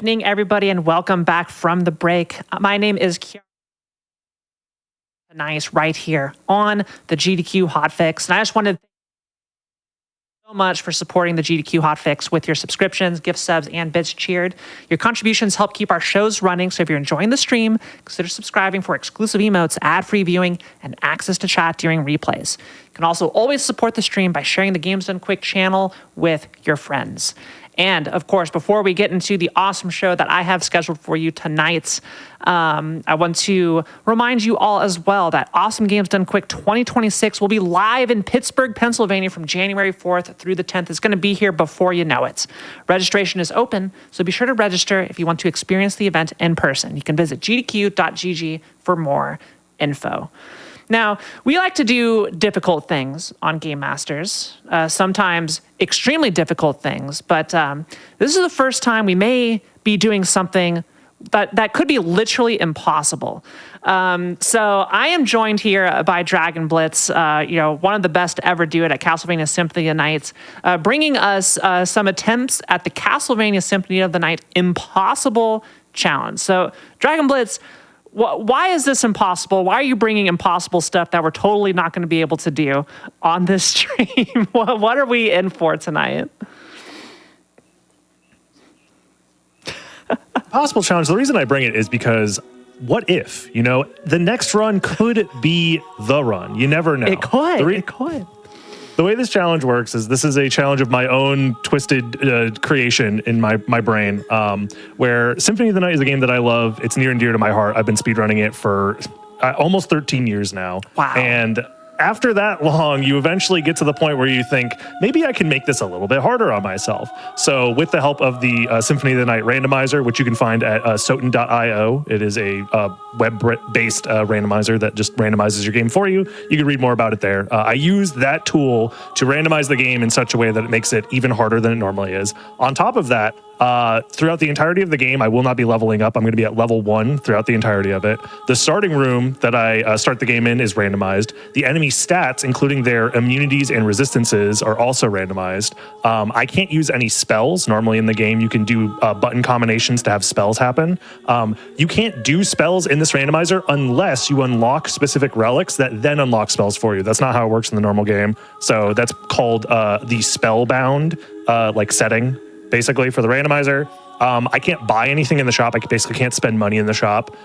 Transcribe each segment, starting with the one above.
evening, everybody, and welcome back from the break. My name is Kiara. Nice, right here on the GDQ Hotfix. And I just wanted to thank you so much for supporting the GDQ Hotfix with your subscriptions, gift subs, and bits cheered. Your contributions help keep our shows running, so if you're enjoying the stream, consider subscribing for exclusive emotes, ad-free viewing, and access to chat during replays. You can also always support the stream by sharing the Games Done Quick channel with your friends. And of course, before we get into the awesome show that I have scheduled for you tonight, I want to remind you all as well that Awesome Games Done Quick 2026 will be live in Pittsburgh, Pennsylvania from January 4th through the 10th. It's going to be here before you know it. Registration is open, so be sure to register if you want to experience the event in person. You can visit gdq.gg for more info. Now, we like to do difficult things on Game Masters, sometimes extremely difficult things, but this is the first time we may be doing something that could be literally impossible. So I am joined here by Dragon Blitz, one of the best to ever do it at Castlevania Symphony of the Night, bringing us some attempts at the Castlevania Symphony of the Night Impossible Challenge. So, Dragon Blitz, why is this impossible? Why are you bringing impossible stuff that we're totally not going to be able to do on this stream? What are we in for tonight? Impossible challenge. The reason I bring it is because what if, the next run could be the run. You never know. It could. It could. The way this challenge works is this is a challenge of my own twisted creation in my brain, where Symphony of the Night is a game that I love. It's near and dear to my heart. I've been speedrunning it for almost 13 years now. Wow. And after that long, you eventually get to the point where you think, maybe I can make this a little bit harder on myself. So with the help of the Symphony of the Night randomizer, which you can find at soten.io, it is a web-based randomizer that just randomizes your game for you. You can read more about it there. I use that tool to randomize the game in such a way that it makes it even harder than it normally is. On top of that, throughout the entirety of the game, I will not be leveling up. I'm going to be at level 1 throughout the entirety of it. The starting room that I start the game in is randomized. The enemy stats, including their immunities and resistances, are also randomized. I can't use any spells. Normally in the game, you can do button combinations to have spells happen. You can't do spells in this randomizer unless you unlock specific relics that then unlock spells for you. That's not how it works in the normal game. So that's called the spellbound setting, basically, for the randomizer. I can't buy anything in the shop. I basically can't spend money in the shop.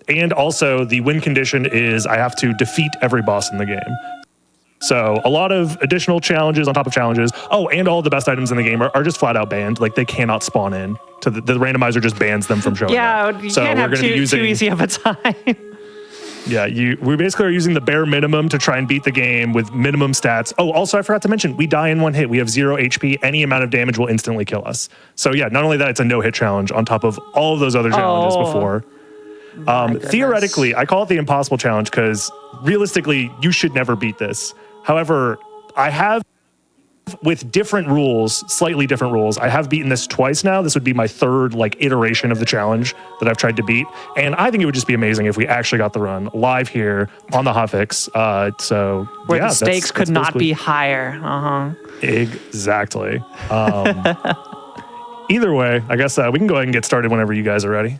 And also, the win condition is I have to defeat every boss in the game. So a lot of additional challenges on top of challenges. Oh, and all the best items in the game are just flat out banned. Like, they cannot spawn in. The randomizer just bans them from showing up. Yeah, you can't have too easy of a time. Yeah, we basically are using the bare minimum to try and beat the game with minimum stats. Oh, also, I forgot to mention, we die in one hit. We have 0 HP. Any amount of damage will instantly kill us. So yeah, not only that, it's a no-hit challenge on top of all of those other challenges before. Theoretically, I call it the impossible challenge because realistically, you should never beat this. However, I have, with different rules, slightly different rules, I have beaten this twice now. This would be my third iteration of the challenge that I've tried to beat. And I think it would just be amazing if we actually got the run live here on the Hotfix. Where the stakes could not be higher. Exactly. Either way, I guess we can go ahead and get started whenever you guys are ready.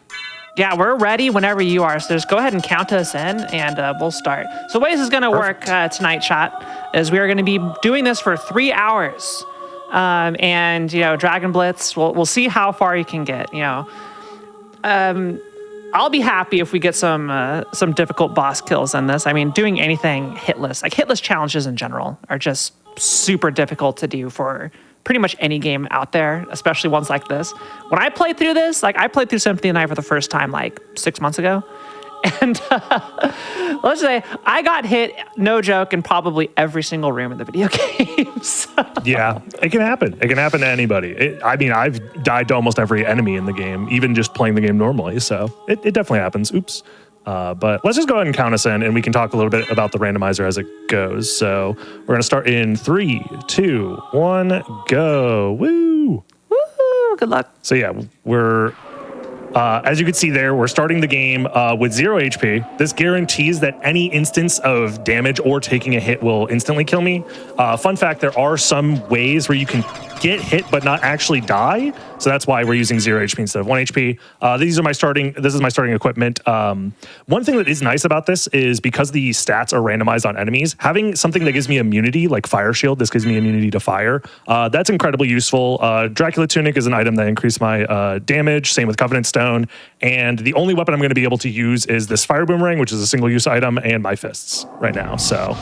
Yeah, we're ready whenever you are. So just go ahead and count us in, and we'll start. So the way this is going to work tonight, chat, is we are going to be doing this for 3 hours. And, Dragon Blitz, we'll see how far you can get, I'll be happy if we get some difficult boss kills in this. I mean, doing anything hitless, hitless challenges in general, are just super difficult to do for pretty much any game out there, especially ones like this. When I played through this, I played through Symphony of the Night for the first time 6 months ago. And let's say I got hit, no joke, in probably every single room in the video game. So. Yeah, it can happen. It can happen to anybody. I've died to almost every enemy in the game, even just playing the game normally. So it definitely happens. Oops. But let's just go ahead and count us in, and we can talk a little bit about the randomizer as it goes. So we're going to start in 3, 2, 1, go. Woo! Woo! Good luck. So yeah, we're... as you can see there, we're starting the game with 0 HP. This guarantees that any instance of damage or taking a hit will instantly kill me. Fun fact, there are some ways where you can get hit but not actually die. So that's why we're using 0 HP instead of 1 HP. This is my starting equipment. One thing that is nice about this is because the stats are randomized on enemies, having something that gives me immunity, like Fire Shield, this gives me immunity to fire. That's incredibly useful. Dracula Tunic is an item that increases my damage, same with Covenant Stone. And the only weapon I'm going to be able to use is this Fire Boomerang, which is a single-use item, and my fists right now. So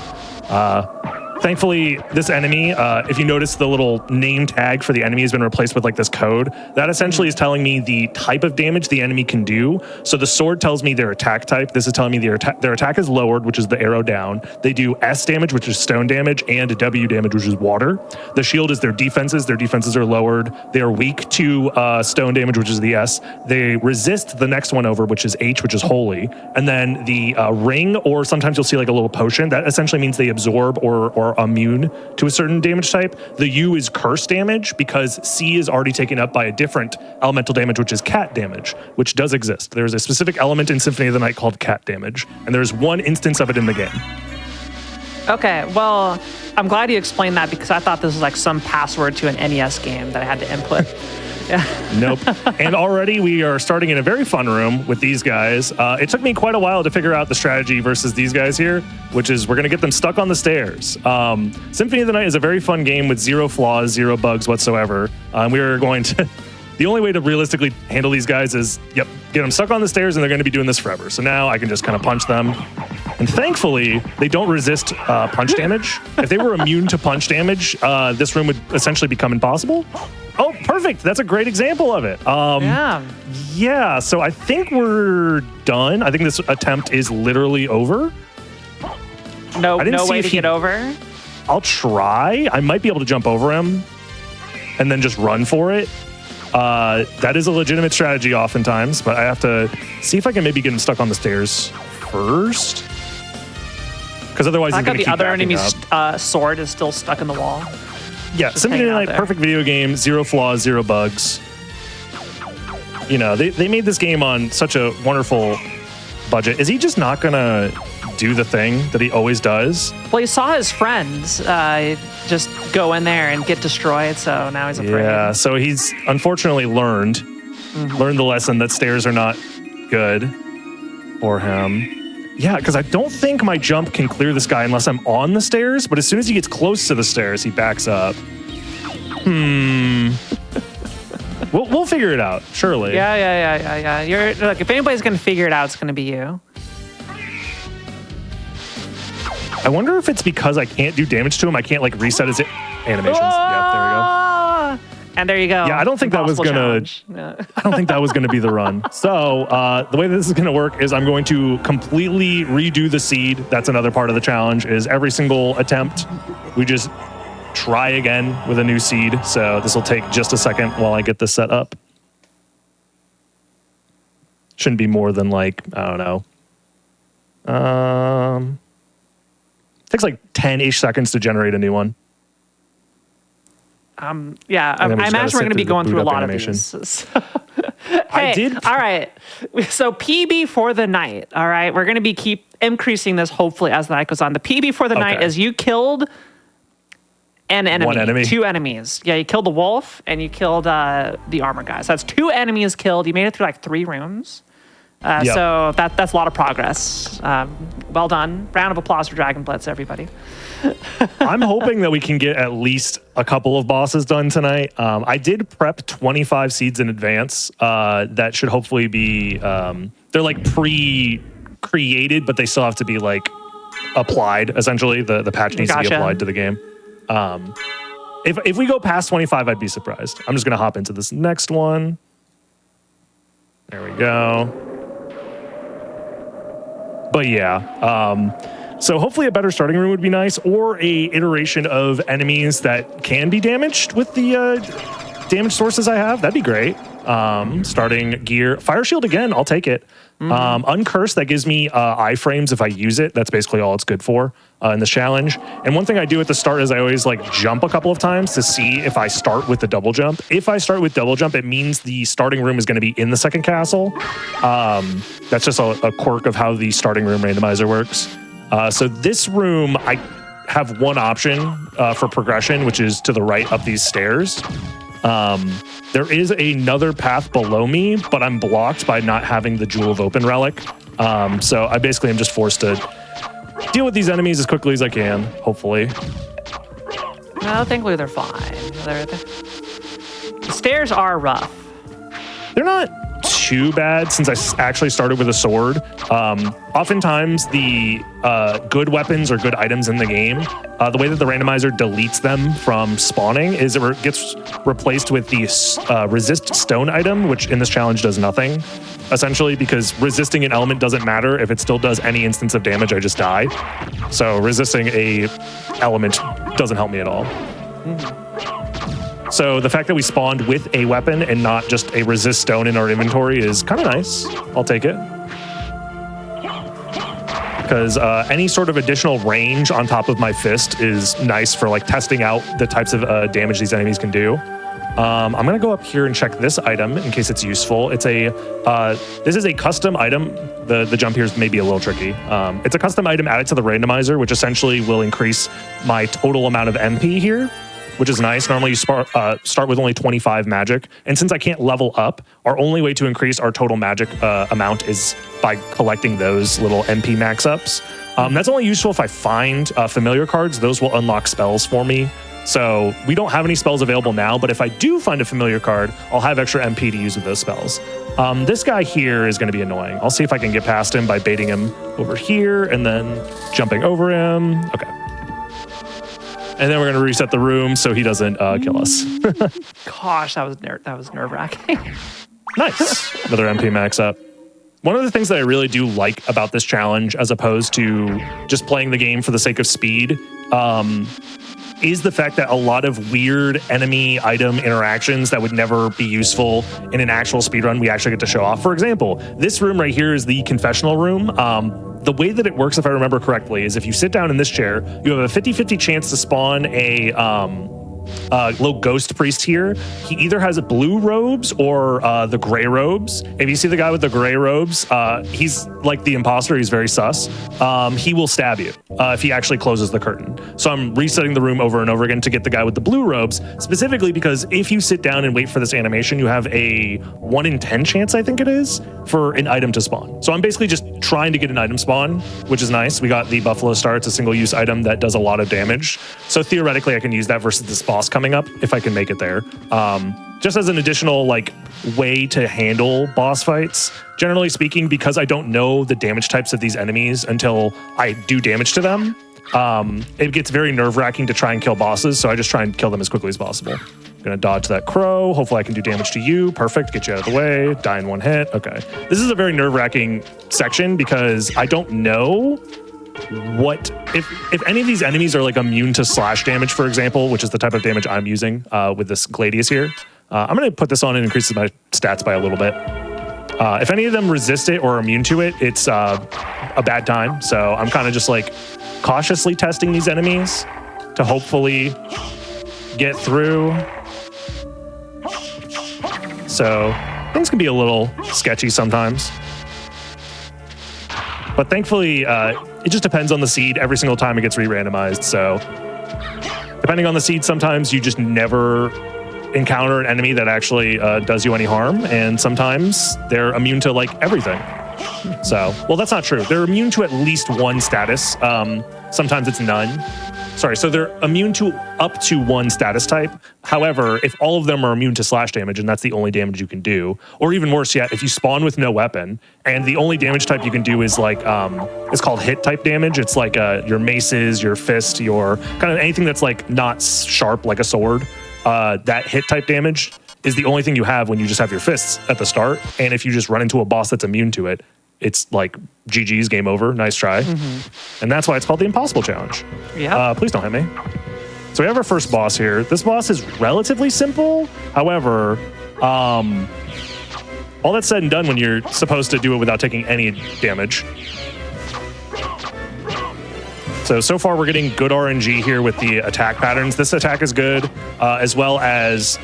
thankfully, this enemy, if you notice the little name tag for the enemy has been replaced with like this code. That essentially is telling me the type of damage the enemy can do. So the sword tells me their attack type. This is telling me their attack is lowered, which is the arrow down. They do S damage, which is stone damage, and W damage, which is water. The shield is their defenses. Their defenses are lowered. They are weak to stone damage, which is the S. They resist the next one over, which is H, which is holy. And then the ring, or sometimes you'll see like a little potion, that essentially means they absorb or immune to a certain damage type. The U is curse damage because C is already taken up by a different elemental damage, which is cat damage, which does exist. There's a specific element in Symphony of the Night called cat damage, and there's one instance of it in the game. Okay, well, I'm glad you explained that because I thought this was like some password to an NES game that I had to input. Yeah. Nope. And already we are starting in a very fun room with these guys. It took me quite a while to figure out the strategy versus these guys here, which is we're going to get them stuck on the stairs. Symphony of the Night is a very fun game with 0 flaws, 0 bugs whatsoever. We are going to... The only way to realistically handle these guys is, get them stuck on the stairs and they're going to be doing this forever. So now I can just kind of punch them. And thankfully, they don't resist punch damage. If they were immune to punch damage, this room would essentially become impossible. Oh, perfect. That's a great example of it. Yeah, so I think we're done. I think this attempt is literally over. No way to get over? I'll try. I might be able to jump over him and then just run for it. That is a legitimate strategy oftentimes, but I have to see if I can maybe get him stuck on the stairs first. Because otherwise he's going to keep the other backing enemy's sword is still stuck in the wall. Yeah, Symphony of the Night, perfect video game, 0 flaws, 0 bugs. You know, they made this game on such a wonderful budget. Is he just not going to do the thing that he always does? Well, he saw his friends just go in there and get destroyed, so now he's afraid. Yeah, so he's unfortunately learned the lesson that stairs are not good for him. Yeah, because I don't think my jump can clear this guy unless I'm on the stairs, but as soon as he gets close to the stairs, he backs up. We'll figure it out, surely. Yeah. Look, if anybody's going to figure it out, it's going to be you. I wonder if it's because I can't do damage to him. I can't like reset his animations. Yeah, there we go. And there you go. Yeah, I don't think that was gonna. I don't think that was gonna be the run. So the way this is gonna work is I'm going to completely redo the seed. That's another part of the challenge. Is every single attempt we just try again with a new seed. So this will take just a second while I get this set up. Shouldn't be more than like, I don't know. Takes like 10-ish seconds to generate a new one. I imagine we're going to be going through a lot of these. So. Hey, all right. So PB for the night, all right? We're going to keep increasing this hopefully as the night goes on. The PB for the night is you killed an enemy. One enemy. 2 enemies. Yeah, you killed the wolf and you killed the armor guy. So that's 2 enemies killed. You made it through like 3 rooms. So that's a lot of progress. Well done. Round of applause for Dragon Blitz, everybody. I'm hoping that we can get at least a couple of bosses done tonight. I did prep 25 seeds in advance. That should hopefully be, they're like pre-created, but they still have to be like applied, essentially. The patch needs to be applied to the game. If we go past 25, I'd be surprised. I'm just going to hop into this next one. There we go. But yeah, so hopefully a better starting room would be nice, or a iteration of enemies that can be damaged with the damage sources I have. That'd be great. Starting gear. Fire Shield again, I'll take it. Uncursed, that gives me iframes if I use it. That's basically all it's good for in this challenge. And one thing I do at the start is I always like jump a couple of times to see if I start with the double jump. If I start with double jump, it means the starting room is going to be in the second castle. That's just a quirk of how the starting room randomizer works. So this room, I have one option for progression, which is to the right up these stairs. There is another path below me, but I'm blocked by not having the Jewel of Open relic. So I basically am just forced to deal with these enemies as quickly as I can, hopefully. No, thankfully they're fine. The stairs are rough. They're not too bad since I actually started with a sword. Oftentimes the good weapons or good items in the game, the way that the randomizer deletes them from spawning is it gets replaced with the resist stone item, which in this challenge does nothing, essentially, because resisting an element doesn't matter. If it still does any instance of damage, I just die. So resisting a element doesn't help me at all. So the fact that we spawned with a weapon and not just a resist stone in our inventory is kind of nice. I'll take it. Because any sort of additional range on top of my fist is nice for like testing out the types of damage these enemies can do. I'm gonna go up here and check this item in case it's useful. It's a this is a custom item. The jump here is maybe a little tricky. It's a custom item added to the randomizer, which essentially will increase my total amount of MP here, which is nice. Normally you start with only 25 magic. And since I can't level up, our only way to increase our total magic amount is by collecting those little MP max ups. That's only useful if I find familiar cards. Those will unlock spells for me. So we don't have any spells available now, but if I do find a familiar card, I'll have extra MP to use with those spells. This guy here is going to be annoying. I'll see if I can get past him by baiting him over here and then jumping over him. Okay. And then we're going to reset the room so he doesn't kill us. Gosh, that was nerve-wracking. Nice. Another MP max up. One of the things that I really do like about this challenge, as opposed to just playing the game for the sake of speed, is the fact that a lot of weird enemy item interactions that would never be useful in an actual speedrun, we actually get to show off. For example, this room right here is the confessional room. The way that it works, if I remember correctly, is if you sit down in this chair, you have a 50-50 chance to spawn a little ghost priest here. He either has blue robes or the gray robes. If you see the guy with the gray robes, he's like the imposter. He's very sus. He will stab you if he actually closes the curtain. So I'm resetting the room over and over again to get the guy with the blue robes, specifically because if you sit down and wait for this animation, you have a 1 in 10 chance, I think it is, for an item to spawn. So I'm basically just trying to get an item spawn, which is nice. We got the Buffalo Star. It's a single-use item that does a lot of damage. So theoretically, I can use that versus this boss coming up if I can make it there. Just as an additional like way to handle boss fights, generally speaking, because I don't know the damage types of these enemies until I do damage to them, it gets very nerve-wracking to try and kill bosses, so I just try and kill them as quickly as possible. Gonna dodge that crow. Hopefully I can do damage to you. Perfect. Get you out of the way. Die in one hit. Okay. This is a very nerve-wracking section because I don't know what if any of these enemies are like immune to slash damage, for example, which is the type of damage I'm using with this Gladius here. I'm going to put this on and increases my stats by a little bit. If any of them resist it or are immune to it, it's a bad time. So I'm kind of just like cautiously testing these enemies to hopefully get through. So things can be a little sketchy sometimes. But thankfully, it just depends on the seed every single time it gets re-randomized. So depending on the seed, sometimes you just never encounter an enemy that actually does you any harm. And sometimes they're immune to like everything. So, well, that's not true. They're immune to at least one status. Sometimes it's none. Sorry, so they're immune to up to one status type. However, if all of them are immune to slash damage and that's the only damage you can do, or even worse yet, if you spawn with no weapon and the only damage type you can do is like, it's called hit type damage. It's like your maces, your fist, your kind of anything that's like not sharp like a sword. That hit type damage is the only thing you have when you just have your fists at the start. And if you just run into a boss that's immune to it, it's like GG's, game over, nice try. And that's why it's called the Impossible Challenge. Yeah. Please don't hit me. So we have our first boss here. This boss is relatively simple. However, all that's said and done when you're supposed to do it without taking any damage. So far we're getting good RNG here with the attack patterns. This attack is good, as well as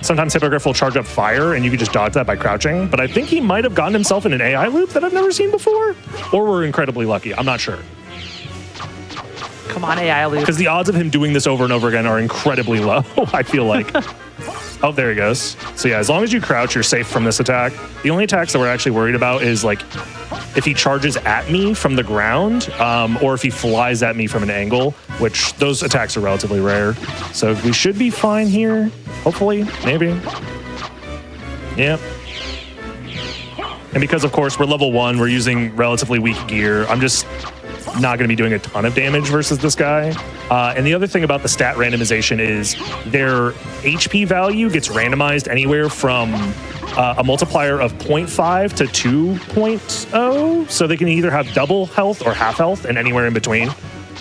sometimes Hippogriff will charge up fire and you can just dodge that by crouching. But I think he might have gotten himself in an AI loop that I've never seen before, or we're incredibly lucky. I'm not sure. Come on, AI loop. Because the odds of him doing this over and over again are incredibly low, I feel like. Oh, there he goes. So yeah, as long as you crouch, you're safe from this attack. The only attacks that we're actually worried about is like if he charges at me from the ground, or if he flies at me from an angle, which those attacks are relatively rare. So we should be fine here. Hopefully, maybe. Yep. And because, of course, we're level 1, we're using relatively weak gear, I'm just not going to be doing a ton of damage versus this guy. And the other thing about the stat randomization is their HP value gets randomized anywhere from a multiplier of 0.5 to 2.0. So they can either have double health or half health and anywhere in between.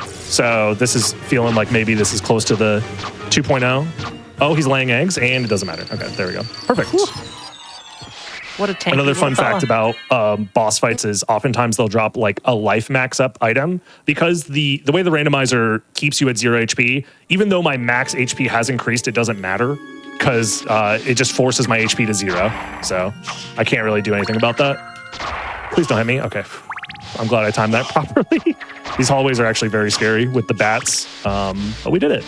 So this is feeling like maybe this is close to the 2.0. Oh, he's laying eggs, and it doesn't matter. Okay, there we go. Perfect. Whew. What a tanky Another fun little fact fella. about boss fights is oftentimes they'll drop like a life max up item because the way the randomizer keeps you at 0 HP, even though my max HP has increased, it doesn't matter because it just forces my HP to 0. So I can't really do anything about that. Please don't hit me. Okay. I'm glad I timed that properly. These hallways are actually very scary with the bats, but we did it.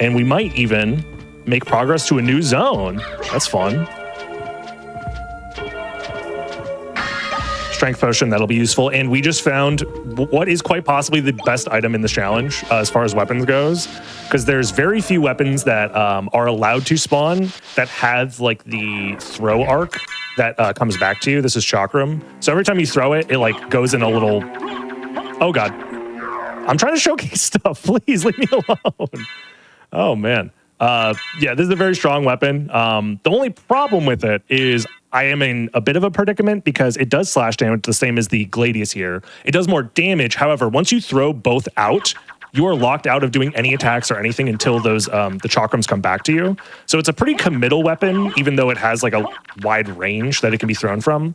And we might even make progress to a new zone. That's fun. Strength potion, that'll be useful. And we just found what is quite possibly the best item in this challenge as far as weapons goes, because there's very few weapons that are allowed to spawn that have like the throw arc that comes back to you. This is Chakram. So every time you throw it, it like goes in a little, oh God. I'm trying to showcase stuff. Please leave me alone. Oh man. Yeah, this is a very strong weapon. The only problem with it is I am in a bit of a predicament because it does slash damage the same as the Gladius here. It does more damage. However, once you throw both out, you are locked out of doing any attacks or anything until those the chakrams come back to you. So it's a pretty committal weapon, even though it has like a wide range that it can be thrown from.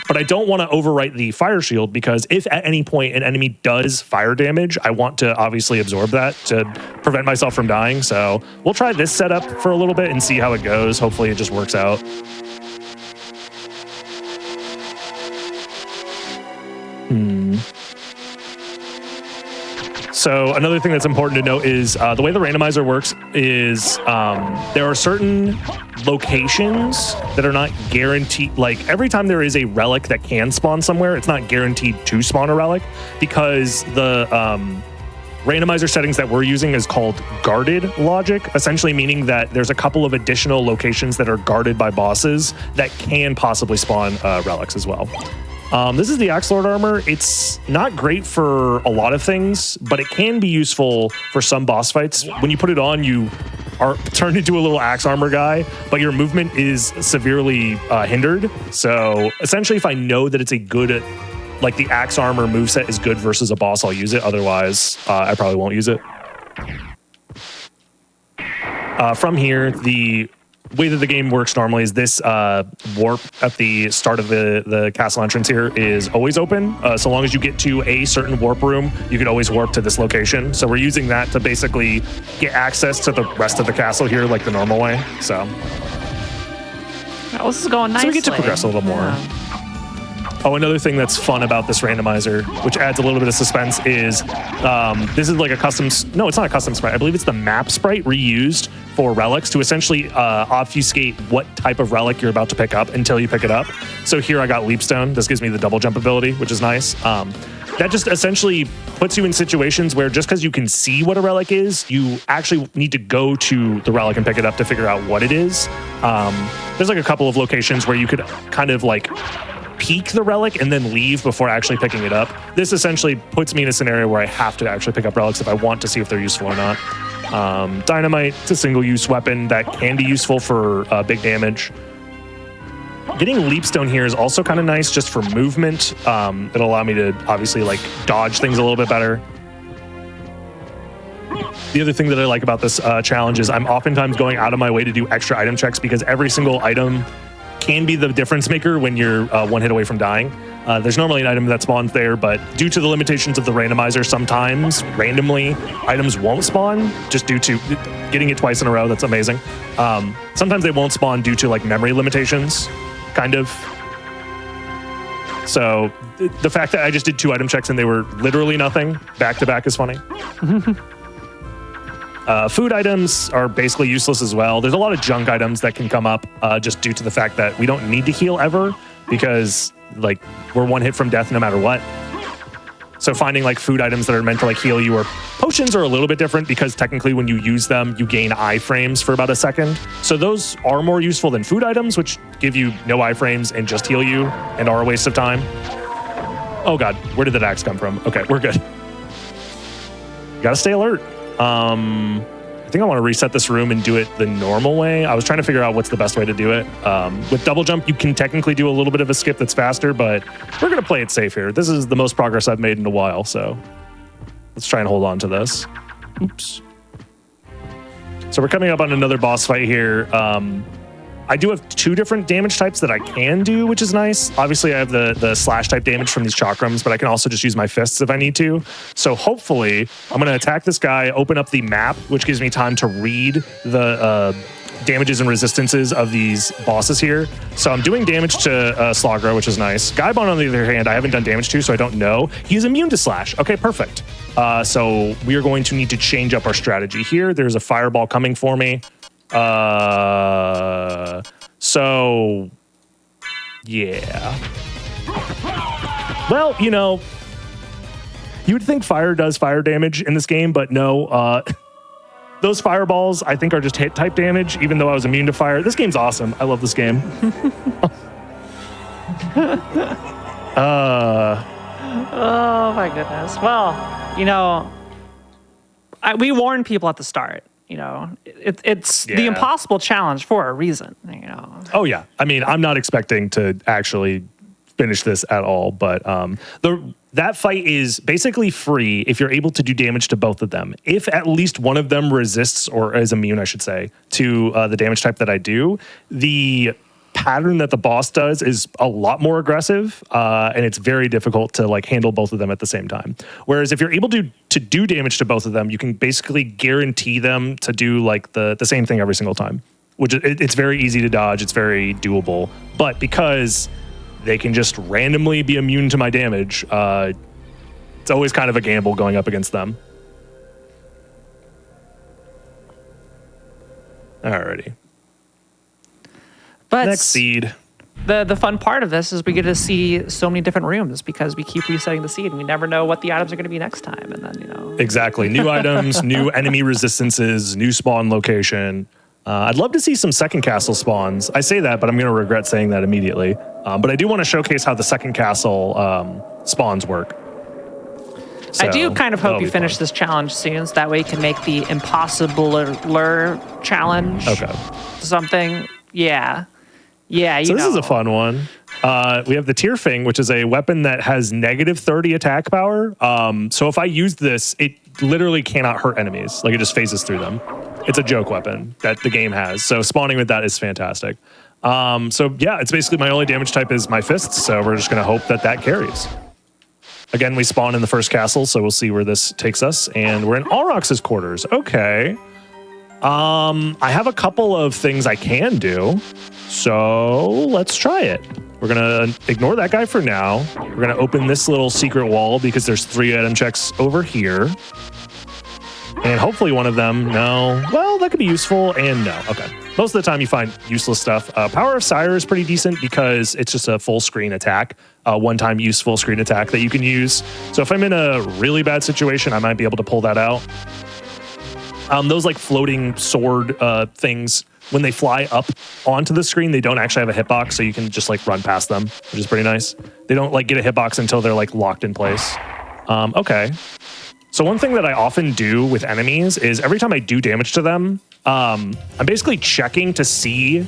But I don't want to overwrite the fire shield because if at any point an enemy does fire damage, I want to obviously absorb that to prevent myself from dying. So we'll try this setup for a little bit and see how it goes. Hopefully it just works out. So another thing that's important to note is the way the randomizer works is there are certain locations that are not guaranteed. Like every time there is a relic that can spawn somewhere, it's not guaranteed to spawn a relic because the randomizer settings that we're using is called guarded logic, essentially meaning that there's a couple of additional locations that are guarded by bosses that can possibly spawn relics as well. This is the Axe Lord armor. It's not great for a lot of things, but it can be useful for some boss fights. When you put it on, you are turned into a little axe armor guy, but your movement is severely hindered. So essentially, if I know that it's a good, like the axe armor moveset is good versus a boss, I'll use it. Otherwise, I probably won't use it. From here, the way that the game works normally is this warp at the start of the castle entrance here is always open. So long as you get to a certain warp room, you can always warp to this location. So we're using that to basically get access to the rest of the castle here like the normal way. So Oh, this is going nicely. we get to progress a little more. Yeah. Oh, another thing that's fun about this randomizer, which adds a little bit of suspense, is this is like a custom... No, it's not a custom sprite. I believe it's the map sprite reused for relics to essentially obfuscate what type of relic you're about to pick up until you pick it up. So here I got Leapstone. This gives me the double jump ability, which is nice. That just essentially puts you in situations where just because you can see what a relic is, you actually need to go to the relic and pick it up to figure out what it is. There's like a couple of locations where you could kind of like peek the relic and then leave before actually picking it up. This essentially puts me in a scenario where I have to actually pick up relics if I want to see if they're useful or not. Dynamite, it's a single-use weapon that can be useful for big damage. Getting Leapstone here is also kind of nice just for movement. It'll allow me to obviously like dodge things a little bit better. The other thing that I like about this challenge is I'm oftentimes going out of my way to do extra item checks because every single item can be the difference maker when you're one hit away from dying. There's normally an item that spawns there, but due to the limitations of the randomizer, sometimes randomly items won't spawn just due to getting it twice in a row. That's amazing. Sometimes they won't spawn due to like memory limitations, kind of. So the fact that I just did 2 item checks and they were literally nothing back to back is funny. Food items are basically useless as well. There's a lot of junk items that can come up just due to the fact that we don't need to heal ever because like we're 1 hit from death no matter what. So finding like food items that are meant to like heal you, or potions are a little bit different because technically when you use them, you gain iframes for about a second. So those are more useful than food items, which give you no iframes and just heal you and are a waste of time. Oh God, where did that axe come from? Okay, we're good. Gotta stay alert. I think I want to reset this room and do it the normal way. I was trying to figure out what's the best way to do it. With double jump, you can technically do a little bit of a skip that's faster, but we're going to play it safe here. This is the most progress I've made in a while, so let's try and hold on to this. Oops. So we're coming up on another boss fight here. I do have 2 different damage types that I can do, which is nice. Obviously, I have the slash type damage from these chakrams, but I can also just use my fists if I need to. So hopefully, I'm going to attack this guy, open up the map, which gives me time to read the damages and resistances of these bosses here. So I'm doing damage to Slagra, which is nice. Gaibon, on the other hand, I haven't done damage to, so I don't know. He's immune to slash. Okay, perfect. So we are going to need to change up our strategy here. There's a fireball coming for me. So yeah. Well, you know, you would think fire does fire damage in this game, but no, those fireballs I think are just hit type damage, even though I was immune to fire. This game's awesome. I love this game. Oh my goodness. Well, you know, we warned people at the start. You know, it's the impossible challenge for a reason, you know. Oh, yeah. I mean, I'm not expecting to actually finish this at all, but that fight is basically free if you're able to do damage to both of them. If at least one of them resists, or is immune, I should say, to the damage type that I do, the pattern that the boss does is a lot more aggressive, and it's very difficult to like handle both of them at the same time. Whereas if you're able to do damage to both of them, you can basically guarantee them to do like the same thing every single time, which it's very easy to dodge. It's very doable, but because they can just randomly be immune to my damage, it's always kind of a gamble going up against them. Alrighty. But next seed. The fun part of this is we get to see so many different rooms because we keep resetting the seed and we never know what the items are going to be next time. And then, you know. Exactly. New items, new enemy resistances, new spawn location. I'd love to see some second castle spawns. I say that, but I'm going to regret saying that immediately. But I do want to showcase how the second castle spawns work. So, I do kind of hope you finish this challenge soon, so that way you can make the impossible challenge something. Yeah. Yeah, so this is a fun one. We have the Tearfing, which is a weapon that has negative 30 attack power. So if I use this, it literally cannot hurt enemies. Like, it just phases through them. It's a joke weapon that the game has. So spawning with that is fantastic. So yeah, it's basically my only damage type is my fists. So we're just going to hope that that carries. Again, we spawn in the first castle, so we'll see where this takes us. And we're in Aurochs's quarters. Okay. I have a couple of things I can do, so let's try it. We're gonna ignore that guy for now. We're gonna open this little secret wall because there's 3 item checks over here. And hopefully one of them, no. Well, that could be useful, and no. Okay. Most of the time you find useless stuff. Power of Sire is pretty decent because it's just a full screen attack. One-time useful screen attack that you can use. So if I'm in a really bad situation, I might be able to pull that out. Those like floating sword things, when they fly up onto the screen, they don't actually have a hitbox, so you can just like run past them, which is pretty nice. They don't like get a hitbox until they're like locked in place. Okay. So one thing that I often do with enemies is every time I do damage to them, I'm basically checking to see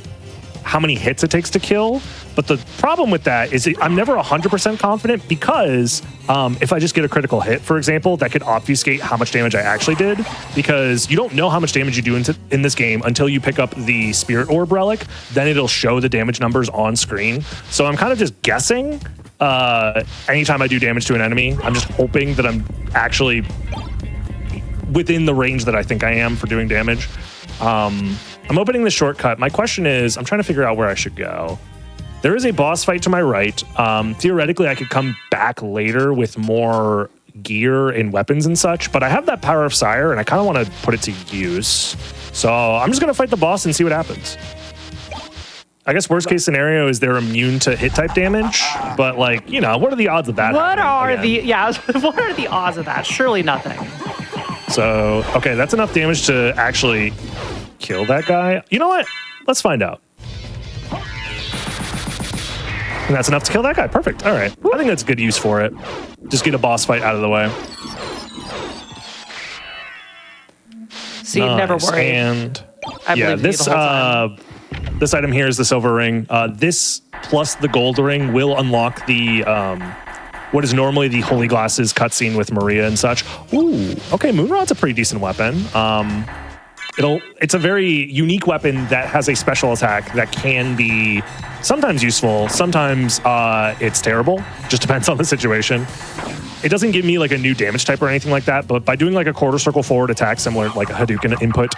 how many hits it takes to kill. But the problem with that is I'm never 100% confident because if I just get a critical hit, for example, that could obfuscate how much damage I actually did, because you don't know how much damage you do in this game until you pick up the Spirit Orb Relic. Then it'll show the damage numbers on screen. So I'm kind of just guessing anytime I do damage to an enemy. I'm just hoping that I'm actually within the range that I think I am for doing damage. I'm opening the shortcut. My question is, I'm trying to figure out where I should go. There is a boss fight to my right. Theoretically, I could come back later with more gear and weapons and such, but I have that Power of Sire, and I kind of want to put it to use. So I'm just going to fight the boss and see what happens. I guess worst case scenario is they're immune to hit type damage, but like, you know, what are the odds of that? What are the odds of that? Surely nothing. So, okay, that's enough damage to actually kill that guy. You know what? Let's find out. And that's enough to kill that guy. Perfect. All right. I think that's good use for it. Just get a boss fight out of the way. See, never worry. And I yeah, believe you the whole time. This item here is the silver ring. This plus the gold ring will unlock the what is normally the Holy Glasses cutscene with Maria and such. Ooh, okay, Moonrod's a pretty decent weapon. It's a very unique weapon that has a special attack that can be sometimes useful, sometimes it's terrible. Just depends on the situation. It doesn't give me like a new damage type or anything like that, but by doing like a quarter circle forward attack, similar like a Hadouken input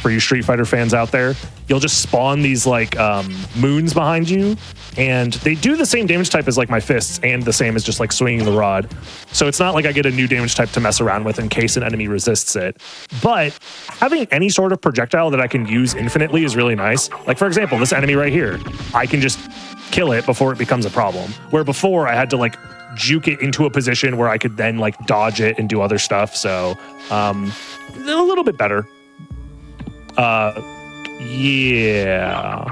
for you Street Fighter fans out there, you'll just spawn these like moons behind you, and they do the same damage type as like my fists and the same as just like swinging the rod. So it's not like I get a new damage type to mess around with in case an enemy resists it. But having any sort of projectile that I can use infinitely is really nice. Like for example, this enemy right here, I can just kill it before it becomes a problem. Where before I had to like juke it into a position where I could then like dodge it and do other stuff. So a little bit better. Yeah.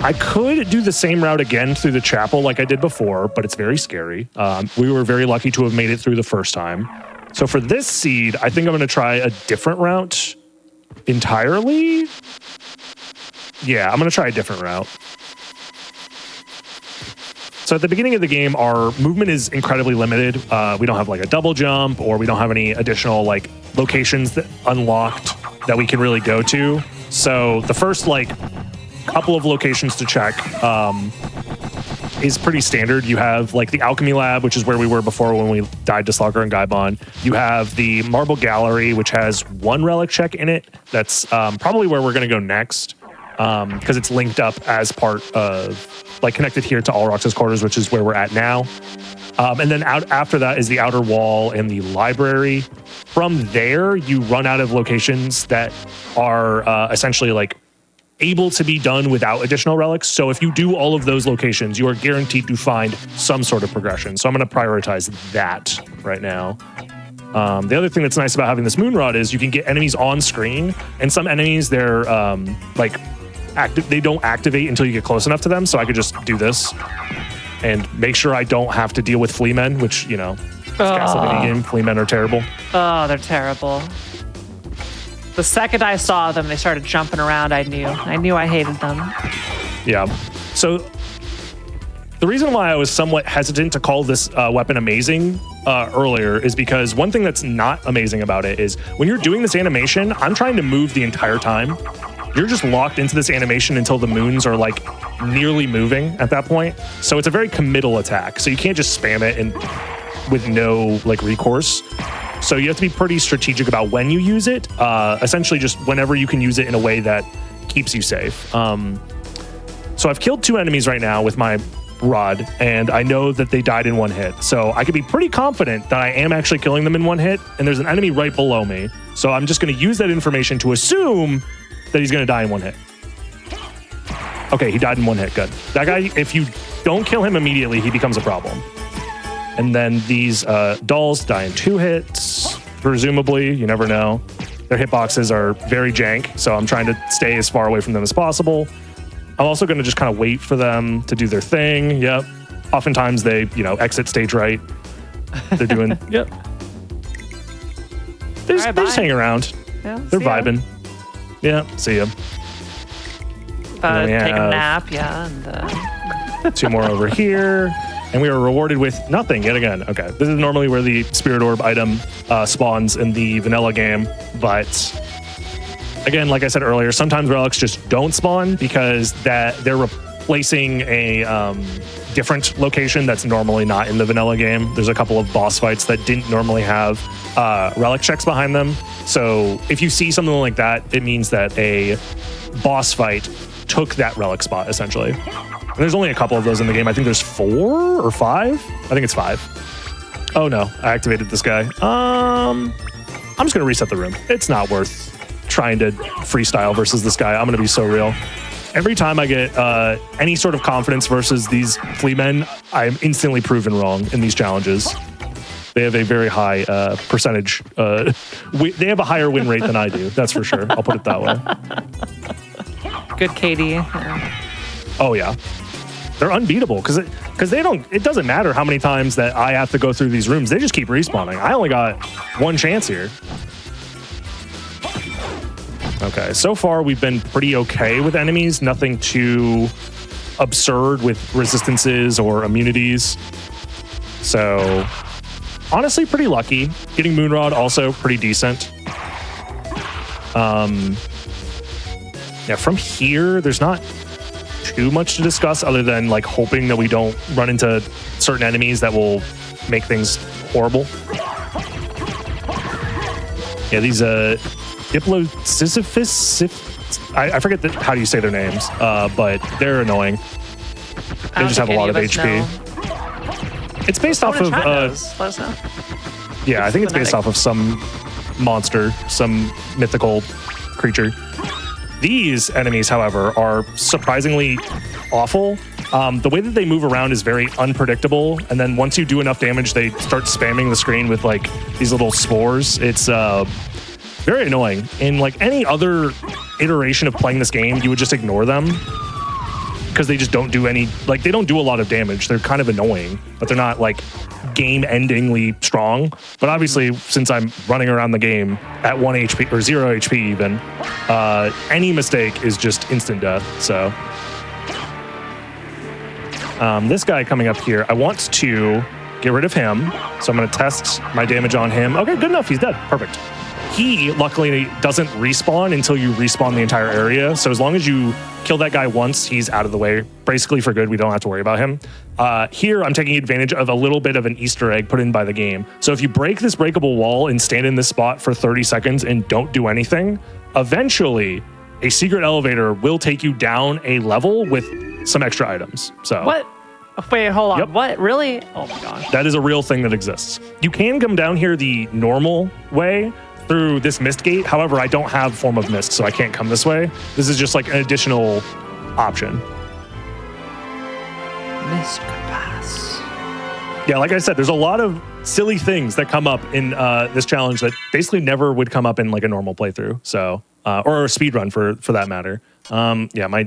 I could do the same route again through the chapel like I did before, but it's very scary. We were very lucky to have made it through the first time. So for this seed, I think I'm going to try a different route entirely. Yeah, I'm going to try a different route. So at the beginning of the game, our movement is incredibly limited. We don't have like a double jump, or we don't have any additional like locations that unlocked that we can really go to. So the first like couple of locations to check is pretty standard. You have like the Alchemy Lab, which is where we were before when we died to Slugger and Gaibon. You have the Marble Gallery, which has one relic check in it. That's probably where we're going to go next, because it's linked up as part of, like, connected here to Alrox's quarters, which is where we're at now. And then after that is the Outer Wall and the Library. From there, you run out of locations that are essentially like able to be done without additional relics. So if you do all of those locations, you are guaranteed to find some sort of progression. So I'm going to prioritize that right now. The other thing that's nice about having this Moonrod is you can get enemies on screen, and some enemies, they're they don't activate until you get close enough to them. So I could just do this and make sure I don't have to deal with flea men, which, you know, it's a Castlevania game. Flea men are terrible. Oh, they're terrible. The second I saw them, they started jumping around. I knew I hated them. Yeah. So the reason why I was somewhat hesitant to call this weapon amazing earlier is because one thing that's not amazing about it is when you're doing this animation, I'm trying to move the entire time. You're just locked into this animation until the moons are like nearly moving at that point. So it's a very committal attack. So you can't just spam it and with no like recourse. So you have to be pretty strategic about when you use it. Essentially just whenever you can use it in a way that keeps you safe. So I've killed 2 enemies right now with my rod, and I know that they died in one hit. So I could be pretty confident that I am actually killing them in one hit, and there's an enemy right below me. So I'm just going to use that information to assume that he's going to die in one hit. Okay, he died in one hit. Good. That guy, if you don't kill him immediately, he becomes a problem. And then these dolls die in 2 hits, presumably. You never know. Their hitboxes are very jank, so I'm trying to stay as far away from them as possible. I'm also going to just kind of wait for them to do their thing. Yep. Oftentimes they, exit stage right. They're doing, yep. They're just hanging around. Yeah, they're vibing. Yeah, see ya. Take a nap, yeah. And 2 more over here. And we are rewarded with nothing yet again. Okay, this is normally where the Spirit Orb item spawns in the vanilla game. But again, like I said earlier, sometimes relics just don't spawn because they're replacing a different location that's normally not in the vanilla game. There's a couple of boss fights that didn't normally have relic checks behind them. So if you see something like that, it means that a boss fight took that relic spot, essentially. And there's only a couple of those in the game. I think there's 4 or 5. I think it's 5. Oh no, I activated this guy. I'm just gonna reset the room. It's not worth trying to freestyle versus this guy. I'm gonna be so real. Every time I get any sort of confidence versus these flea men, I'm instantly proven wrong in these challenges. They have a very high percentage. They have a higher win rate than I do. That's for sure. I'll put it that way. Good KD. Yeah. Oh yeah, they're unbeatable because they don't. It doesn't matter how many times that I have to go through these rooms. They just keep respawning. I only got one chance here. Okay, so far we've been pretty okay with enemies. Nothing too absurd with resistances or immunities. So honestly, pretty lucky. Getting Moonrod also pretty decent. Yeah, from here, there's not too much to discuss other than like hoping that we don't run into certain enemies that will make things horrible. Yeah, these Diplosisyphus, I forget how do you say their names, but they're annoying. They just have a lot of HP. It's based off of yeah, I think it's based off of some monster, some mythical creature. These enemies, however, are surprisingly awful. The way that they move around is very unpredictable, and then once you do enough damage, they start spamming the screen with like these little spores. It's very annoying. In like any other iteration of playing this game, you would just ignore them because they just don't do any, like they don't do a lot of damage. They're kind of annoying, but they're not like game-endingly strong. But obviously, since I'm running around the game at 1 HP or 0 HP even, any mistake is just instant death. So this guy coming up here, I want to get rid of him. So I'm going to test my damage on him. Okay, good enough. He's dead. Perfect. He, luckily, doesn't respawn until you respawn the entire area. So as long as you kill that guy once, he's out of the way. Basically for good, we don't have to worry about him. Here, I'm taking advantage of a little bit of an Easter egg put in by the game. So if you break this breakable wall and stand in this spot for 30 seconds and don't do anything, eventually a secret elevator will take you down a level with some extra items. So what? Wait, hold on. Yep. What? Really? Oh my gosh. That is a real thing that exists. You can come down here the normal way through this mist gate. However, I don't have form of mist, so I can't come this way. This is just like an additional option. Mist could pass. Yeah, like I said, there's a lot of silly things that come up in this challenge that basically never would come up in like a normal playthrough. So, or a speedrun for that matter. Yeah,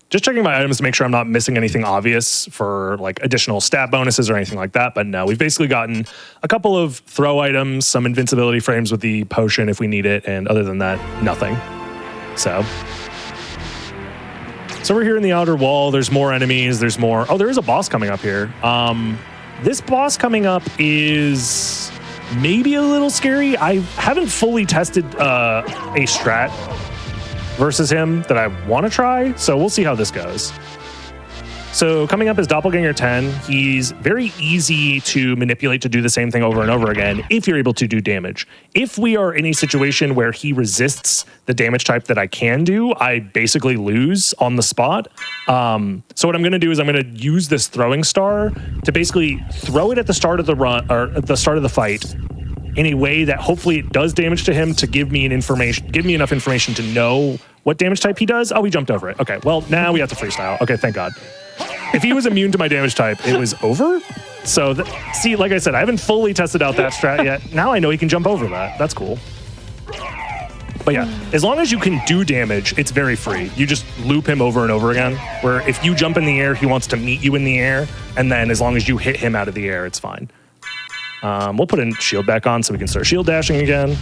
just checking my items to make sure I'm not missing anything obvious for like additional stat bonuses or anything like that. But no, we've basically gotten a couple of throw items, some invincibility frames with the potion if we need it. And other than that, nothing. So we're here in the outer wall. There's more enemies. There's more. Oh, there is a boss coming up here. This boss coming up is maybe a little scary. I haven't fully tested a strat versus him that I want to try, so we'll see how this goes. So coming up is Doppelganger 10. He's very easy to manipulate to do the same thing over and over again if you're able to do damage. If we are in a situation where he resists the damage type that I can do, I basically lose on the spot. So what I'm going to do is I'm going to use this throwing star to basically throw it at the start of the run or at the start of the fight in a way that hopefully it does damage to him to give me enough information to know what damage type he does. Oh, we jumped over it. Okay, well, now we have to freestyle. Okay, thank God. If he was immune to my damage type, it was over. So, see, like I said, I haven't fully tested out that strat yet. Now I know he can jump over that. That's cool. But yeah, as long as you can do damage, it's very free. You just loop him over and over again, where if you jump in the air, he wants to meet you in the air. And then as long as you hit him out of the air, it's fine. We'll put in shield back on so we can start shield dashing again.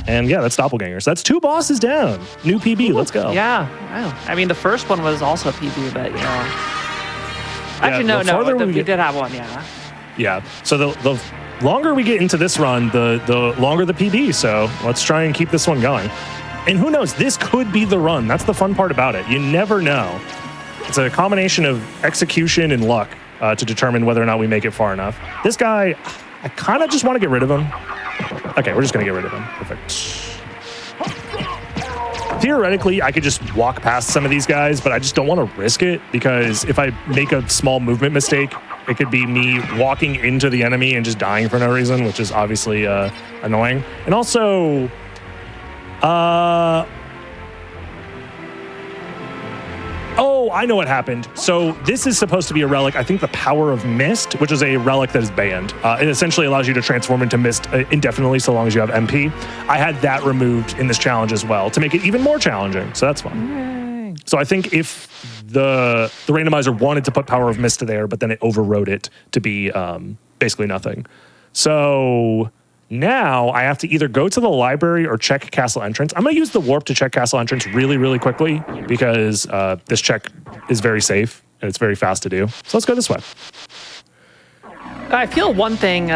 And yeah, that's Doppelganger. So that's 2 bosses down. New PB, let's go. Yeah, wow. I mean, the first one was also PB, but you know. Actually, no, we did have one, yeah. Yeah, so the longer we get into this run, the longer the PB. So let's try and keep this one going. And who knows, this could be the run. That's the fun part about it. You never know. It's a combination of execution and luck to determine whether or not we make it far enough. This guy, I kind of just want to get rid of him. Okay, we're just going to get rid of him. Perfect. theoretically, I could just walk past some of these guys, but I just don't want to risk it because if I make a small movement mistake, it could be me walking into the enemy and just dying for no reason, which is obviously annoying. And also, oh, I know what happened. So this is supposed to be a relic. I think the Power of Mist, which is a relic that is banned. It essentially allows you to transform into mist indefinitely so long as you have MP. I had that removed in this challenge as well to make it even more challenging. So that's fun. Yay. So I think if the randomizer wanted to put Power of Mist there, but then it overrode it to be basically nothing. So now I have to either go to the library or check castle entrance. I'm going to use the warp to check castle entrance really, really quickly because this check is very safe and it's very fast to do. So let's go this way. I feel one thing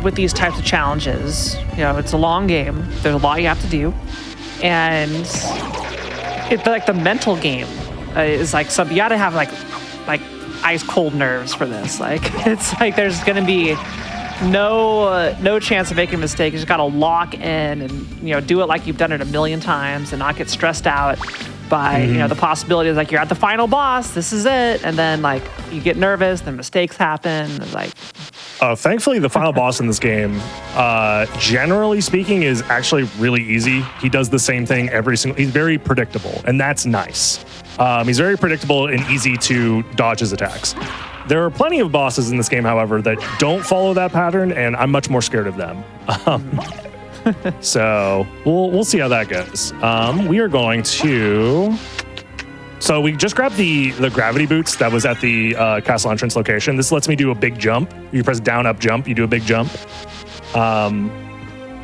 with these types of challenges, it's a long game. There's a lot you have to do. And it's like the mental game is like something you got to have like ice cold nerves for this. Like it's like there's going to be no chance of making a mistake. You just got to lock in and do it like you've done it a million times and not get stressed out by the possibility is like you're at the final boss, this is it, and then like you get nervous, then mistakes happen. Like thankfully the final boss in this game generally speaking is actually really easy. He does the same thing he's very predictable, and that's nice. He's very predictable and easy to dodge his attacks. There are plenty of bosses in this game, however, that don't follow that pattern, and I'm much more scared of them. So we'll see how that goes. We are going to... So we just grabbed the gravity boots that was at the castle entrance location. This lets me do a big jump. You press down, up, jump. You do a big jump.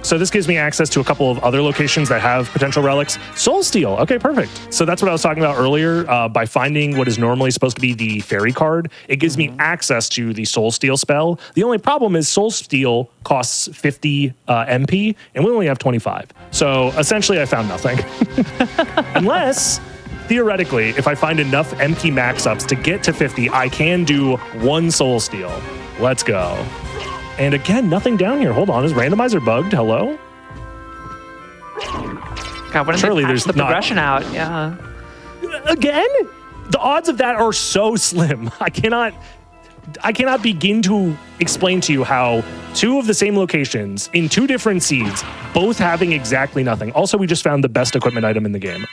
So this gives me access to a couple of other locations that have potential relics. Soul Steel. Okay, perfect. So that's what I was talking about earlier. By finding what is normally supposed to be the fairy card, it gives me access to the Soul Steel spell. The only problem is Soul Steel costs 50 MP, and we only have 25. So essentially, I found nothing. Unless, theoretically, if I find enough MP max-ups to get to 50, I can do one Soul Steel. Let's go. And again, nothing down here. Hold on, is randomizer bugged? Hello? God, when Surely they there's the not progression out, yeah. Again? The odds of that are so slim. I cannot begin to explain to you how two of the same locations in two different seeds, both having exactly nothing. Also, we just found the best equipment item in the game.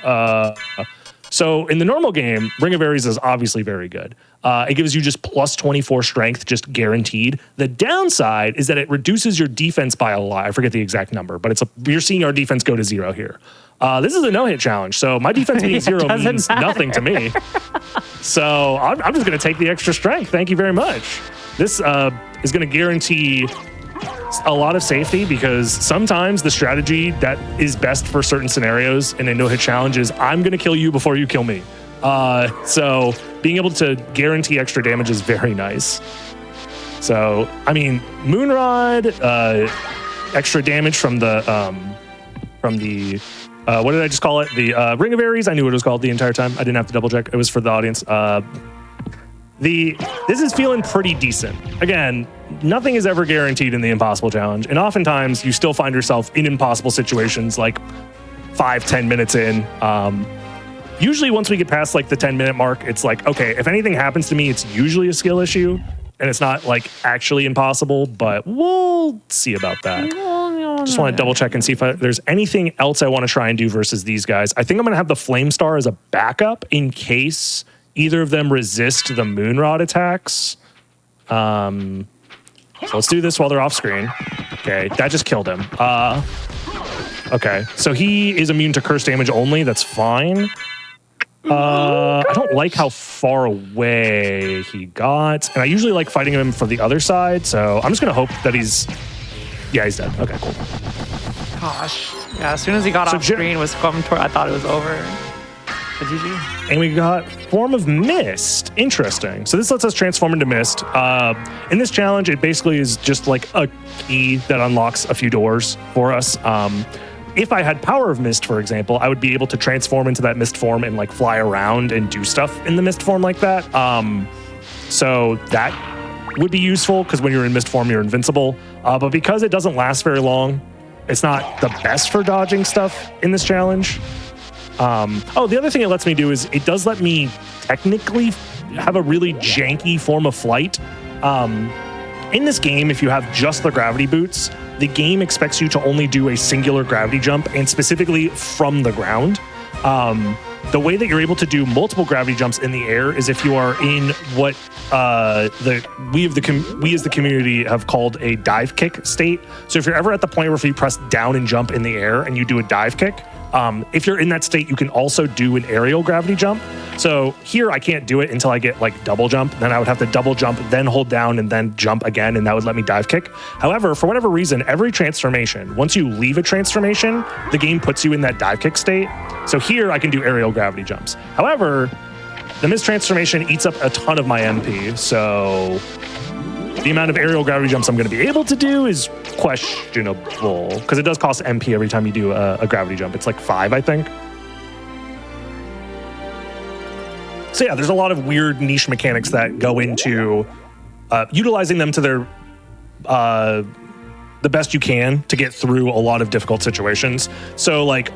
So in the normal game, Ring of Ares is obviously very good. It gives you just plus 24 strength, just guaranteed. The downside is that it reduces your defense by a lot. I forget the exact number, but you're seeing our defense go to 0 here. This is a no-hit challenge, so my defense being 0 means nothing to me. So I'm just going to take the extra strength. Thank you very much. This is going to guarantee a lot of safety because sometimes the strategy that is best for certain scenarios in a no-hit challenge is I'm going to kill you before you kill me. So being able to guarantee extra damage is very nice. So, I mean, Moonrod, extra damage from the what did I just call it? The Ring of Ares. I knew what it was called the entire time. I didn't have to double check. It was for the audience. This is feeling pretty decent. Again, nothing is ever guaranteed in the impossible challenge. And oftentimes you still find yourself in impossible situations like 5-10 minutes in. Usually once we get past like the 10-minute mark, it's like, okay, if anything happens to me, it's usually a skill issue and it's not like actually impossible, but we'll see about that. Just want to double check and see if there's anything else I want to try and do versus these guys. I think I'm going to have the Flame Star as a backup in case either of them resist the Moonrod attacks. So let's do this while they're off screen. Okay, that just killed him. Okay, so he is immune to curse damage only. That's fine. I don't like how far away he got. And I usually like fighting him from the other side. So I'm just going to hope that he's dead. Okay, cool. Gosh. Yeah, as soon as he got off screen, was coming toward, I thought it was over. But GG. And we got Form of Mist. Interesting. So this lets us transform into Mist. In this challenge, it basically is just like a key that unlocks a few doors for us. If I had Power of Mist, for example, I would be able to transform into that Mist form and like fly around and do stuff in the Mist form like that. So that would be useful because when you're in Mist form, you're invincible. But because it doesn't last very long, it's not the best for dodging stuff in this challenge. Oh, the other thing it lets me do is it does let me technically have a really janky form of flight. In this game, if you have just the gravity boots, the game expects you to only do a singular gravity jump, and specifically from the ground. The way that you're able to do multiple gravity jumps in the air is if you are in what we as the community have called a dive kick state. So if you're ever at the point where if you press down and jump in the air and you do a dive kick, if you're in that state, you can also do an aerial gravity jump. So here I can't do it until I get like double jump. Then I would have to double jump, then hold down and then jump again. And that would let me dive kick. However, for whatever reason, every transformation, once you leave a transformation, the game puts you in that dive kick state. So here I can do aerial gravity jumps. However, the mistransformation eats up a ton of my MP. So the amount of aerial gravity jumps I'm going to be able to do is questionable because it does cost MP every time you do a gravity jump. It's like 5, I think. So yeah, there's a lot of weird niche mechanics that go into utilizing them to their the best you can to get through a lot of difficult situations. So like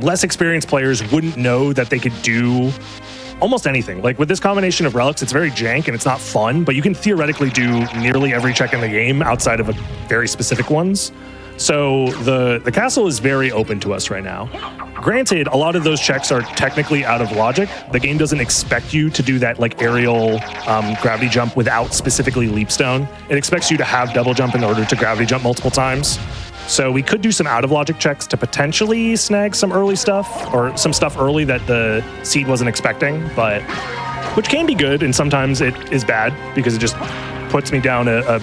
less experienced players wouldn't know that they could do almost anything. Like with this combination of relics, it's very jank and it's not fun, but you can theoretically do nearly every check in the game outside of very specific ones. So the castle is very open to us right now. Granted, a lot of those checks are technically out of logic. The game doesn't expect you to do that like aerial gravity jump without specifically leapstone. It expects you to have double jump in order to gravity jump multiple times. So we could do some out of logic checks to potentially snag some early stuff or some stuff early that the seed wasn't expecting, but which can be good. And sometimes it is bad because it just puts me down a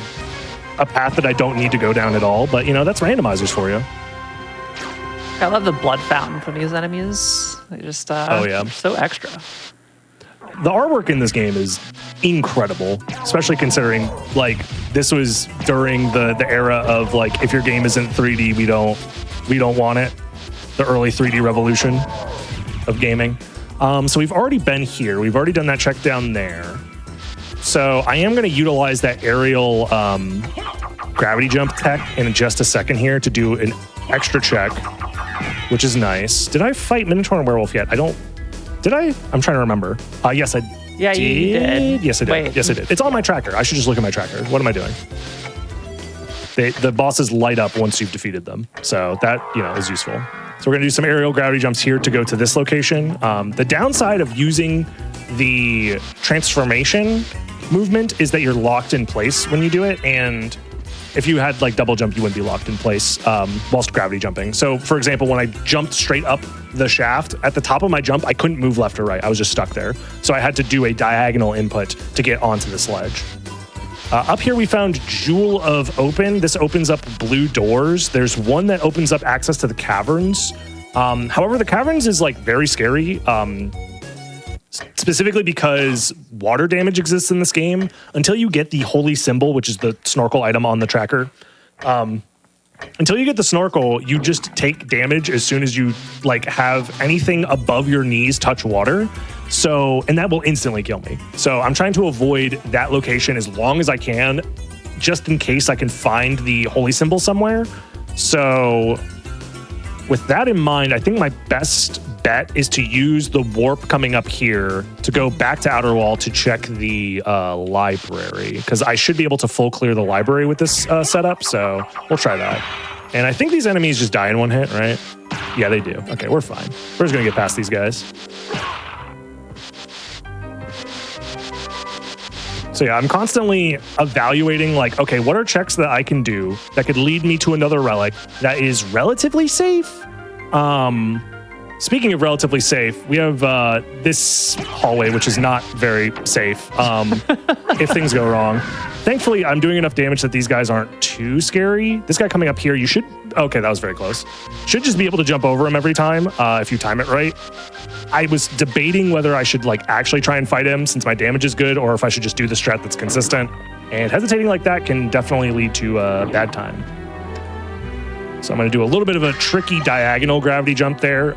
path that I don't need to go down at all. But, you know, that's randomizers for you. I love the blood fountain from these enemies. They just oh, yeah. So extra. The artwork in this game is incredible, especially considering like this was during the era of like if your game isn't 3D, we don't want it. The early 3D revolution of gaming. So we've already been here. We've already done that check down there. So I am going to utilize that aerial gravity jump tech in just a second here to do an extra check, which is nice. Did I fight Minotaur and Werewolf yet? Did I? I'm trying to remember. Yes, I did. Yeah, you did. Yes, I did. Wait. Yes, I did. It's on my tracker. I should just look at my tracker. What am I doing? The bosses light up once you've defeated them. So that, is useful. So we're going to do some aerial gravity jumps here to go to this location. The downside of using the transformation movement is that you're locked in place when you do it. And if you had like double jump, you wouldn't be locked in place whilst gravity jumping. So for example, when I jumped straight up the shaft, at the top of my jump, I couldn't move left or right. I was just stuck there. So I had to do a diagonal input to get onto this ledge. Up here, we found Jewel of Open. This opens up blue doors. There's one that opens up access to the caverns. However, the caverns is like very scary. Specifically because water damage exists in this game. Until you get the holy symbol, which is the snorkel item on the tracker, until you get the snorkel, you just take damage as soon as you like have anything above your knees touch water. So, and that will instantly kill me. So I'm trying to avoid that location as long as I can, just in case I can find the holy symbol somewhere. So with that in mind, I think my best bet is to use the warp coming up here to go back to Outer Wall to check the library, because I should be able to full clear the library with this setup, so we'll try that. And I think these enemies just die in one hit, right? Yeah, they do. Okay, we're fine. We're just gonna get past these guys. So yeah, I'm constantly evaluating like, okay, what are checks that I can do that could lead me to another relic that is relatively safe? Speaking of relatively safe, we have this hallway, which is not very safe if things go wrong. Thankfully, I'm doing enough damage that these guys aren't too scary. This guy coming up here, you should... Okay, that was very close. Should just be able to jump over him every time if you time it right. I was debating whether I should like actually try and fight him since my damage is good, or if I should just do the strat that's consistent. And hesitating like that can definitely lead to a bad time. So I'm going to do a little bit of a tricky diagonal gravity jump there.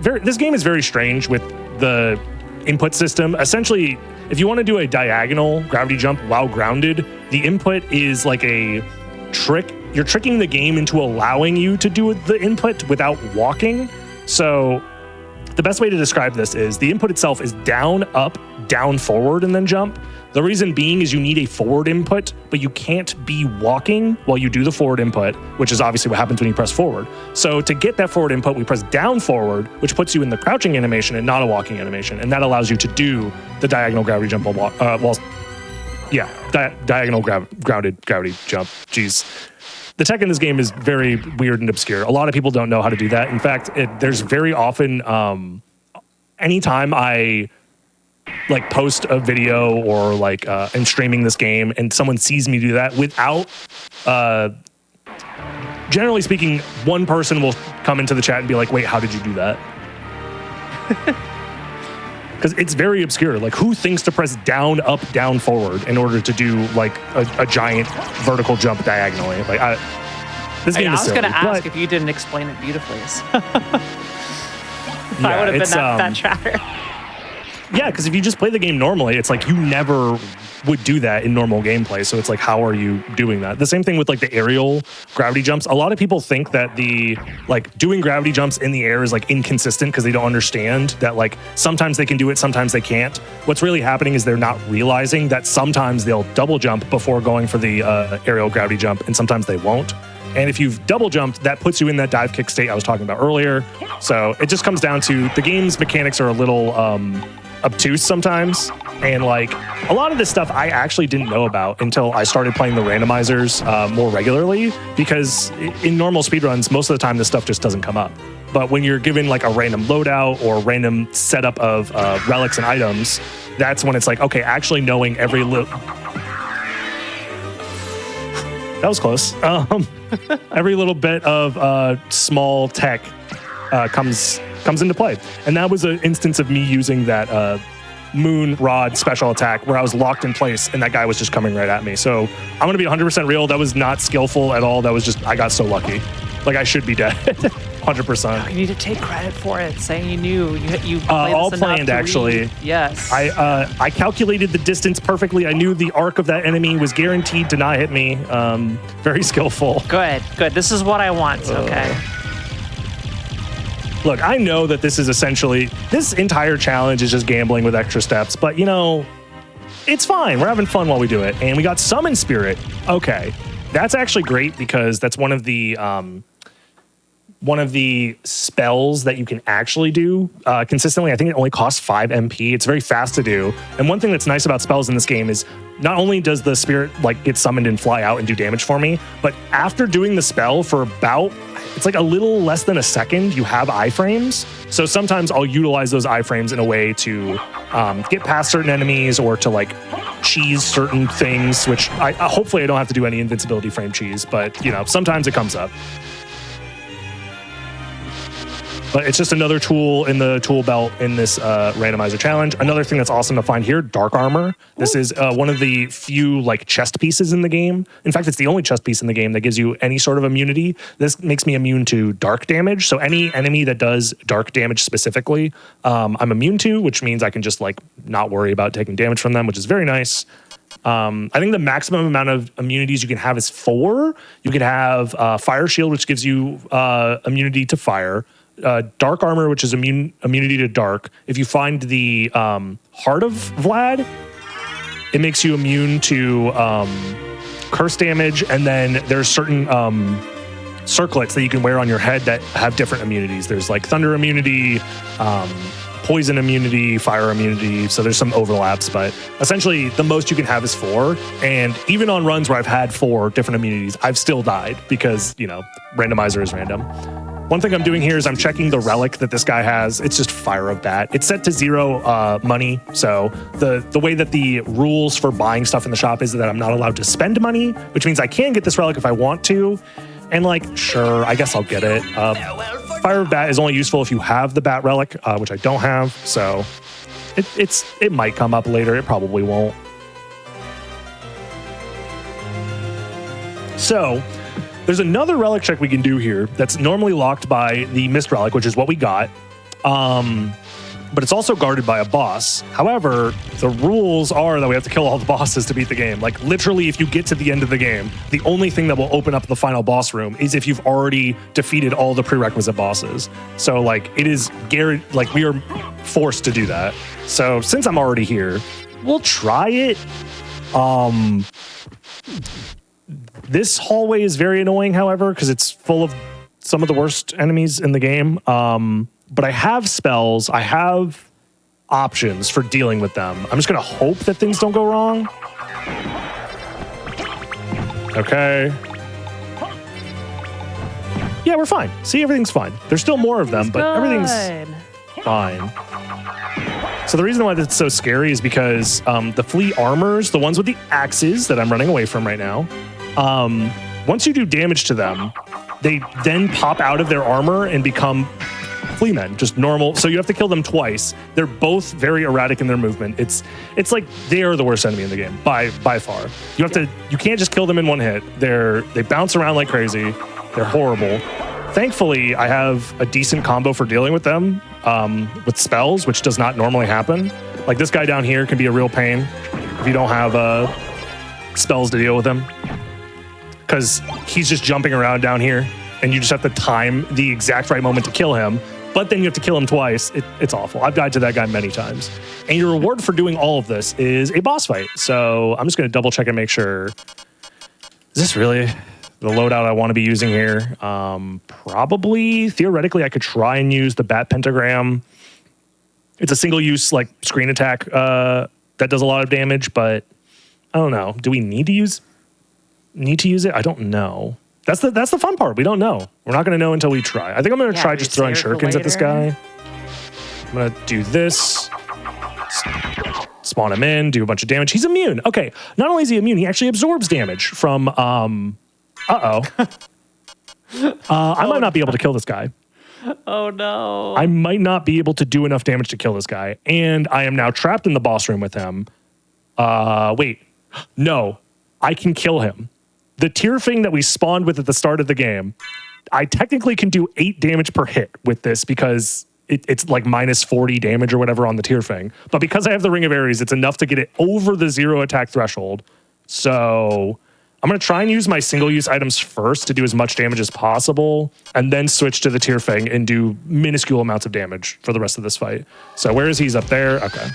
This game is very strange with the input system. Essentially, if you want to do a diagonal gravity jump while grounded, the input is like a trick. You're tricking the game into allowing you to do the input without walking. So the best way to describe this is the input itself is down, up, down, forward, and then jump. The reason being is you need a forward input, but you can't be walking while you do the forward input, which is obviously what happens when you press forward. So to get that forward input, we press down forward, which puts you in the crouching animation and not a walking animation. And that allows you to do the diagonal gravity jump diagonal grounded gravity jump. Jeez. The tech in this game is very weird and obscure. A lot of people don't know how to do that. In fact, there's very often, anytime I like post a video or like am streaming this game and someone sees me do that without, generally speaking, one person will come into the chat and be like, wait, how did you do that? Because it's very obscure. Like, who thinks to press down, up, down, forward in order to do like a giant vertical jump diagonally? Like, this game is silly. I was going to ask if you didn't explain it beautifully. I would have been that chatter. Yeah, because if you just play the game normally, it's like you never would do that in normal gameplay. So it's like, how are you doing that? The same thing with like the aerial gravity jumps. A lot of people think that the like doing gravity jumps in the air is like inconsistent because they don't understand that like sometimes they can do it, sometimes they can't. What's really happening is they're not realizing that sometimes they'll double jump before going for the aerial gravity jump, and sometimes they won't. And if you've double jumped, that puts you in that dive kick state I was talking about earlier. So it just comes down to the game's mechanics are a little obtuse sometimes. And like a lot of this stuff I actually didn't know about until I started playing the randomizers more regularly, because in normal speedruns, most of the time this stuff just doesn't come up. But when you're given like a random loadout or random setup of relics and items, that's when it's like, okay, actually knowing every little... That was close. Every little bit of small tech comes into play. And that was an instance of me using that moon rod special attack where I was locked in place and that guy was just coming right at me. So I'm going to be 100% real. That was not skillful at all. That was just, I got so lucky. Like, I should be dead. 100%. You need to take credit for it, saying you knew. You all planned, actually. Read. Yes. I calculated the distance perfectly. I knew the arc of that enemy was guaranteed to not hit me. Very skillful. Good. This is what I want, okay? Look, I know that this is essentially, this entire challenge is just gambling with extra steps, but you know, it's fine. We're having fun while we do it. And we got Summon Spirit. Okay. That's actually great because that's one of the spells that you can actually do consistently. I think it only costs 5 MP. It's very fast to do. And one thing that's nice about spells in this game is not only does the spirit like get summoned and fly out and do damage for me, but after doing the spell for about, it's like a little less than a second, you have iframes. So sometimes I'll utilize those iframes in a way to get past certain enemies or to like cheese certain things, which hopefully I don't have to do any invincibility frame cheese, but you know, sometimes it comes up. But it's just another tool in the tool belt in this randomizer challenge. Another thing that's awesome to find here, dark armor. This is one of the few like chest pieces in the game. In fact, it's the only chest piece in the game that gives you any sort of immunity. This makes me immune to dark damage. So any enemy that does dark damage specifically, I'm immune to, which means I can just like not worry about taking damage from them, which is very nice. I think the maximum amount of immunities you can have is 4. You can have Fire Shield, which gives you immunity to fire. Dark armor, which is immunity to dark. If you find the Heart of Vlad, it makes you immune to curse damage, and then there's certain circlets that you can wear on your head that have different immunities. There's like thunder immunity, poison immunity, fire immunity, so there's some overlaps, but essentially the most you can have is 4, and even on runs where I've had 4 different immunities, I've still died because, you know, randomizer is random. One thing I'm doing here is I'm checking the relic that this guy has. It's just Fire of Bat. It's set to 0 money. So the way that the rules for buying stuff in the shop is that I'm not allowed to spend money, which means I can get this relic if I want to. And like, sure, I guess I'll get it. Fire of Bat is only useful if you have the Bat relic, which I don't have. So it might come up later. It probably won't. So there's another relic check we can do here that's normally locked by the Mist relic, which is what we got. but it's also guarded by a boss. However, the rules are that we have to kill all the bosses to beat the game. Like literally, if you get to the end of the game, the only thing that will open up the final boss room is if you've already defeated all the prerequisite bosses. So like it is like we are forced to do that. So since I'm already here, we'll try it. This hallway is very annoying, however, because it's full of some of the worst enemies in the game. But I have spells. I have options for dealing with them. I'm just going to hope that things don't go wrong. Okay. Yeah, we're fine. See, everything's fine. There's still more of them, but everything's fine. So the reason why that's so scary is because the flea armors, the ones with the axes that I'm running away from right now, once you do damage to them, they then pop out of their armor and become flea men, just normal. So you have to kill them twice. They're both very erratic in their movement. It's like they are the worst enemy in the game by far. You can't just kill them in one hit. They bounce around like crazy. They're horrible. Thankfully, I have a decent combo for dealing with them with spells, which does not normally happen. Like this guy down here can be a real pain if you don't have spells to deal with him, because he's just jumping around down here and you just have to time the exact right moment to kill him, but then you have to kill him twice. It's awful. I've died to that guy many times. And your reward for doing all of this is a boss fight. So I'm just going to double check and make sure. Is this really the loadout I want to be using here? Probably. Theoretically, I could try and use the bat pentagram. It's a single use like screen attack that does a lot of damage, but I don't know. Do we need to use it? I don't know. That's the fun part. We don't know. We're not going to know until we try. I think I'm going to try just throwing shurikens at this guy. I'm going to do this. Spawn him in, do a bunch of damage. He's immune. Okay. Not only is he immune, he actually absorbs damage from I might not be able to kill this guy. Oh no. I might not be able to do enough damage to kill this guy. And I am now trapped in the boss room with him. Wait. No. I can kill him. The tier thing that we spawned with at the start of the game, I technically can do 8 damage per hit with this because it's like minus 40 damage or whatever on the tier thing. But because I have the Ring of Ares, it's enough to get it over the 0 attack threshold. So I'm going to try and use my single-use items first to do as much damage as possible, and then switch to the tier thing and do minuscule amounts of damage for the rest of this fight. So where is he? He's up there. Okay.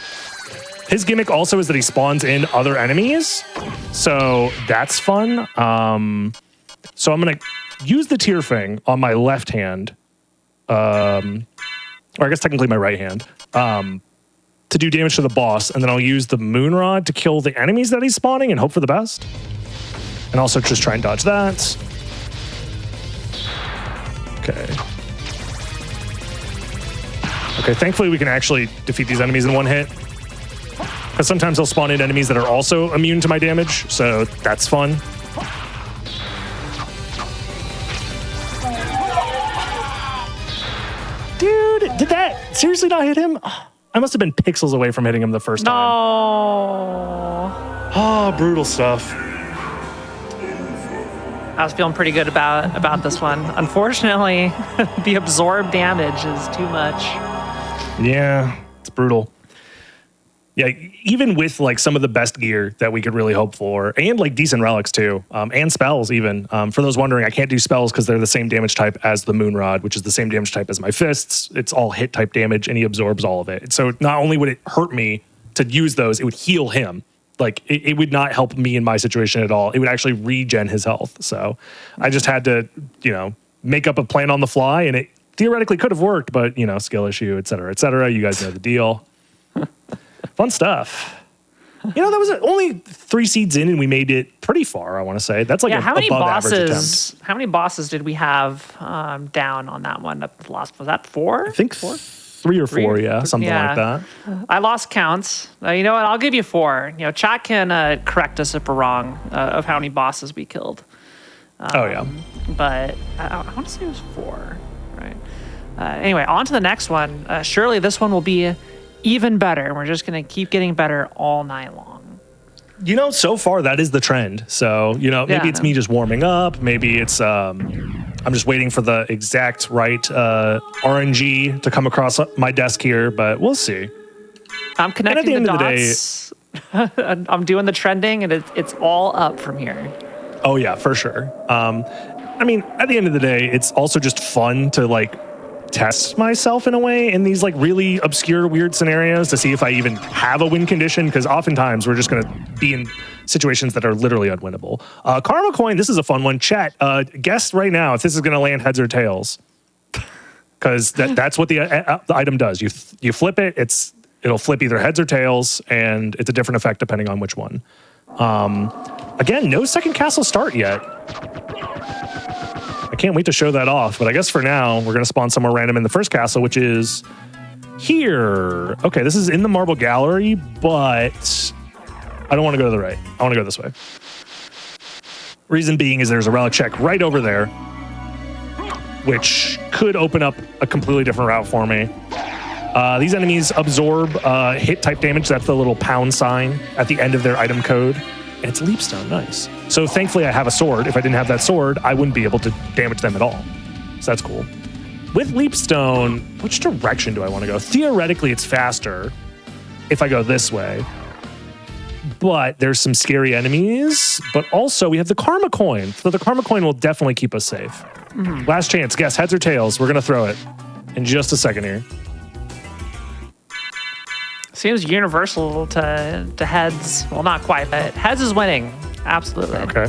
His gimmick also is that he spawns in other enemies, so that's fun. So I'm going to use the tier thing on my left hand, or I guess technically my right hand, to do damage to the boss, and then I'll use the moon rod to kill the enemies that he's spawning and hope for the best. And also just try and dodge that. Okay. Okay, thankfully we can actually defeat these enemies in one hit. Because sometimes they'll spawn in enemies that are also immune to my damage, so that's fun. Dude, did that seriously not hit him? Oh, I must have been pixels away from hitting him the first time. No. Oh, brutal stuff. I was feeling pretty good about this one. Unfortunately, the absorbed damage is too much. Yeah, it's brutal. Yeah, even with like some of the best gear that we could really hope for, and like decent relics too, and spells even. For those wondering, I can't do spells because they're the same damage type as the moon rod, which is the same damage type as my fists. It's all hit type damage, and he absorbs all of it. So not only would it hurt me to use those, it would heal him. Like it would not help me in my situation at all. It would actually regen his health. So I just had to, make up a plan on the fly, and it theoretically could have worked, but skill issue, et cetera, et cetera. You guys know the deal. Fun stuff. That was only 3 seeds in, and we made it pretty far, I want to say. That's like how many above bosses? average attempt. How many bosses did we have down on that one? Up the last, was that 4? I think 4? 3 or 4, yeah, something like that. I lost counts. You know what? I'll give you 4. Chat can correct us if we're wrong of how many bosses we killed. Oh yeah. But I want to say it was 4, right? Anyway, on to the next one. Surely this one will be even better. We're just going to keep getting better all night long. So far that is the trend. So, maybe it's me just warming up. Maybe it's I'm just waiting for the exact right RNG to come across my desk here, but we'll see. I'm connecting And the at the end of the dots. I'm doing the trending, and it's all up from here. Oh yeah, for sure. I mean, at the end of the day, it's also just fun to like test myself in a way in these like really obscure, weird scenarios to see if I even have a win condition, because oftentimes we're just going to be in situations that are literally unwinnable. Karma coin, this is a fun one. Chat, guess right now if this is going to land heads or tails, because that's what the item does. You flip it, it'll flip either heads or tails, and it's a different effect depending on which one. Again, no second castle start yet. I can't wait to show that off, but I guess for now, we're going to spawn somewhere random in the first castle, which is here. Okay, this is in the marble gallery, but I don't want to go to the right. I want to go this way. Reason being is there's a relic check right over there, which could open up a completely different route for me. These enemies absorb hit type damage. That's the little pound sign at the end of their item code. And it's Leapstone, nice. So thankfully I have a sword. If I didn't have that sword, I wouldn't be able to damage them at all. So that's cool. With Leapstone, which direction do I want to go? Theoretically, it's faster if I go this way. But there's some scary enemies. But also we have the Karma Coin. So the Karma Coin will definitely keep us safe. Mm-hmm. Last chance, guess heads or tails. We're going to throw it in just a second here. Seems universal to heads. Well, not quite, but heads is winning. Absolutely. Okay.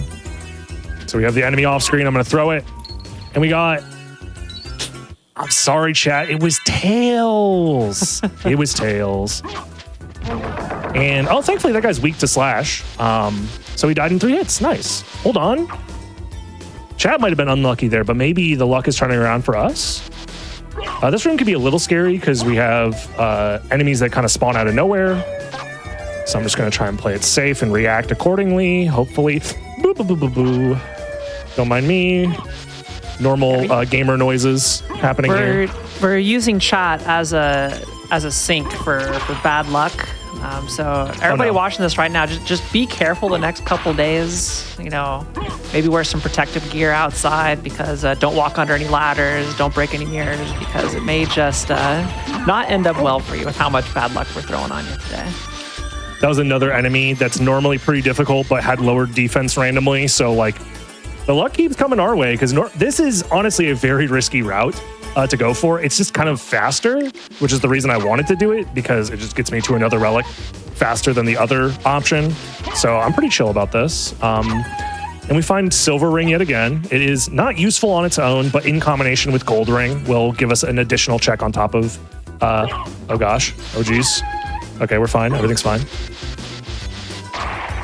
So we have the enemy off screen. I'm going to throw it. And we got... I'm sorry, chat. It was tails. It was tails. And, oh, thankfully that guy's weak to slash. So he died in 3 hits. Nice. Hold on. Chat might have been unlucky there, but maybe the luck is turning around for us. This room could be a little scary because we have enemies that kind of spawn out of nowhere. So I'm just going to try and play it safe and react accordingly. Hopefully. Boo, boo, boo, boo, boo. Don't mind me. Normal gamer noises happening here. We're using chat as a sink for bad luck. So everybody watching this right now, just be careful the next couple days. You know, maybe wear some protective gear outside, because don't walk under any ladders, don't break any mirrors, because it may just not end up well for you with how much bad luck we're throwing on you today. That was another enemy that's normally pretty difficult, but had lowered defense randomly. So like, the luck keeps coming our way, because this is honestly a very risky route to go for. It's just kind of faster, which is the reason I wanted to do it, because it just gets me to another relic faster than the other option. So I'm pretty chill about this. And we find Silver Ring yet again. It is not useful on its own, but in combination with Gold Ring will give us an additional check on top of, oh gosh, oh geez. Okay, we're fine, everything's fine.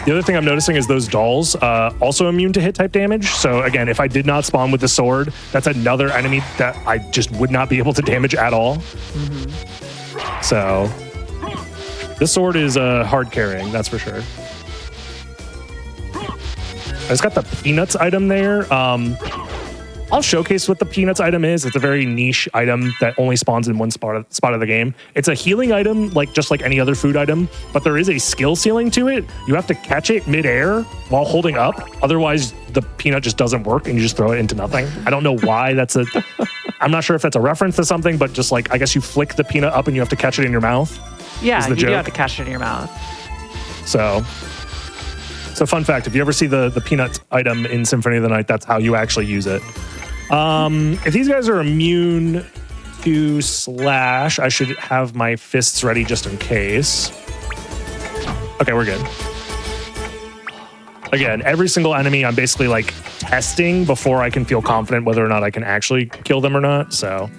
The other thing I'm noticing is those dolls also immune to hit type damage. So again, if I did not spawn with the sword, that's another enemy that I just would not be able to damage at all. Mm-hmm. So this sword is hard carrying, that's for sure. I just got the Peanuts item there. I'll showcase what the Peanuts item is. It's a very niche item that only spawns in one spot of the game. It's a healing item, just like any other food item, but there is a skill ceiling to it. You have to catch it midair while holding up. Otherwise, the peanut just doesn't work and you just throw it into nothing. I don't know why I'm not sure if that's a reference to something, but just like, I guess you flick the peanut up and you have to catch it in your mouth. Yeah, you do have to catch it in your mouth. So fun fact, if you ever see the peanut item in Symphony of the Night, that's how you actually use it. If these guys are immune to slash, I should have my fists ready just in case. Okay, we're good. Again, every single enemy I'm basically like testing before I can feel confident whether or not I can actually kill them or not. So,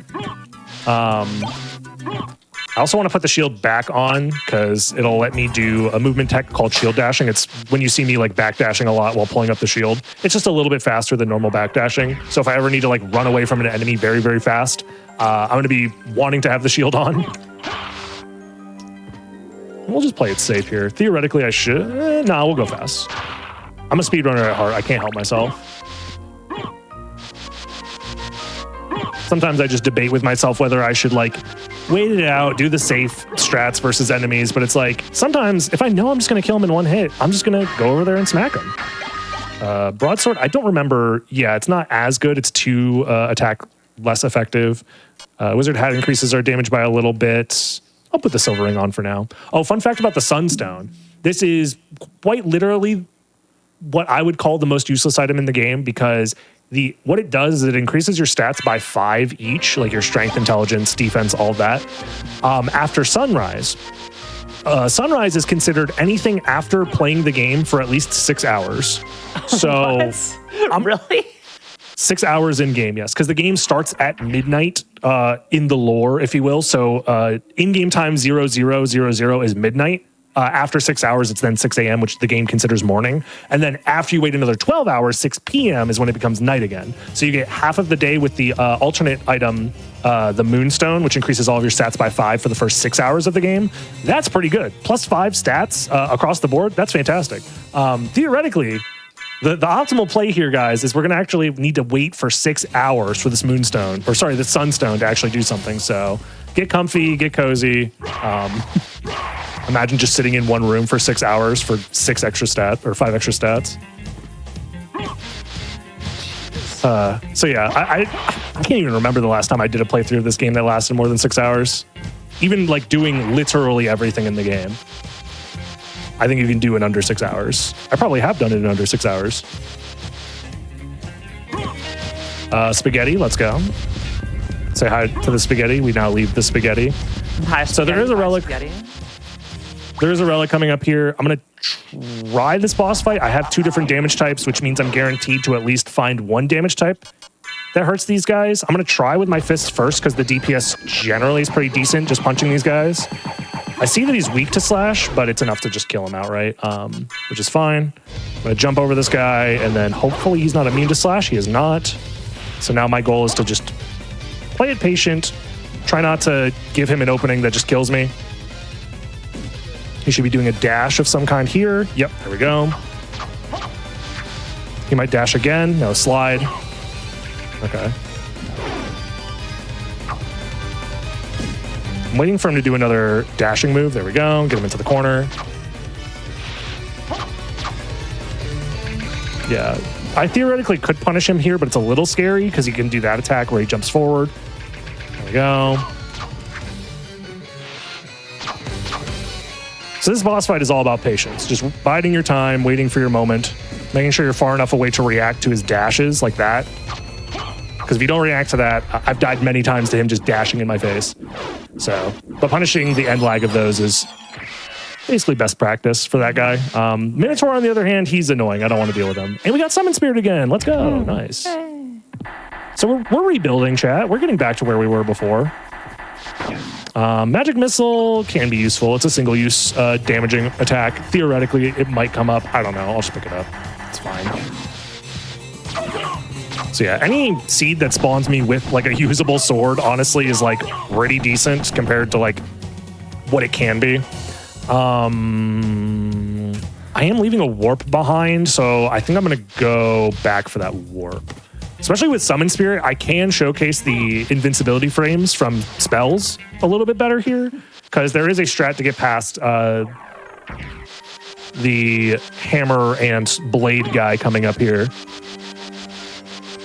I also want to put the shield back on because it'll let me do a movement tech called shield dashing. It's when you see me like backdashing a lot while pulling up the shield. It's just a little bit faster than normal backdashing. So if I ever need to like run away from an enemy very, very fast, I'm going to be wanting to have the shield on. We'll just play it safe here. Theoretically, I should. Nah, we'll go fast. I'm a speedrunner at heart. I can't help myself. Sometimes I just debate with myself whether I should like wait it out, do the safe strats versus enemies. But it's like, sometimes if I know I'm just going to kill them in one hit, I'm just going to go over there and smack them. Broadsword, I don't remember. Yeah, it's not as good. It's 2 attack less effective. Wizard Hat increases our damage by a little bit. I'll put the Silver Ring on for now. Oh, fun fact about the Sunstone. This is quite literally what I would call the most useless item in the game, because what it does is it increases your stats by 5 each, like your strength, intelligence, defense, all of that, after sunrise. Sunrise is considered anything after playing the game for at least 6 hours. So Really? 6 hours in game, yes, because the game starts at midnight in the lore, if you will. So in-game time 0000 is midnight. After 6 hours, it's then 6 a.m., which the game considers morning. And then after you wait another 12 hours, 6 p.m. is when it becomes night again. So you get half of the day with the alternate item, the Moonstone, which increases all of your stats by 5 for the first 6 hours of the game. That's pretty good. Plus 5 stats across the board. That's fantastic. Theoretically, the optimal play here, guys, is we're going to actually need to wait for 6 hours for this Moonstone, or sorry, the Sunstone to actually do something. So get comfy, get cozy. Imagine just sitting in one room for 6 hours for 6 extra stats or 5 extra stats. So yeah, I can't even remember the last time I did a playthrough of this game that lasted more than 6 hours. Even like doing literally everything in the game. I think you can do it under 6 hours. I probably have done it in under 6 hours. Spaghetti, let's go. Say hi to the spaghetti. We now leave the spaghetti. Hi, So there is a relic. Spaghetti. There is a relic coming up here. I'm going to try this boss fight. I have 2 different damage types, which means I'm guaranteed to at least find 1 damage type that hurts these guys. I'm going to try with my fists first because the DPS generally is pretty decent just punching these guys. I see that he's weak to slash, but it's enough to just kill him outright, which is fine. I'm going to jump over this guy, and then hopefully he's not immune to slash. He is not. So now my goal is to just play it patient, try not to give him an opening that just kills me. He should be doing a dash of some kind here. Yep, there we go. He might dash again. No, slide. Okay. I'm waiting for him to do another dashing move. There we go. Get him into the corner. Yeah. I theoretically could punish him here, but it's a little scary because he can do that attack where he jumps forward. There we go. So this boss fight is all about patience. Just biding your time, waiting for your moment, making sure you're far enough away to react to his dashes like that. Because if you don't react to that, I've died many times to him just dashing in my face. So, but punishing the end lag of those is basically best practice for that guy. Minotaur, on the other hand, he's annoying. I don't want to deal with him. And we got Summon Spirit again. Let's go. Nice. So we're rebuilding, chat. We're getting back to where we were before. Magic Missile can be useful. It's a single-use damaging attack. Theoretically, it might come up. I don't know. I'll just pick it up. It's fine. So yeah, any seed that spawns me with like a usable sword, honestly, is like pretty decent compared to like what it can be. I am leaving a warp behind, so I think I'm going to go back for that warp. Especially with Summon Spirit, I can showcase the invincibility frames from spells a little bit better here, because there is a strat to get past the hammer and blade guy coming up here.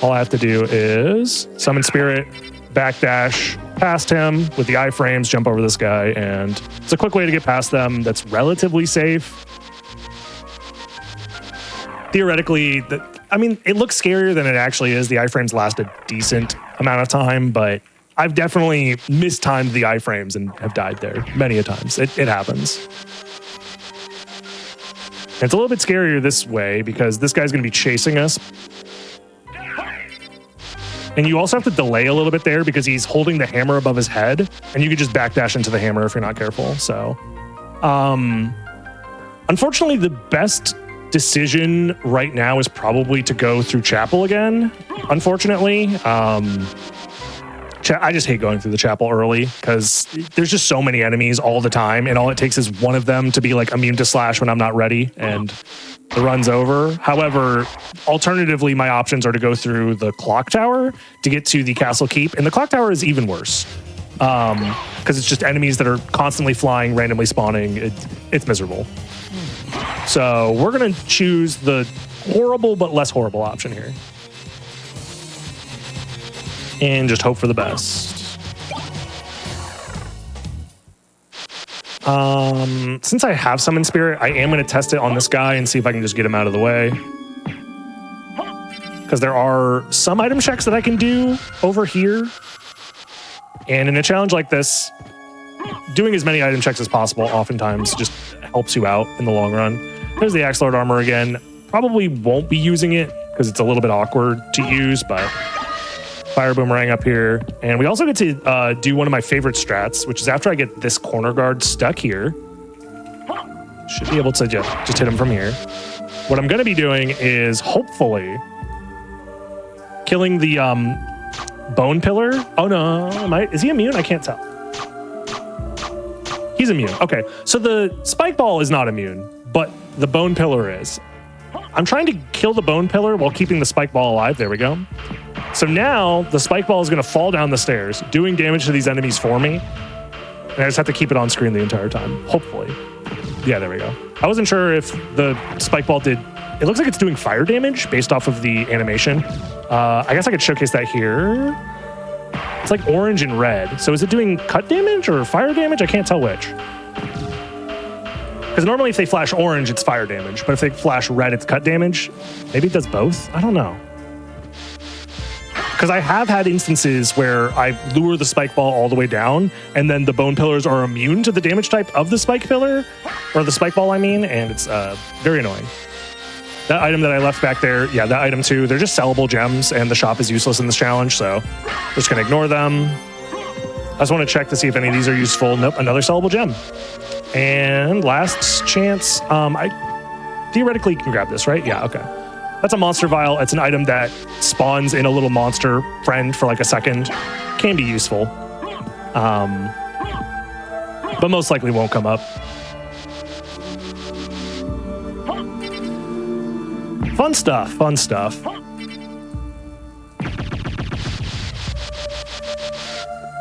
All I have to do is Summon Spirit, backdash past him with the iframes, jump over this guy, and it's a quick way to get past them that's relatively safe. Theoretically, it looks scarier than it actually is. The iframes last a decent amount of time, but I've definitely mistimed the iframes and have died there many a times. It happens. And it's a little bit scarier this way because this guy's going to be chasing us. And you also have to delay a little bit there because he's holding the hammer above his head, and you could just backdash into the hammer if you're not careful. So, unfortunately, the best decision right now is probably to go through chapel again. Unfortunately, I just hate going through the chapel early because there's just so many enemies all the time, and all it takes is one of them to be like immune to slash when I'm not ready, and the run's over. However, alternatively, my options are to go through the clock tower to get to the castle keep, and the clock tower is even worse because it's just enemies that are constantly flying, randomly spawning. It's miserable. So we're going to choose the horrible but less horrible option here. And just hope for the best. Since I have Summon Spirit, I am going to test it on this guy and see if I can just get him out of the way. Because there are some item checks that I can do over here. And in a challenge like this, doing as many item checks as possible oftentimes just helps you out in the long run. There's the Axe Lord armor again. Probably won't be using it because it's a little bit awkward to use, but Fire Boomerang up here. And we also get to do one of my favorite strats, which is after I get this corner guard stuck here. Should be able to just hit him from here. What I'm going to be doing is hopefully killing the bone pillar. Oh no, is he immune? I can't tell. He's immune. Okay, so the spike ball is not immune, but the bone pillar is. I'm trying to kill the bone pillar while keeping the spike ball alive. There we go. So now the spike ball is going to fall down the stairs, doing damage to these enemies for me. And I just have to keep it on screen the entire time, hopefully. Yeah, there we go. I wasn't sure if the spike ball did... It looks like it's doing fire damage based off of the animation. I guess I could showcase that here. It's like orange and red. So is it doing cut damage or fire damage? I can't tell which. Because normally if they flash orange, it's fire damage. But if they flash red, it's cut damage. Maybe it does both? I don't know. Because I have had instances where I lure the spike ball all the way down, and then the bone pillars are immune to the damage type of the spike pillar, or the spike ball, I mean, and it's very annoying. That item that I left back there, yeah, that item too, they're just sellable gems, and the shop is useless in this challenge, so we're just going to ignore them. I just want to check to see if any of these are useful. Nope, another sellable gem. And last chance, I theoretically can grab this, right? Yeah, okay. That's a monster vial. It's an item that spawns in a little monster friend for like a second. Can be useful. But most likely won't come up. Fun stuff, fun stuff.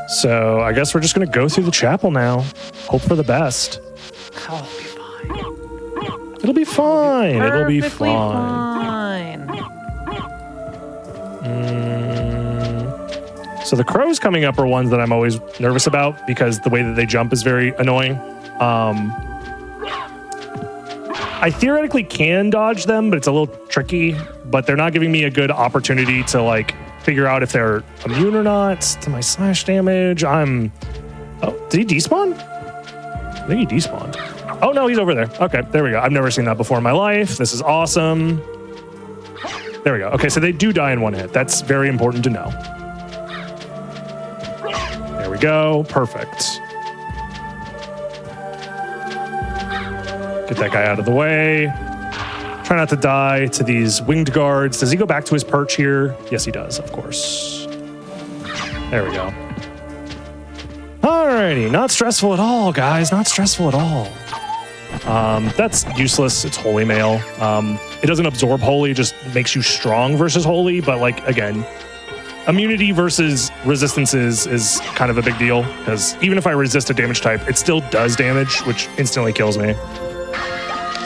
So I guess we're just going to go through the chapel now. Hope for the best. Oh, It'll be fine. It'll be perfectly fine. So the crows coming up are ones that I'm always nervous about because the way that they jump is very annoying. I theoretically can dodge them, but it's a little tricky. But they're not giving me a good opportunity to like figure out if they're immune or not to my slash damage. Oh, did he despawn? I think he despawned. Oh no, he's over there. Okay, there we go. I've never seen that before in my life. This is awesome. There we go. Okay, so they do die in one hit. That's very important to know. There we go. Perfect. Get that guy out of the way. Try not to die to these winged guards. Does he go back to his perch here? Yes, he does, of course. There we go. Alrighty, not stressful at all, guys. Not stressful at all. That's useless. It's holy mail. It doesn't absorb holy, it just makes you strong versus holy. But like, again, immunity versus resistances is kind of a big deal because even if I resist a damage type, it still does damage, which instantly kills me.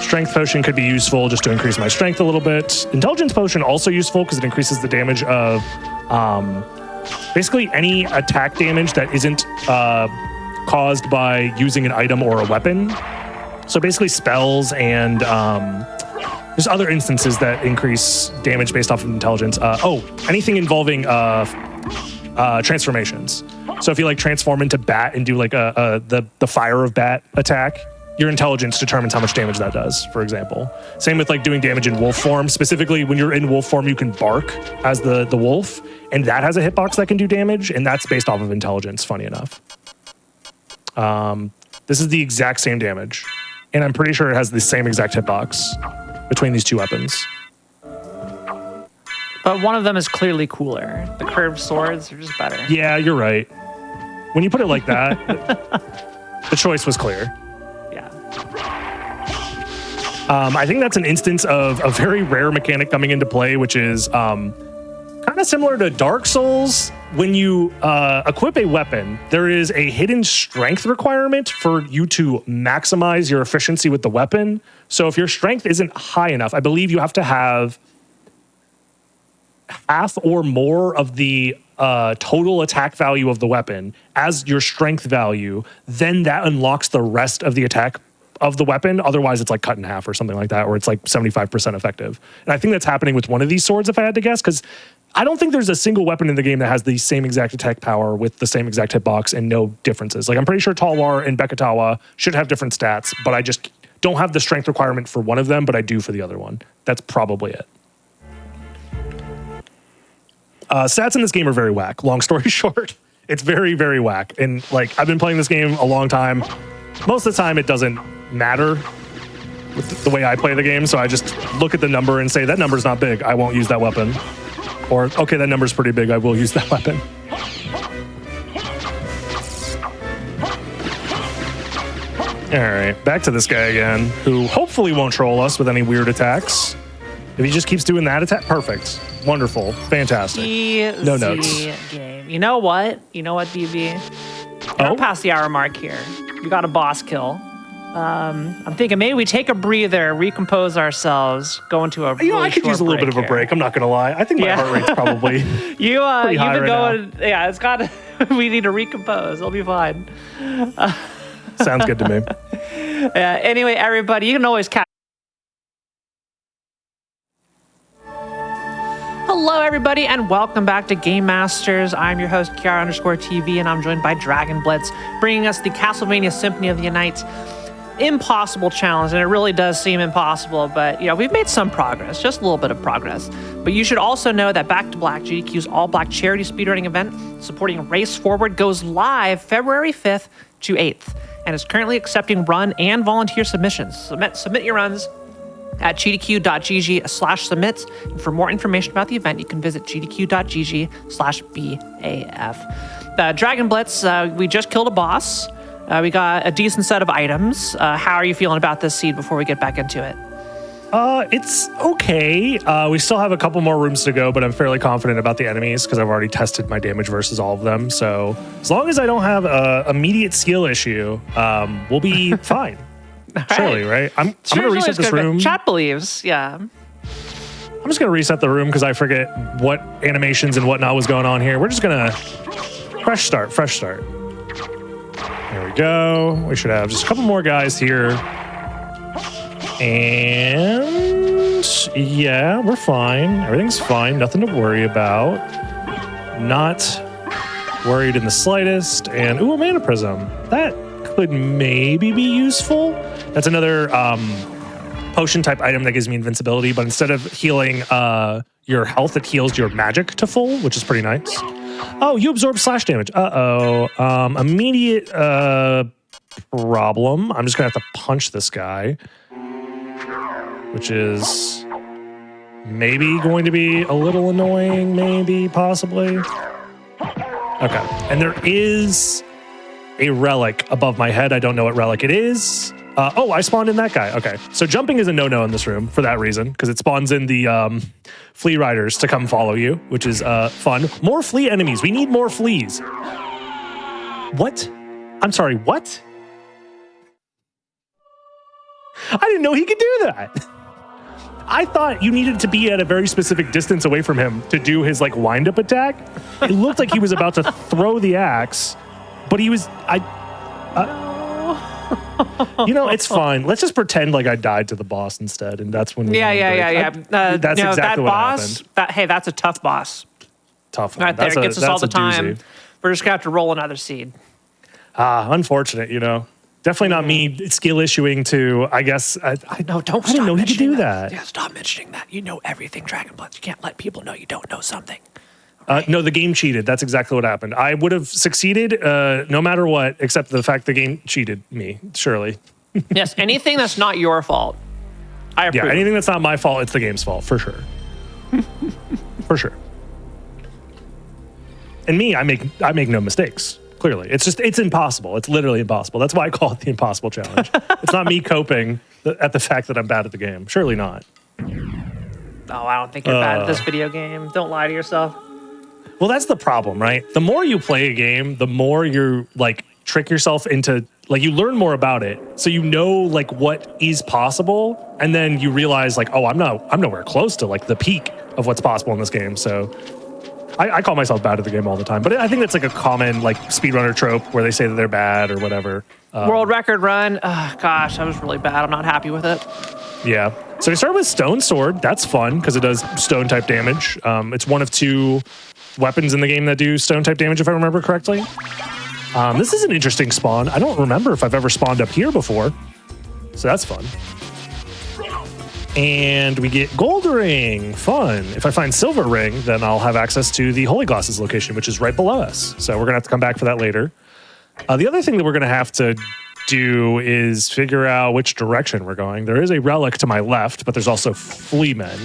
Strength potion could be useful just to increase my strength a little bit. Intelligence potion also useful because it increases the damage of basically any attack damage that isn't caused by using an item or a weapon. So basically spells and there's other instances that increase damage based off of intelligence. Anything involving transformations. So if you like transform into bat and do like the fire of bat attack, your intelligence determines how much damage that does, for example. Same with like doing damage in wolf form. Specifically, when you're in wolf form, you can bark as the wolf, and that has a hitbox that can do damage, and that's based off of intelligence, funny enough. This is the exact same damage, and I'm pretty sure it has the same exact hitbox between these two weapons. But one of them is clearly cooler. The curved swords are just better. Yeah, you're right. When you put it like that, the choice was clear. I think that's an instance of a very rare mechanic coming into play, which is kind kind of similar to Dark Souls. When you equip a weapon, there is a hidden strength requirement for you to maximize your efficiency with the weapon. So if your strength isn't high enough, I believe you have to have half or more of the total attack value of the weapon as your strength value, then that unlocks the rest of the attack of the weapon. Otherwise, it's like cut in half or something like that, or it's like 75% effective. And I think that's happening with one of these swords, if I had to guess, because I don't think there's a single weapon in the game that has the same exact attack power with the same exact hitbox and no differences. Like, I'm pretty sure Talwar and Bekatawa should have different stats, but I just don't have the strength requirement for one of them, but I do for the other one. That's probably it. Stats in this game are very whack. Long story short, it's very, very whack. And like, I've been playing this game a long time. Most of the time, it doesn't matter with the way I play the game. So I just look at the number and say, that number's not big, I won't use that weapon. Or, okay, that number's pretty big, I will use that weapon. All right, back to this guy again, who hopefully won't troll us with any weird attacks. If he just keeps doing that attack, perfect. Wonderful. Fantastic. Easy No notes. game. You know what? BB? We're past the hour mark here. We got a boss kill. I'm thinking maybe we take a breather, recompose ourselves, go into a really I could use a little bit of a break. I'm not going to lie. I think my heart rate's probably you've high been right going. now. Yeah, it's got. We need to recompose. It'll be fine. Sounds good to me. Anyway, everybody, you can always catch. Hello, everybody, and welcome back to Game Masters. I'm your host, Kiara_TV, and I'm joined by Dragon Blitz, bringing us the Castlevania Symphony of the Night impossible challenge. And it really does seem impossible, but we've made some progress, just a little bit of progress. But you should also know that Back to Black, GDQ's all-black charity speedrunning event supporting Race Forward, goes live February 5th to 8th, and is currently accepting run and volunteer submissions. Submit your runs at gdq.gg/submits. And for more information about the event, you can visit gdq.gg/BAF. Dragon Blitz, we just killed a boss. We got a decent set of items. How are you feeling about this seed before we get back into it? It's okay. We still have a couple more rooms to go, but I'm fairly confident about the enemies because I've already tested my damage versus all of them. So as long as I don't have an immediate skill issue, we'll be fine. Surely, right? I'm going to reset this room. Chat believes, yeah. I'm just going to reset the room because I forget what animations and whatnot was going on here. We're just going to fresh start. There we go. We should have just a couple more guys here. And yeah, we're fine. Everything's fine. Nothing to worry about. Not worried in the slightest. And ooh, a mana prism. That could maybe be useful. That's another potion type item that gives me invincibility, but instead of healing your health, it heals your magic to full, which is pretty nice. Oh, you absorb slash damage. Immediate problem. I'm just gonna have to punch this guy, which is maybe going to be a little annoying, maybe, possibly. Okay, and there is a relic above my head. I don't know what relic it is. Oh, I spawned in that guy. Okay, so jumping is a no-no in this room for that reason, because it spawns in the flea riders to come follow you, which is fun. More flea enemies. We need more fleas. What? I'm sorry, what? I didn't know he could do that. I thought you needed to be at a very specific distance away from him to do his like wind-up attack. It looked like he was about to throw the axe, but he was... it's fine. Let's just pretend like I died to the boss instead, and that's when we... Yeah. That's exactly what happened. That's a tough boss. Tough one. Right there. It gets us all the time. Doozy. We're just going to have to roll another seed. Unfortunate, Definitely not me skill issuing to, I guess... I didn't know he could do that. Yeah, stop mentioning that. You know everything, Dragon Blitz. You can't let people know you don't know something. Right. No, the game cheated. That's exactly what happened. I would have succeeded no matter what, except the fact the game cheated me, surely. Yes, anything that's not your fault, I approve. Yeah, anything that's not my fault, it's the game's fault, for sure. For sure. And me, I make no mistakes, clearly. It's impossible. It's literally impossible. That's why I call it the impossible challenge. It's not me coping at the fact that I'm bad at the game. Surely not. Oh, I don't think you're bad at this video game. Don't lie to yourself. Well, that's the problem, right? The more you play a game, the more you're like trick yourself into like you learn more about it. So you know like what is possible. And then you realize like, oh, I'm nowhere close to like the peak of what's possible in this game. So I call myself bad at the game all the time. But I think that's like a common like speedrunner trope where they say that they're bad or whatever. World record run. Gosh, I was really bad. I'm not happy with it. Yeah. So we start with Stone Sword. That's fun because it does stone type damage. It's one of 2 weapons in the game that do stone type damage, if I remember correctly. This is an interesting spawn. I don't remember if I've ever spawned up here before. So that's fun. And we get Gold Ring. Fun. If I find Silver Ring, then I'll have access to the Holy Glasses location, which is right below us. So we're going to have to come back for that later. The other thing that we're going to have to do is figure out which direction we're going. There is a relic to my left, but there's also Fleamen.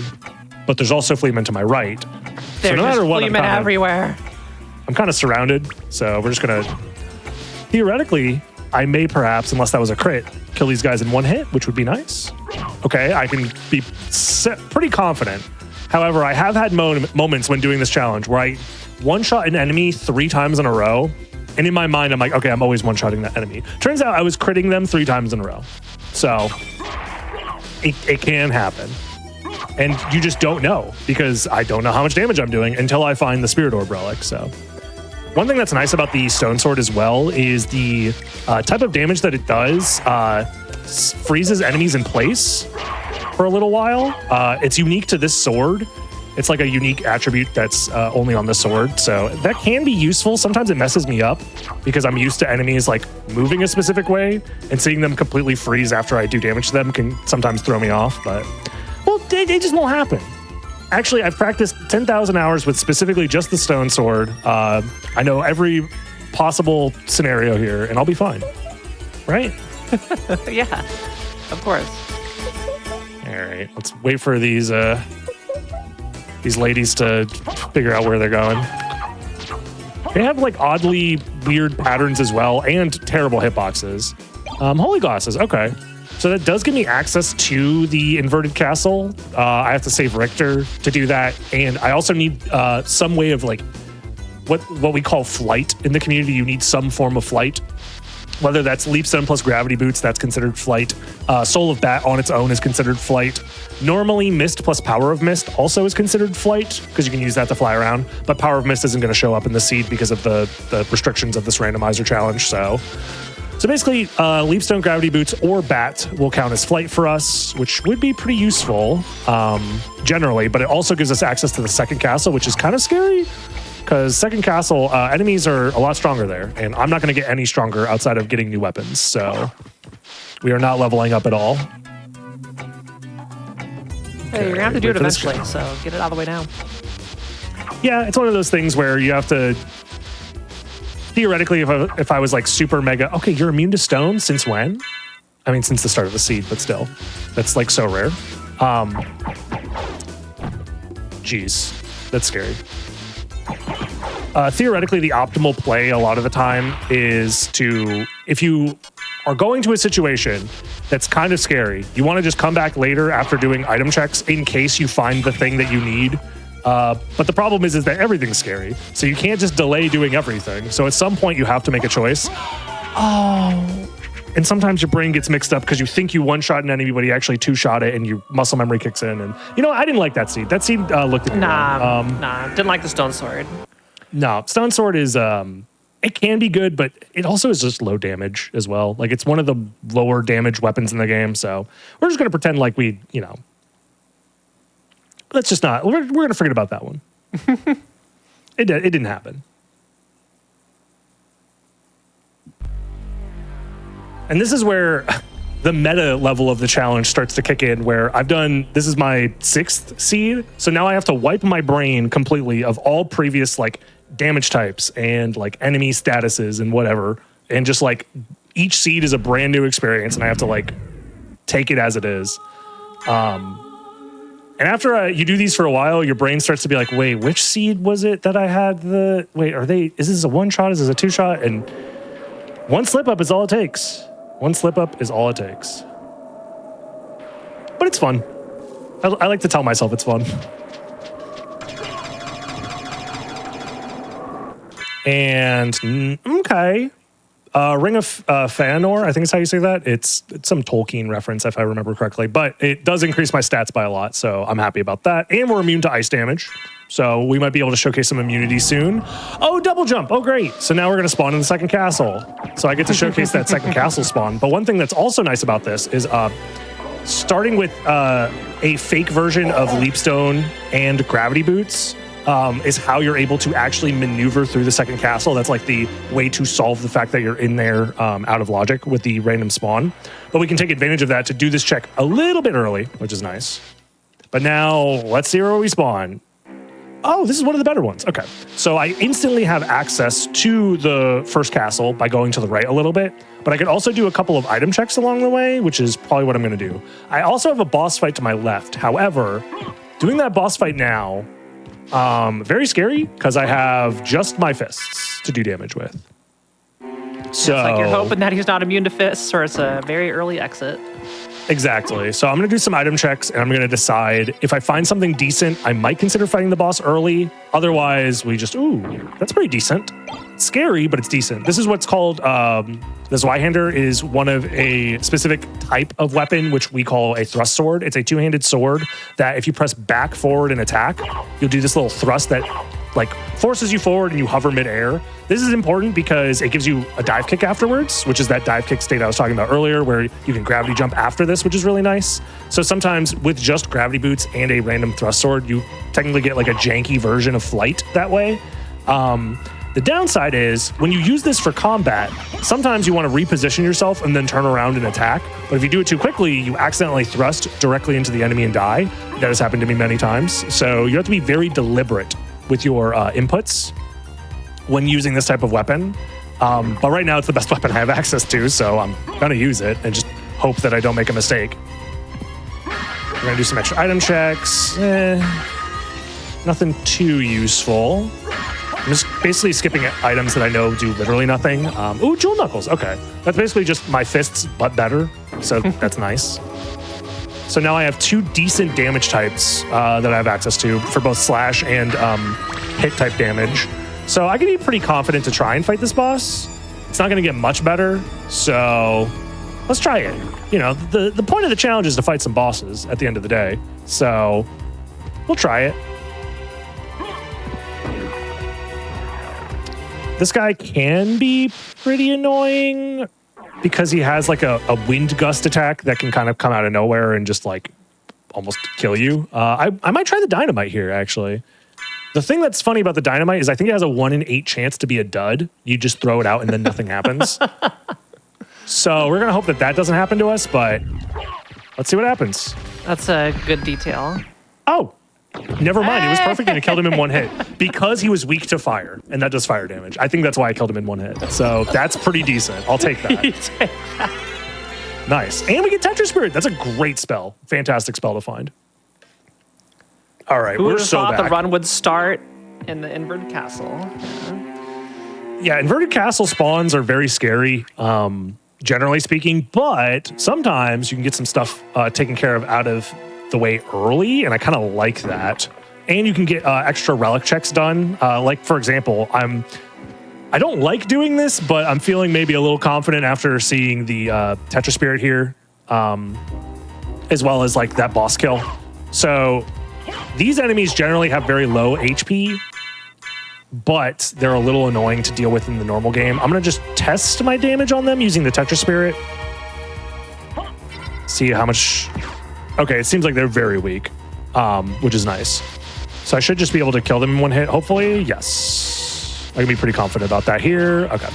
But there's also Fleamen to my right. There's so no matter what, Fleamen everywhere. I'm kind of surrounded. So we're just going to... Theoretically, I may perhaps, unless that was a crit, kill these guys in one hit, which would be nice. Okay, I can be pretty confident. However, I have had moments when doing this challenge where I one-shot an enemy 3 times in a row. And in my mind, I'm like, okay, I'm always one-shotting that enemy. Turns out I was critting them 3 times in a row. So it can happen. And you just don't know because I don't know how much damage I'm doing until I find the Spirit Orb relic. So one thing that's nice about the Stone Sword as well is the type of damage that it does freezes enemies in place for a little while. It's unique to this sword. It's like a unique attribute that's only on the sword. So that can be useful. Sometimes it messes me up because I'm used to enemies like moving a specific way, and seeing them completely freeze after I do damage to them can sometimes throw me off. But, well, it just won't happen. Actually, I've practiced 10,000 hours with specifically just the Stone Sword. I know every possible scenario here, and I'll be fine. Right? Yeah, of course. All right, let's wait for these ladies to figure out where they're going. They have like oddly weird patterns as well, and terrible hitboxes. Holy Glasses, okay. So that does give me access to the inverted castle. I have to save Richter to do that, and I also need some way of like what we call flight in the community. You need some form of flight. Whether that's Leap Stone plus Gravity Boots, that's considered flight. Soul of Bat on its own is considered flight. Normally, Mist plus Power of Mist also is considered flight because you can use that to fly around. But Power of Mist isn't going to show up in the seed because of the restrictions of this randomizer challenge. So basically, Leap Stone, Gravity Boots, or Bat will count as flight for us, which would be pretty useful generally. But it also gives us access to the second castle, which is kind of scary. Because second castle, enemies are a lot stronger there, and I'm not going to get any stronger outside of getting new weapons, so we are not leveling up at all. Hey, you're going to have to do it eventually, so get it out of the way now. Yeah, it's one of those things where you have to... Theoretically, if I was like super mega... Okay, you're immune to stone? Since when? I mean, since the start of the seed, but still. That's like so rare. Jeez, that's scary. Theoretically, the optimal play a lot of the time is to, if you are going to a situation that's kind of scary, you want to just come back later after doing item checks in case you find the thing that you need. But the problem is that everything's scary. So you can't just delay doing everything. So at some point you have to make a choice. Oh. And sometimes your brain gets mixed up because you think you one-shot an enemy, but you actually two-shot it and your muscle memory kicks in. And, you know, I didn't like that seed. That seed looked at me wrong. Nah, didn't like the Stone Sword. No, Stone Sword is, it can be good, but it also is just low damage as well. Like, it's one of the lower damage weapons in the game, so we're just going to pretend like we, you know, let's just not, we're going to forget about that one. It didn't happen. And this is where the meta level of the challenge starts to kick in, where this is my 6th seed, so now I have to wipe my brain completely of all previous, like, damage types and, like, enemy statuses and whatever, and just, like, each seed is a brand new experience, and I have to, like, take it as it is. And after you do these for a while, your brain starts to be like, wait, which seed was it that I had is this a one-shot, is this a two-shot? And one slip-up is all it takes. One slip-up is all it takes. But it's fun. I like to tell myself it's fun. And okay. Ring of Fëanor, I think is how you say that. It's some Tolkien reference, if I remember correctly. But it does increase my stats by a lot, so I'm happy about that. And we're immune to ice damage, so we might be able to showcase some immunity soon. Oh, double jump. Oh, great. So now we're going to spawn in the second castle. So I get to showcase that second castle spawn. But one thing that's also nice about this is starting with a fake version of Leapstone and Gravity Boots is how you're able to actually maneuver through the second castle. That's like the way to solve the fact that you're in there out of logic with the random spawn. But we can take advantage of that to do this check a little bit early, which is nice. But now let's see where we spawn. Oh, this is one of the better ones. Okay. So I instantly have access to the first castle by going to the right a little bit, but I could also do a couple of item checks along the way, which is probably what I'm going to do. I also have a boss fight to my left. However, doing that boss fight now, very scary because I have just my fists to do damage with. So it's like you're hoping that he's not immune to fists, or it's a very early exit. Exactly. So I'm going to do some item checks, and I'm going to decide if I find something decent, I might consider fighting the boss early. Otherwise, we just, ooh, that's pretty decent. It's scary, but it's decent. This is what's called, the Zweihander is one of a specific type of weapon, which we call a thrust sword. It's a two-handed sword that if you press back, forward, and attack, you'll do this little thrust that like forces you forward and you hover midair. This is important because it gives you a dive kick afterwards, which is that dive kick state I was talking about earlier where you can gravity jump after this, which is really nice. So sometimes with just gravity boots and a random thrust sword, you technically get like a janky version of flight that way. The downside is when you use this for combat, sometimes you want to reposition yourself and then turn around and attack. But if you do it too quickly, you accidentally thrust directly into the enemy and die. That has happened to me many times. So you have to be very deliberate with your inputs when using this type of weapon. But right now it's the best weapon I have access to, so I'm gonna use it and just hope that I don't make a mistake. We're gonna do some extra item checks. Nothing too useful. I'm just basically skipping items that I know do literally nothing. Ooh, Jewel Knuckles, okay. That's basically just my fists, but better, so that's nice. So now I have two decent damage types that I have access to for both slash and hit type damage. So I can be pretty confident to try and fight this boss. It's not going to get much better, so let's try it. You know, the point of the challenge is to fight some bosses at the end of the day. So we'll try it. This guy can be pretty annoying because he has like a wind gust attack that can kind of come out of nowhere and just like almost kill you. I might try the dynamite here, actually. The thing that's funny about the dynamite is I think it has a 1 in 8 chance to be a dud. You just throw it out and then nothing happens. So we're going to hope that that doesn't happen to us, but let's see what happens. That's a good detail. Oh, never mind. It was perfect and it killed him in 1 hit because he was weak to fire, and that does fire damage. I think that's why I killed him in 1 hit. So that's pretty decent. I'll take that. Nice. And we get Tetra Spirit. That's a great spell. Fantastic spell to find. All right, Who we're would have so thought back. the run would start in the inverted castle? Yeah, inverted castle spawns are very scary, generally speaking, but sometimes you can get some stuff taken care of out of the way early, and I kind of like that. And you can get extra relic checks done. Like, for example, I don't like doing this, but I'm feeling maybe a little confident after seeing the Tetra Spirit here, as well as like that boss kill. So these enemies generally have very low HP, but they're a little annoying to deal with in the normal game. I'm going to just test my damage on them using the Tetra Spirit. See how much... Okay, it seems like they're very weak, which is nice. So I should just be able to kill them in 1 hit, hopefully. Yes. I can be pretty confident about that here. Okay.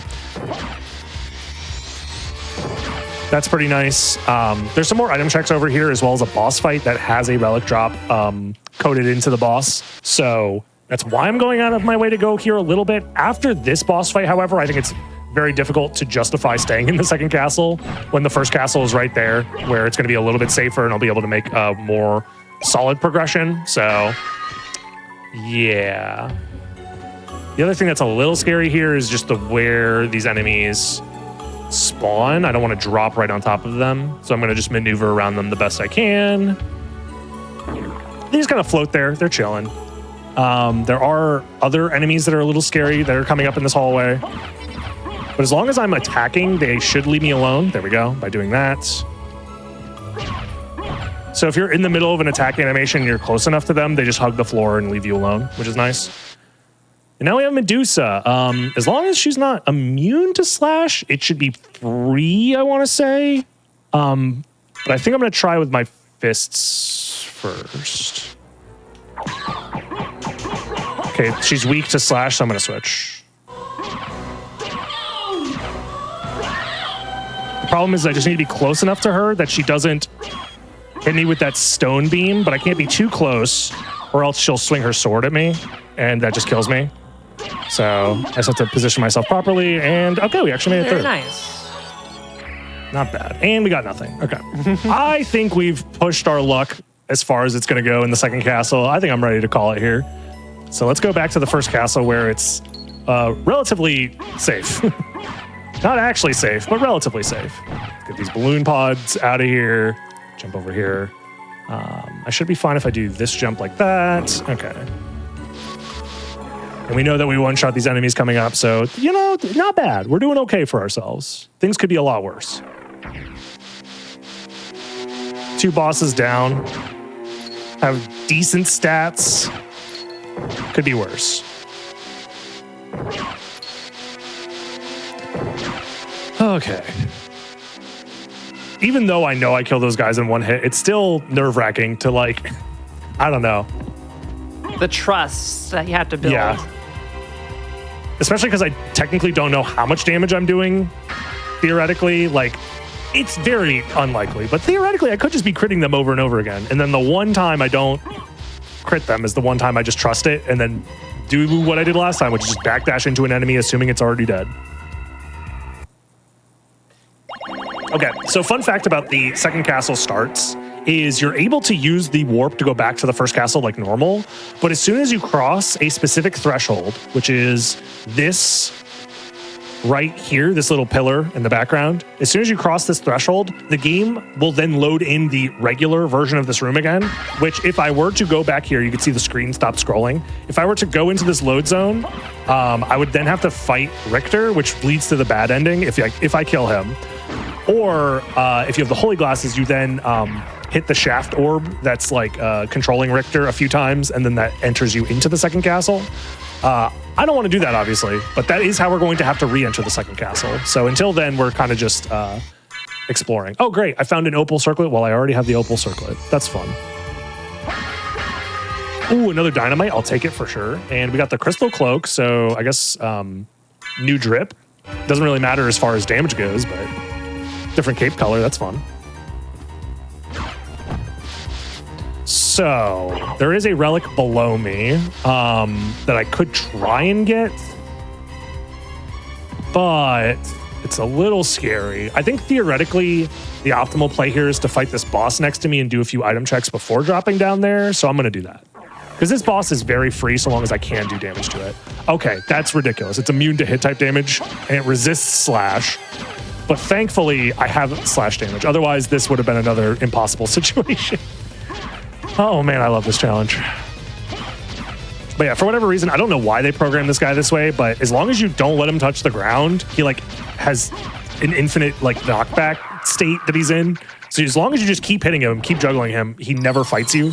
That's pretty nice. There's some more item checks over here, as well as a boss fight that has a relic drop coded into the boss. So that's why I'm going out of my way to go here a little bit. After this boss fight, however, I think it's very difficult to justify staying in the second castle when the first castle is right there, where it's going to be a little bit safer and I'll be able to make a more solid progression. So, yeah. The other thing that's a little scary here is just where these enemies spawn. I don't want to drop right on top of them, so I'm going to just maneuver around them the best I can. They just kind of float there. They're chilling. There are other enemies that are a little scary that are coming up in this hallway. But as long as I'm attacking, they should leave me alone. There we go, by doing that. So if you're in the middle of an attack animation and you're close enough to them, they just hug the floor and leave you alone, which is nice. And now we have Medusa. As long as she's not immune to slash, it should be free, I want to say. But I think I'm going to try with my fists first. Okay, she's weak to slash, so I'm going to switch. The problem is I just need to be close enough to her that she doesn't hit me with that stone beam, but I can't be too close or else she'll swing her sword at me, and that just kills me. So I just have to position myself properly, and okay, we actually made it through. Very nice. Not bad. And we got nothing. Okay. I think we've pushed our luck as far as it's going to go in the second castle. I think I'm ready to call it here. So let's go back to the first castle where it's relatively safe. Not actually safe, but relatively safe. Let's get these balloon pods out of here. Jump over here. I should be fine if I do this jump like that. Okay. And we know that we one-shot these enemies coming up, so, you know, not bad. We're doing okay for ourselves. Things could be a lot worse. 2 bosses down. Have decent stats. Could be worse. Okay. Even though I know I kill those guys in one hit, it's still nerve-wracking to, like, I don't know. The trust that you have to build. Yeah. Especially because I technically don't know how much damage I'm doing, theoretically. Like, it's very unlikely. But theoretically, I could just be critting them over and over again. And then the one time I don't crit them is the one time I just trust it and then do what I did last time, which is just backdash into an enemy, assuming it's already dead. Okay, so fun fact about the second castle starts is you're able to use the warp to go back to the first castle like normal, but as soon as you cross a specific threshold, which is this right here, this little pillar in the background, as soon as you cross this threshold, the game will then load in the regular version of this room again, which if I were to go back here, you can see the screen stop scrolling. If I were to go into this load zone, I would then have to fight Richter, which leads to the bad ending if I kill him. Or if you have the holy glasses, you then hit the shaft orb that's like controlling Richter a few times, and then that enters you into the second castle. I don't want to do that, obviously, but that is how we're going to have to re-enter the second castle. So until then, we're kind of just exploring. Oh, great. I found an opal circlet. Well, I already have the opal circlet. That's fun. Ooh, another dynamite. I'll take it for sure. And we got the crystal cloak. So I guess new drip. Doesn't really matter as far as damage goes, but different cape color. That's fun. So there is a relic below me that I could try and get, but it's a little scary. I think theoretically the optimal play here is to fight this boss next to me and do a few item checks before dropping down there. So I'm going to do that because this boss is very free so long as I can do damage to it. Okay, that's ridiculous. It's immune to hit type damage and it resists slash. But thankfully I have slash damage. Otherwise this would have been another impossible situation. Oh man, I love this challenge. But yeah, for whatever reason, I don't know why they programmed this guy this way, but as long as you don't let him touch the ground, he like has an infinite like knockback state that he's in. So as long as you just keep hitting him, keep juggling him, he never fights you.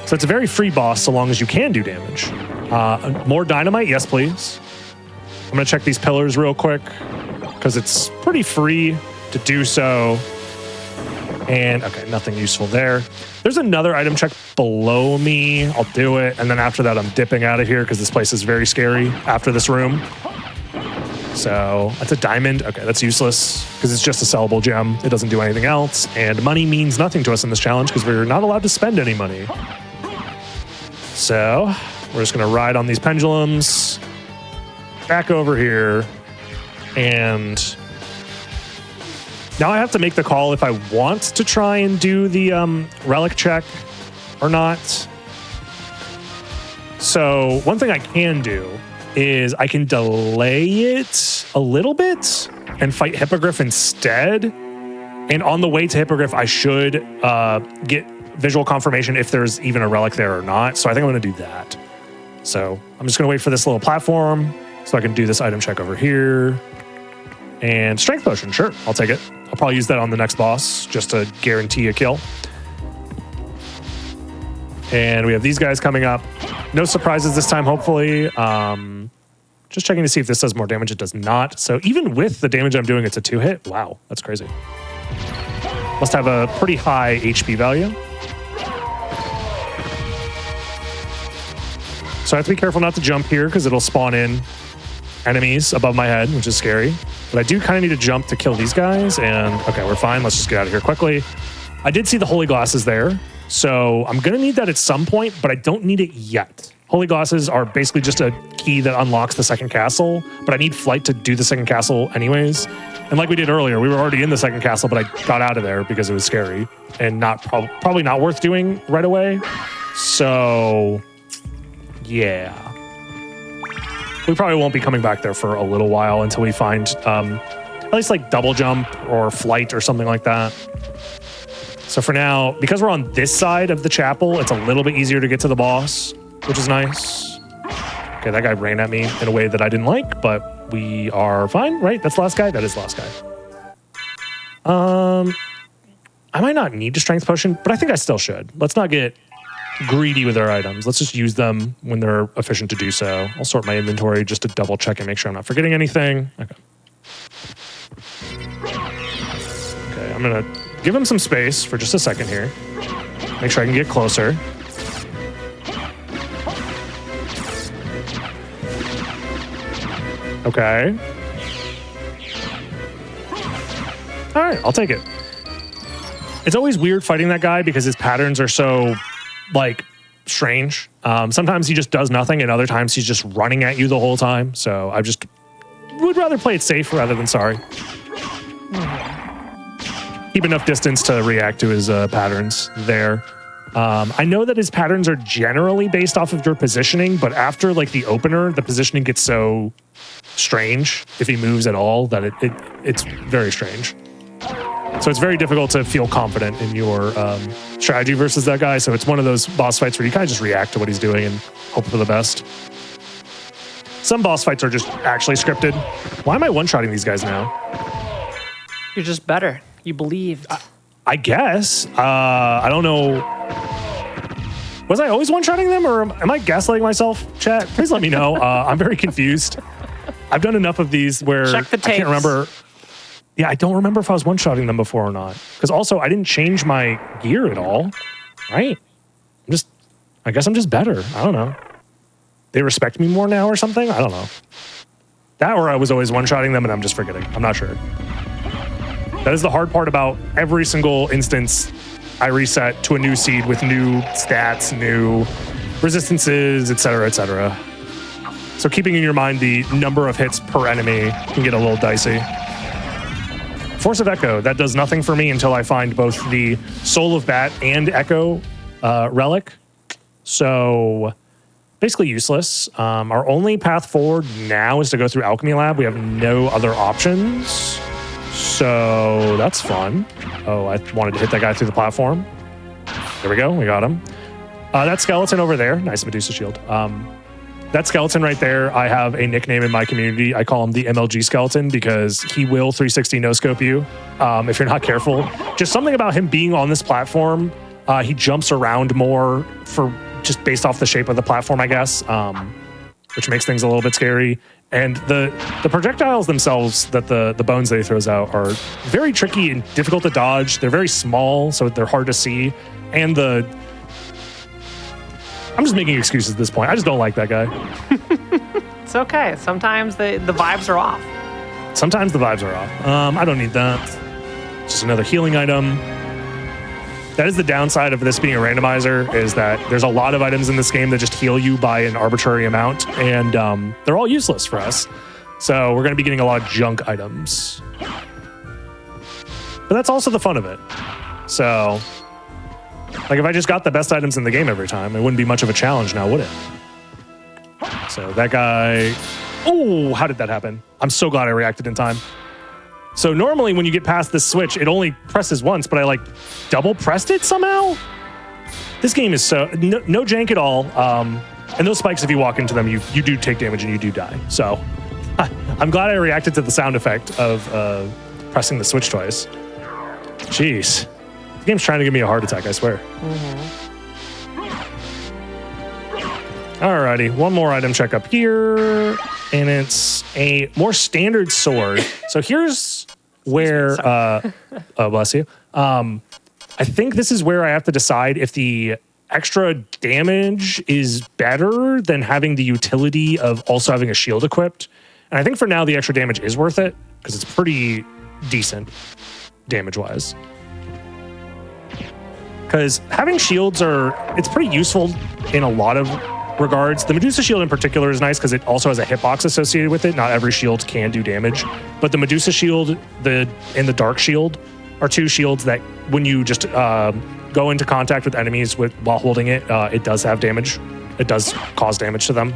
So it's a very free boss so long as you can do damage. More dynamite? Yes, please. I'm gonna check these pillars real quick because it's pretty free to do so. And okay, nothing useful there. There's another item check below me. I'll do it. And then after that, I'm dipping out of here because this place is very scary after this room. So that's a diamond. Okay, that's useless because it's just a sellable gem. It doesn't do anything else. And money means nothing to us in this challenge because we're not allowed to spend any money. So we're just going to ride on these pendulums back over here. And now I have to make the call if I want to try and do the relic check or not. So one thing I can do is I can delay it a little bit and fight Hippogriff instead. And on the way to Hippogriff, I should get visual confirmation if there's even a relic there or not. So I think I'm going to do that. So I'm just gonna wait for this little platform so I can do this item check over here. And strength potion, sure, I'll take it. I'll probably use that on the next boss just to guarantee a kill. And we have these guys coming up. No surprises this time, hopefully. Just checking to see if this does more damage. It does not. So even with the damage I'm doing, it's a 2-hit. Wow, that's crazy. Must have a pretty high HP value. So I have to be careful not to jump here because it'll spawn in enemies above my head, which is scary. But I do kind of need to jump to kill these guys. And okay, we're fine. Let's just get out of here quickly. I did see the holy glasses there. So I'm going to need that at some point, but I don't need it yet. Holy glasses are basically just a key that unlocks the second castle, but I need flight to do the second castle anyways. And like we did earlier, we were already in the second castle, but I got out of there because it was scary and not probably not worth doing right away. So yeah, we probably won't be coming back there for a little while until we find at least like double jump or flight or something like that. So for now, because we're on this side of the chapel, it's a little bit easier to get to the boss, which is nice. Okay, that guy ran at me in a way that I didn't like, but we are fine, right? That's the last guy? That is the last guy. I might not need a strength potion, but I think I still should. Let's not get greedy with our items. Let's just use them when they're efficient to do so. I'll sort my inventory just to double check and make sure I'm not forgetting anything. Okay. Okay, I'm gonna give him some space for just a second here. Make sure I can get closer. Okay. All right, I'll take it. It's always weird fighting that guy because his patterns are so, like, strange. Sometimes he just does nothing, and other times he's just running at you the whole time. So I just would rather play it safe rather than sorry. Keep enough distance to react to his patterns there. I know that his patterns are generally based off of your positioning, but after like the opener, the positioning gets so strange if he moves at all that it's very strange. So it's very difficult to feel confident in your strategy versus that guy. So it's one of those boss fights where you kind of just react to what he's doing and hope for the best. Some boss fights are just actually scripted. Why am I one-shotting these guys now? You're just better. You believed. I guess. I don't know. Was I always one-shotting them, or am I gaslighting myself, chat? Please let me know. I'm very confused. I've done enough of these where Check the tapes. I can't remember. Yeah, I don't remember if I was one-shotting them before or not. Because also, I didn't change my gear at all, right? I guess I'm just better. I don't know. They respect me more now or something? I don't know. That or I was always one-shotting them and I'm just forgetting. I'm not sure. That is the hard part about every single instance I reset to a new seed with new stats, new resistances, etc., etc. So keeping in your mind the number of hits per enemy can get a little dicey. Force of Echo, that does nothing for me until I find both the Soul of Bat and Echo relic. So basically useless. Our only path forward now is to go through Alchemy Lab. We have no other options. So that's fun. Oh, I wanted to hit that guy through the platform. There we go. We got him. That skeleton over there. Nice Medusa shield. That skeleton right there, I have a nickname in my community. I call him the MLG skeleton because he will 360 no-scope you if you're not careful. Just something about him being on this platform. He jumps around more for just based off the shape of the platform, I guess, which makes things a little bit scary. And the projectiles themselves that the bones that he throws out are very tricky and difficult to dodge. They're very small, so they're hard to see. And I'm just making excuses at this point. I just don't like that guy. It's okay. Sometimes the vibes are off. Sometimes the vibes are off. I don't need that. Just another healing item. That is the downside of this being a randomizer, is that there's a lot of items in this game that just heal you by an arbitrary amount, and they're all useless for us. So we're going to be getting a lot of junk items. But that's also the fun of it. So, like, if I just got the best items in the game every time, it wouldn't be much of a challenge now, would it? So that guy... Oh, how did that happen? I'm so glad I reacted in time. So normally when you get past this switch, it only presses once, but I like double pressed it somehow. This game is so no jank at all. And those spikes, if you walk into them, you do take damage and you do die. So I'm glad I reacted to the sound effect of pressing the switch twice. Jeez. The game's trying to give me a heart attack, I swear. Alrighty, one more item check up here. And it's a more standard sword. So here's where... oh, bless you. I think this is where I have to decide if the extra damage is better than having the utility of also having a shield equipped. And I think for now, the extra damage is worth it because it's pretty decent damage-wise. Because having shields it's pretty useful in a lot of regards. The Medusa shield in particular is nice because it also has a hitbox associated with it. Not every shield can do damage. But the Medusa shield and the Dark shield are two shields that when you just go into contact with enemies while holding it, it does have damage. It does cause damage to them.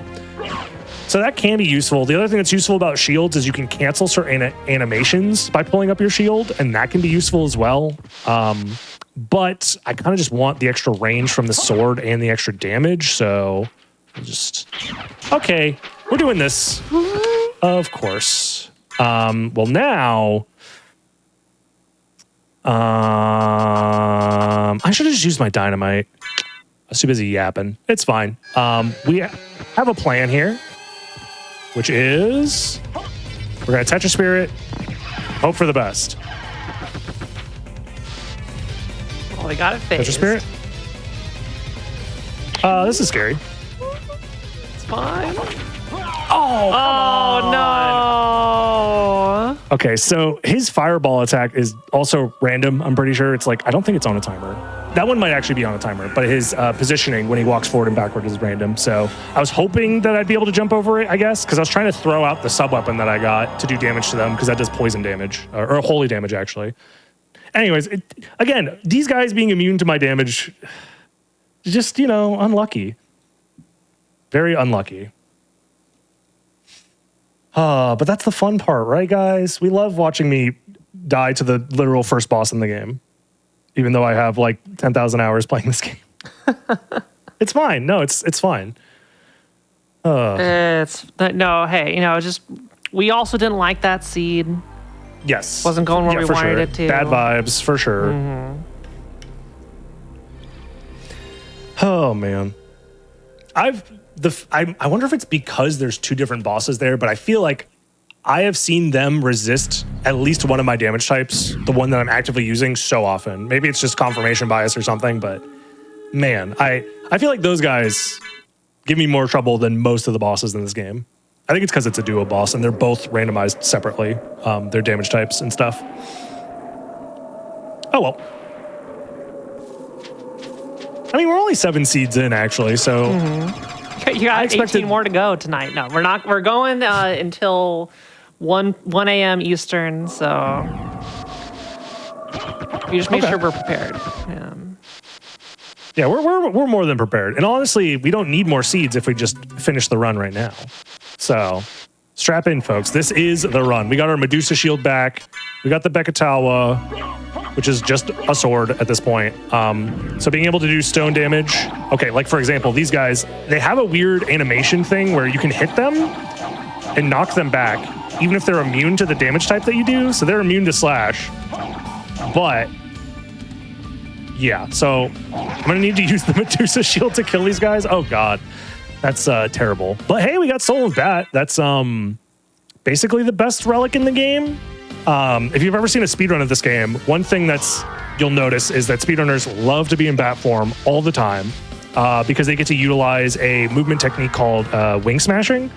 So that can be useful. The other thing that's useful about shields is you can cancel certain animations by pulling up your shield, and that can be useful as well. But I kind of just want the extra range from the sword and the extra damage, so okay, we're doing this. Of course. Well, now... I should have just used my dynamite. I was too busy yapping. It's fine. We have a plan here, which is we're going to Tetra Spirit, hope for the best. Oh, we got it phased. Tetra Spirit. This is scary. It's fine. Oh, no. Okay, so his fireball attack is also random. I'm pretty sure it's like, I don't think it's on a timer. That one might actually be on a timer, but his positioning when he walks forward and backward is random. So I was hoping that I'd be able to jump over it, I guess, because I was trying to throw out the sub-weapon that I got to do damage to them, because that does poison damage, or holy damage, actually. Anyways, again, these guys being immune to my damage, just, unlucky. Very unlucky. But that's the fun part, right, guys? We love watching me die to the literal first boss in the game, even though I have like 10,000 hours playing this game. It's fine. No, it's fine. Hey, we also didn't like that seed. Yes. Wasn't going where we wanted it to. Bad vibes, for sure. Oh, man. I wonder if it's because there's two different bosses there, but I feel like I have seen them resist at least one of my damage types, the one that I'm actively using, so often. Maybe it's just confirmation bias or something, but man, I feel like those guys give me more trouble than most of the bosses in this game. I think it's because it's a duo boss and they're both randomized separately, their damage types and stuff. Oh well. I mean, we're only 7 seeds in, actually, so... You got 18 more to go tonight. No, we're not. We're going until 1 a.m. Eastern, so... We just make sure we're prepared. Yeah, we're more than prepared. And honestly, we don't need more seeds if we just finish the run right now. So, strap in, folks. This is the run. We got our Medusa shield back. We got the Bekatawa, which is just a sword at this point. So being able to do stone damage. Okay, like for example, these guys, they have a weird animation thing where you can hit them and knock them back, even if they're immune to the damage type that you do. So they're immune to slash. But yeah, so I'm gonna need to use the Medusa shield to kill these guys. Oh God, that's terrible. But hey, we got Soul of Bat. That's basically the best relic in the game. If you've ever seen a speedrun of this game, one thing you'll notice is that speedrunners love to be in bat form all the time because they get to utilize a movement technique called wing smashing.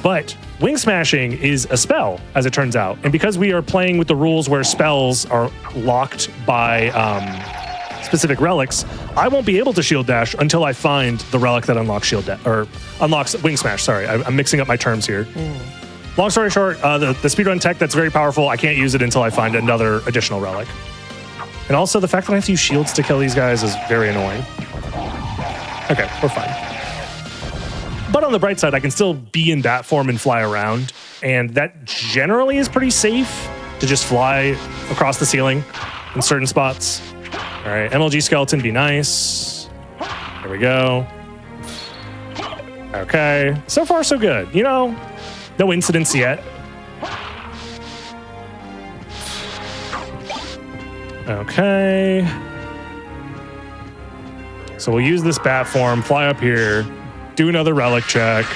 But wing smashing is a spell, as it turns out. And because we are playing with the rules where spells are locked by specific relics, I won't be able to shield dash until I find the relic that unlocks unlocks wing smash. Sorry, I'm mixing up my terms here. Long story short, the speedrun tech that's very powerful, I can't use it until I find another additional relic. And also the fact that I have to use shields to kill these guys is very annoying. Okay, we're fine. But on the bright side, I can still be in bat form and fly around. And that generally is pretty safe to just fly across the ceiling in certain spots. All right, MLG skeleton, be nice. There we go. Okay, so far so good. You know, no incidents yet. Okay. So we'll use this bat form, fly up here, do another relic check,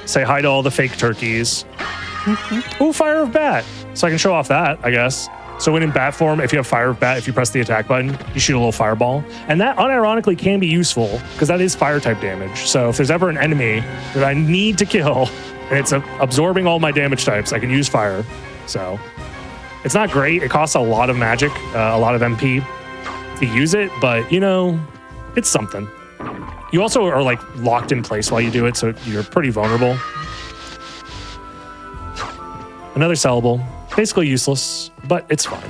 say hi to all the fake turkeys. Ooh, Fire of Bat. So I can show off that, I guess. So when in bat form, if you have Fire of Bat, if you press the attack button, you shoot a little fireball. And that unironically can be useful because that is fire type damage. So if there's ever an enemy that I need to kill and it's absorbing all my damage types, I can use fire. So it's not great. It costs a lot of magic, a lot of MP to use it, but you know, it's something. You also are like locked in place while you do it, so you're pretty vulnerable. Another sellable. Basically useless, but it's fine.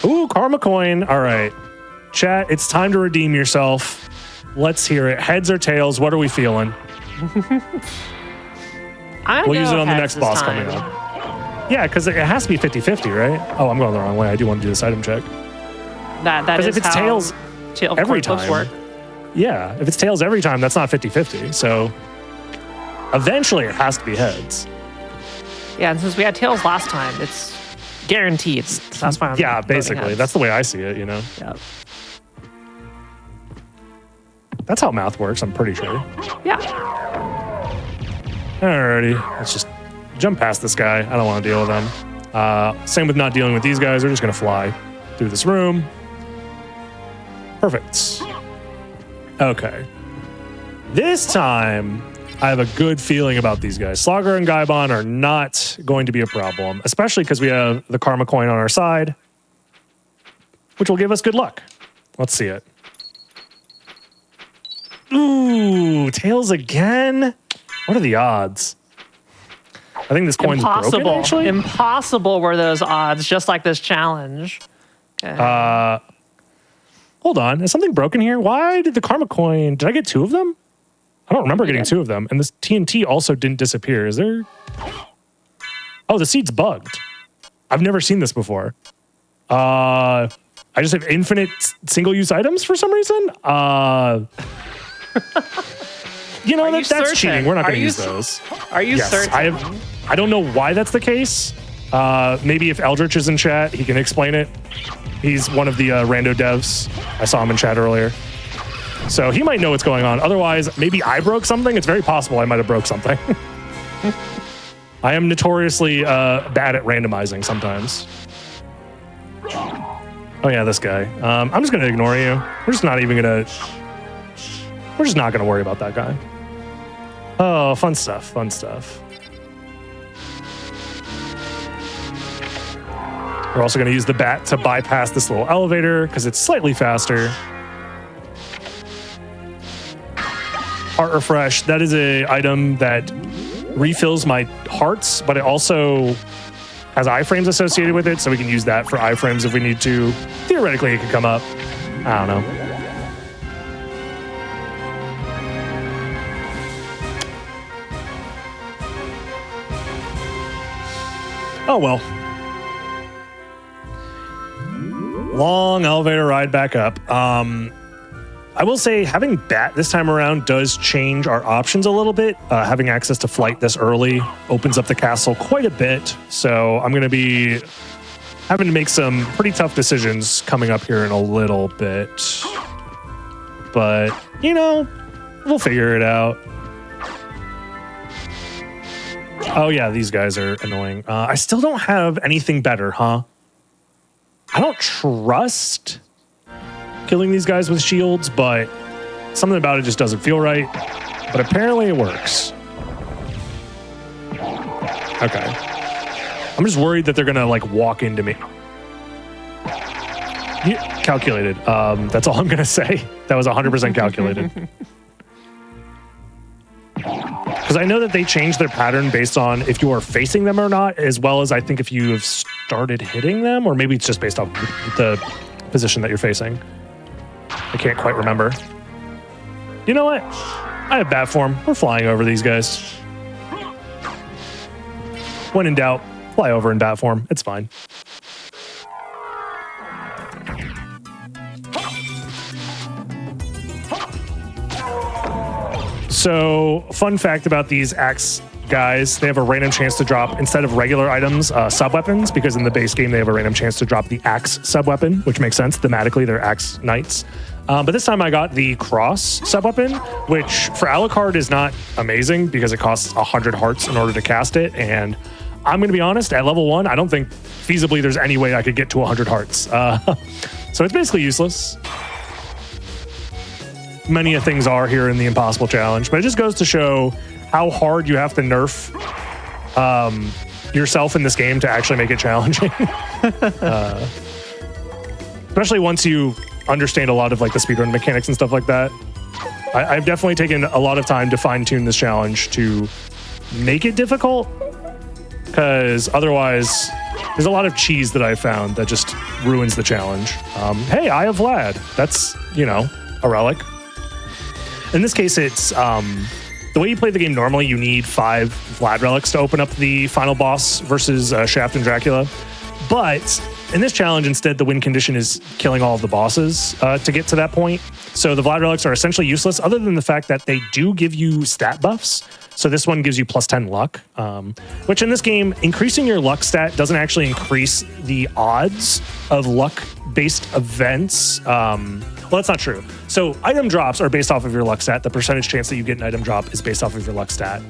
Ooh, Karma Coin. All right. Chat, it's time to redeem yourself. Let's hear it. Heads or tails, what are we feeling? We'll use it on the next boss coming up. Yeah, because it has to be 50-50, right? Oh, I'm going the wrong way. I do want to do the item check. That is if it's how tails every time. work. Yeah, if it's tails every time, that's not 50-50. So eventually it has to be heads. Yeah, and since we had tails last time, it's guaranteed. That's fine. Yeah, basically. That's the way I see it, you know? Yeah. That's how math works, I'm pretty sure. Yeah. Alrighty, let's just jump past this guy. I don't want to deal with him. Same with not dealing with these guys. We're just going to fly through this room. Perfect. Okay. This time, I have a good feeling about these guys. Slogger and Gaibon are not going to be a problem, especially because we have the Karma Coin on our side, which will give us good luck. Let's see it. Ooh, tails again? What are the odds? I think this coin's broken, actually. Impossible were those odds, just like this challenge. Okay. Hold on. Is something broken here? Why did the Karma Coin... Did I get two of them? I don't remember getting two of them. And this TNT also didn't disappear. Is there... Oh, the seed's bugged. I've never seen this before. I just have infinite single-use items for some reason. You know, that's cheating. We're not going to use those. Are you certain? I don't know why that's the case. Maybe if Eldritch is in chat, he can explain it. He's one of the rando devs. I saw him in chat earlier. So he might know what's going on. Otherwise, maybe I broke something. It's very possible I might have broke something. I am notoriously bad at randomizing sometimes. Oh yeah, this guy. I'm just going to ignore you. We're just not going to worry about that guy. Oh, fun stuff, fun stuff. We're also going to use the bat to bypass this little elevator because it's slightly faster. Heart Refresh. That is an item that refills my hearts, but it also has iframes associated with it, so we can use that for iframes if we need to. Theoretically, it could come up. I don't know. Oh, well. Long elevator ride back up. I will say having bat this time around does change our options a little bit. Having access to flight this early opens up the castle quite a bit. So I'm going to be having to make some pretty tough decisions coming up here in a little bit. But, you know, we'll figure it out. Oh, yeah, these guys are annoying. I still don't have anything better, huh? I don't trust killing these guys with shields, but something about it just doesn't feel right. But apparently it works. Okay. I'm just worried that they're going to, like, walk into me. Yeah, calculated. That's all I'm going to say. That was 100% calculated. Because I know that they change their pattern based on if you are facing them or not, as well as I think if you have started hitting them, or maybe it's just based off the position that you're facing. I can't quite remember. You know what? I have bat form. We're flying over these guys. When in doubt, fly over in bat form. It's fine. So, fun fact about these axe guys, they have a random chance to drop, instead of regular items, sub-weapons, because in the base game they have a random chance to drop the axe sub-weapon, which makes sense. Thematically, they're axe knights. But this time I got the cross sub-weapon, which for Alucard is not amazing because it costs 100 hearts in order to cast it. And I'm going to be honest, at level 1, I don't think feasibly there's any way I could get to 100 hearts. So it's basically useless. Many of things are here in the Impossible Challenge, but it just goes to show how hard you have to nerf yourself in this game to actually make it challenging. Especially once you understand a lot of like the speedrun mechanics and stuff like that. I've definitely taken a lot of time to fine-tune this challenge to make it difficult, because otherwise there's a lot of cheese that I found that just ruins the challenge. Hey, Eye of Vlad. That's, you know, a relic. In this case, it's the way you play the game normally, you need 5 Vlad relics to open up the final boss versus Shaft and Dracula. But in this challenge, instead, the win condition is killing all of the bosses to get to that point. So the Vlad relics are essentially useless, other than the fact that they do give you stat buffs. So this one gives you plus 10 luck, which in this game, increasing your luck stat doesn't actually increase the odds of luck-based events. Well, that's not true. So item drops are based off of your luck stat. The percentage chance that you get an item drop is based off of your luck stat.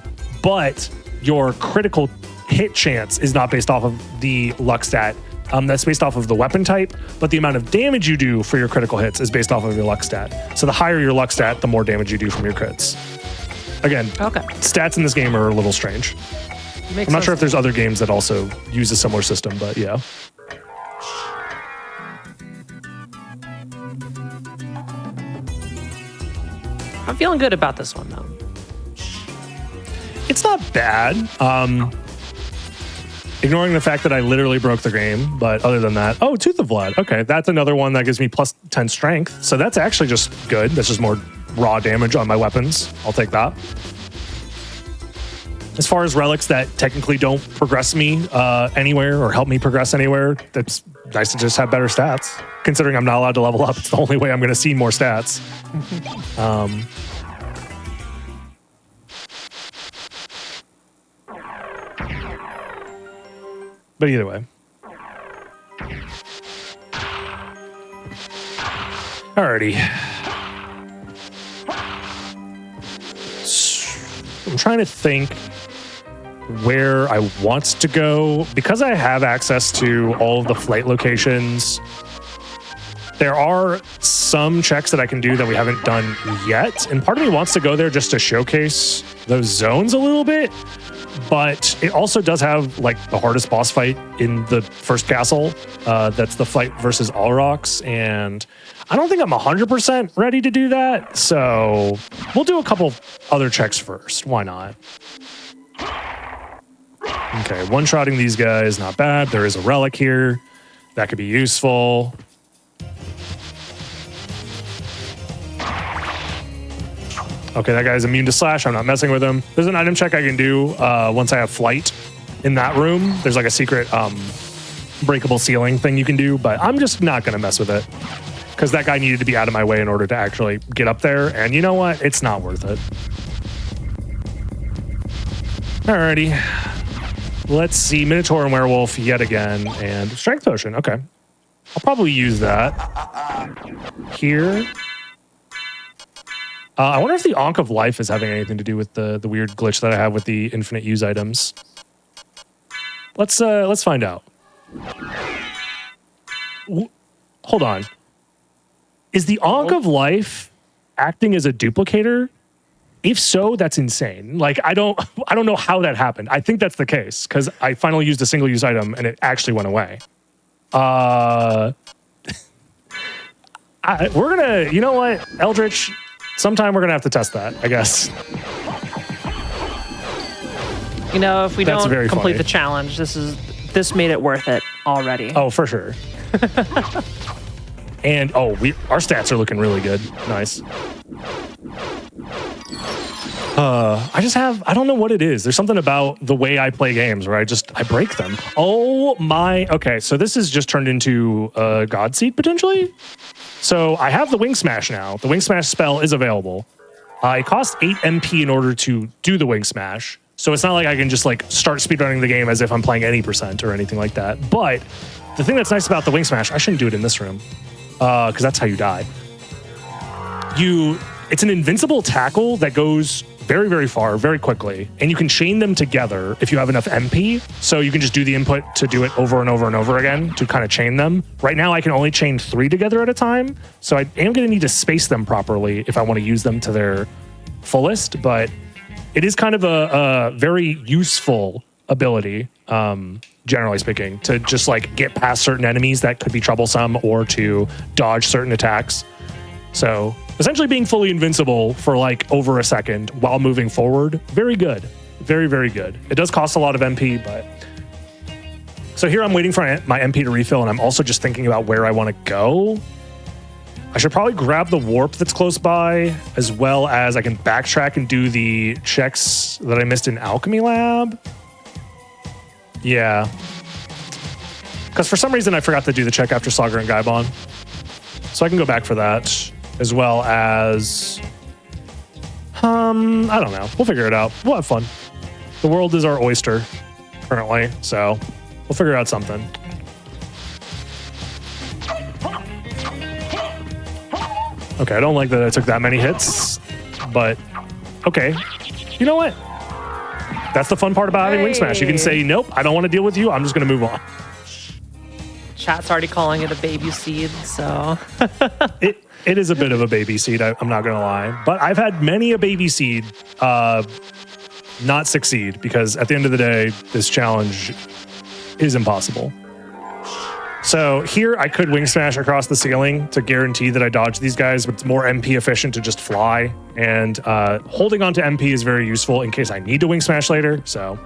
But your critical hit chance is not based off of the luck stat. That's based off of the weapon type, but the amount of damage you do for your critical hits is based off of your luck stat. So the higher your luck stat, the more damage you do from your crits. Again, stats in this game are a little strange. I'm not sure if there's other games that also use a similar system, but yeah. I'm feeling good about this one, though. It's not bad. Ignoring the fact that I literally broke the game, but other than that, oh, Tooth of Vlad. Okay, that's another one that gives me plus 10 strength. So that's actually just good. That's just more raw damage on my weapons. I'll take that. As far as relics that technically don't progress me anywhere or help me progress anywhere, that's nice to just have better stats. Considering I'm not allowed to level up, it's the only way I'm going to see more stats. But either way. Alrighty. I'm trying to think where I want to go. Because I have access to all of the flight locations, there are some checks that I can do that we haven't done yet. And part of me wants to go there just to showcase those zones a little bit. But it also does have like the hardest boss fight in the first castle. That's the fight versus Alrox. And I don't think I'm 100% ready to do that. So we'll do a couple other checks first. Why not? Okay, one-shotting these guys, not bad. There is a relic here. That could be useful. Okay, that guy's immune to slash. I'm not messing with him. There's an item check I can do once I have flight in that room. There's like a secret breakable ceiling thing you can do, but I'm just not going to mess with it because that guy needed to be out of my way in order to actually get up there. And you know what? It's not worth it. Alrighty. Let's see. Minotaur and Werewolf yet again. And Strength Potion. Okay. I'll probably use that here. I wonder if the Ankh of Life is having anything to do with the weird glitch that I have with the infinite use items. Let's find out. Hold on. Is the Ankh of Life acting as a duplicator? If so, that's insane. Like I don't know how that happened. I think that's the case because I finally used a single use item and it actually went away. We're gonna, you know what, Eldritch. Sometime we're going to have to test that, I guess. You know, if we don't complete funny. the challenge, this made it worth it already. Oh, for sure. And, our stats are looking really good. Nice. I don't know what it is. There's something about the way I play games where I break them. Oh my, okay, so this has just turned into a God Seed potentially? So I have the Wing Smash now. The Wing Smash spell is available. It costs 8 MP in order to do the wing smash. So it's not like I can just like start speedrunning the game as if I'm playing any percent or anything like that. But the thing that's nice about the wing smash, I shouldn't do it in this room because that's how you die. It's an invincible tackle that goes very, very far, very quickly. And you can chain them together if you have enough MP. So you can just do the input to do it over and over and over again to kind of chain them. Right now, I can only chain 3 together at a time. So I am going to need to space them properly if I want to use them to their fullest. But it is kind of a very useful ability, generally speaking, to just like get past certain enemies that could be troublesome or to dodge certain attacks. So essentially being fully invincible for like over a second while moving forward, very good. Very, very good. It does cost a lot of MP, but... So here I'm waiting for my MP to refill, and I'm also just thinking about where I want to go. I should probably grab the warp that's close by, as well as I can backtrack and do the checks that I missed in Alchemy Lab. Yeah. Because for some reason I forgot to do the check after Sagar and Gaibon. So I can go back for that. As well as, I don't know. We'll figure it out. We'll have fun. The world is our oyster currently, so we'll figure out something. Okay, I don't like that I took that many hits, but okay. You know what? That's the fun part about having Wing Smash. You can say, nope, I don't want to deal with you. I'm just going to move on. Chat's already calling it a baby seed, so... It is a bit of a baby seed, I'm not going to lie. But I've had many a baby seed not succeed, because at the end of the day, this challenge is impossible. So here I could wing smash across the ceiling to guarantee that I dodge these guys, but it's more MP efficient to just fly. And holding on to MP is very useful in case I need to wing smash later, so...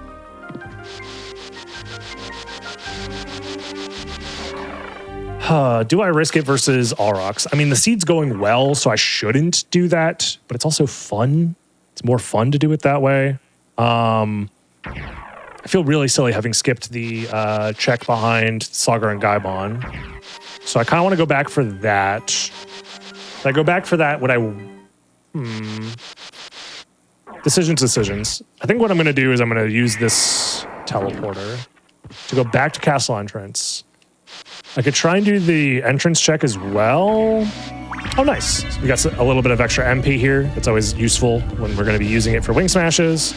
Do I risk it versus Aurochs? I mean, the seed's going well, so I shouldn't do that, but it's also fun. It's more fun to do it that way. I feel really silly having skipped the check behind Sagar and Gaibon. So I kind of want to go back for that. If I go back for that, would I... Decisions. I think what I'm going to do is I'm going to use this teleporter to go back to Castle Entrance. I could try and do the entrance check as well. Oh, nice. So we got a little bit of extra MP here. It's always useful when we're going to be using it for wing smashes.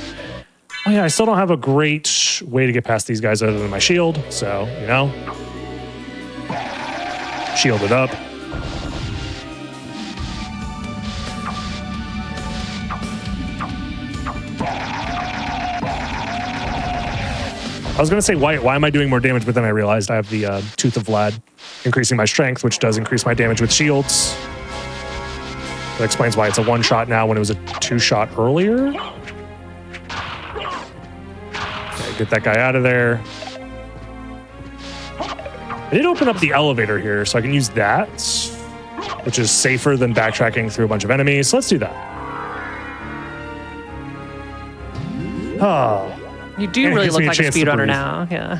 Oh, yeah, I still don't have a great way to get past these guys other than my shield. So, you know, shield it up. I was going to say, why am I doing more damage? But then I realized I have the Tooth of Vlad increasing my strength, which does increase my damage with shields. That explains why it's a one-shot now when it was a two-shot earlier. Okay, get that guy out of there. I did open up the elevator here, so I can use that, which is safer than backtracking through a bunch of enemies. So let's do that. Oh. You do really look like a speedrunner now. Yeah.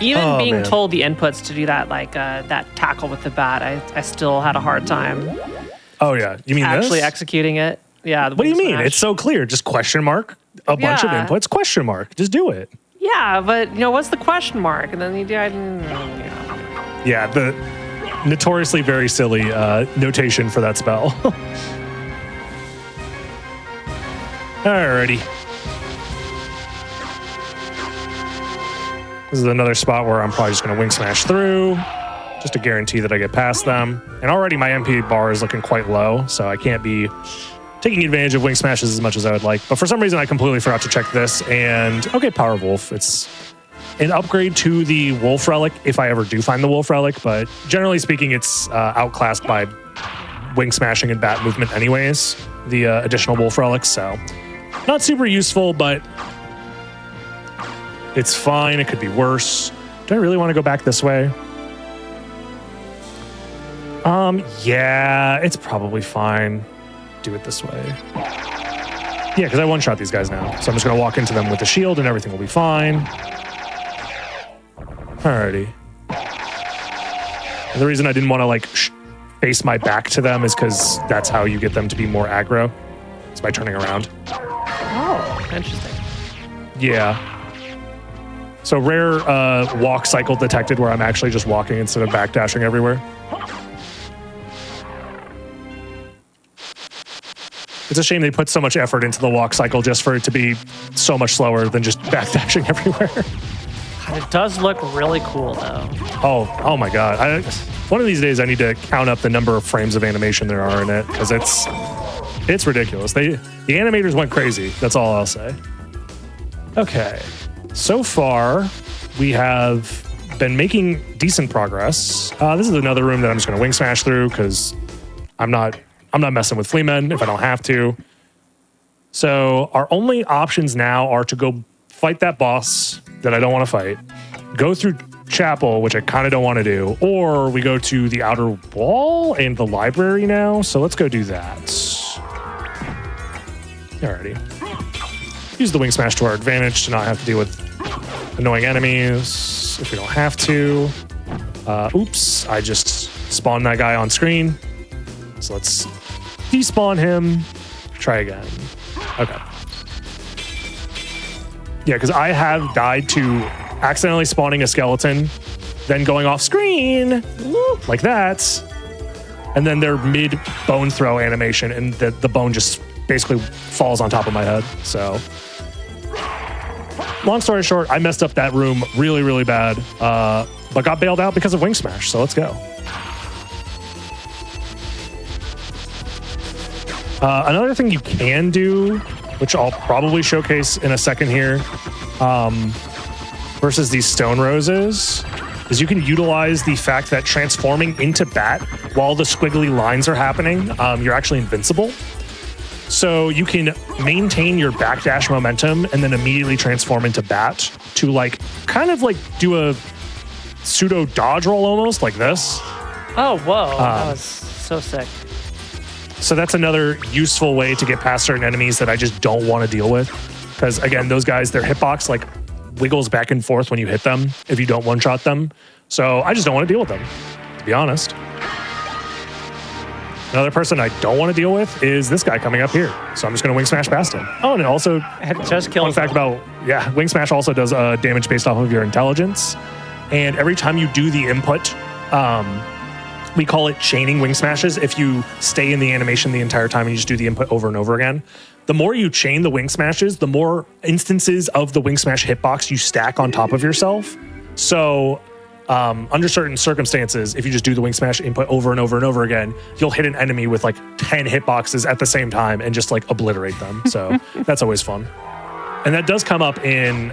Even being told the inputs to do that, like that tackle with the bat, I still had a hard time. Oh, yeah. You mean actually this? Executing it? Yeah. What do you mean? It's so clear. Just question mark, a bunch of inputs, question mark. Just do it. Yeah, but, you know, what's the question mark? And then you do... Yeah, the notoriously very silly notation for that spell. Alrighty. This is another spot where I'm probably just going to wing smash through, just to guarantee that I get past them. And already my MP bar is looking quite low, so I can't be taking advantage of wing smashes as much as I would like. But for some reason, I completely forgot to check this. And okay, Power Wolf. It's an upgrade to the Wolf Relic, if I ever do find the Wolf Relic. But generally speaking, it's outclassed by wing smashing and bat movement anyways, the additional Wolf Relics, so... Not super useful, but it's fine. It could be worse. Do I really want to go back this way? Yeah, it's probably fine. Do it this way. Yeah, because I one-shot these guys now. So I'm just going to walk into them with the shield and everything will be fine. Alrighty. And the reason I didn't want to, like, face my back to them is because that's how you get them to be more aggro. It's by turning around. Oh, interesting. Yeah. So rare walk cycle detected where I'm actually just walking instead of backdashing everywhere. It's a shame they put so much effort into the walk cycle just for it to be so much slower than just backdashing everywhere. It does look really cool, though. Oh my God. One of these days I need to count up the number of frames of animation there are in it because it's ridiculous. The animators went crazy. That's all I'll say. Okay. So far, we have been making decent progress. This is another room that I'm just going to wing smash through because I'm not messing with flea men if I don't have to. So our only options now are to go fight that boss that I don't want to fight, go through chapel, which I kind of don't want to do, or we go to the outer wall and the library now. So let's go do that. Alrighty. Use the wing smash to our advantage to not have to deal with annoying enemies if we don't have to. Oops, I just spawned that guy on screen. So let's despawn him. Try again. Okay. Yeah, because I have died to accidentally spawning a skeleton, then going off screen like that, and then their mid bone throw animation, and the bone just basically falls on top of my head. So long story short, I messed up that room really, really bad, but got bailed out because of wing smash. So let's go. Another thing you can do, which I'll probably showcase in a second here, versus these stone roses, is you can utilize the fact that transforming into bat while the squiggly lines are happening, you're actually invincible. So you can maintain your backdash momentum and then immediately transform into bat to like kind of like do a pseudo dodge roll almost like this. Oh, whoa. That was so sick. So that's another useful way to get past certain enemies that I just don't want to deal with. Because again, those guys, their hitbox like wiggles back and forth when you hit them if you don't one-shot them. So I just don't want to deal with them, to be honest. Another person I don't want to deal with is this guy coming up here. So I'm just going to wing smash past him. Oh, and it also, It just kills fun fact about, wing smash also does damage based off of your intelligence. And every time you do the input, we call it chaining wing smashes. If you stay in the animation the entire time and you just do the input over and over again, the more you chain the wing smashes, the more instances of the wing smash hitbox you stack on top of yourself. So under certain circumstances, if you just do the wing smash input over and over and over again, you'll hit an enemy with like 10 hitboxes at the same time and just like obliterate them. So that's always fun. And that does come up in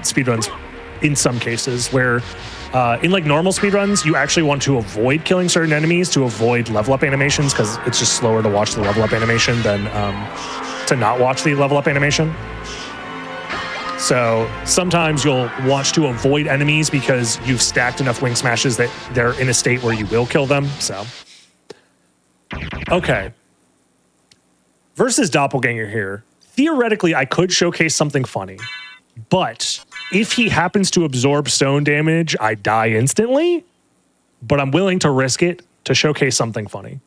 speedruns in some cases where in like normal speedruns, you actually want to avoid killing certain enemies to avoid level up animations because it's just slower to watch the level up animation than to not watch the level up animation. So sometimes you'll want to avoid enemies because you've stacked enough wing smashes that they're in a state where you will kill them. So, okay. Versus Doppelganger here. Theoretically, I could showcase something funny, but if he happens to absorb stone damage, I die instantly, but I'm willing to risk it to showcase something funny.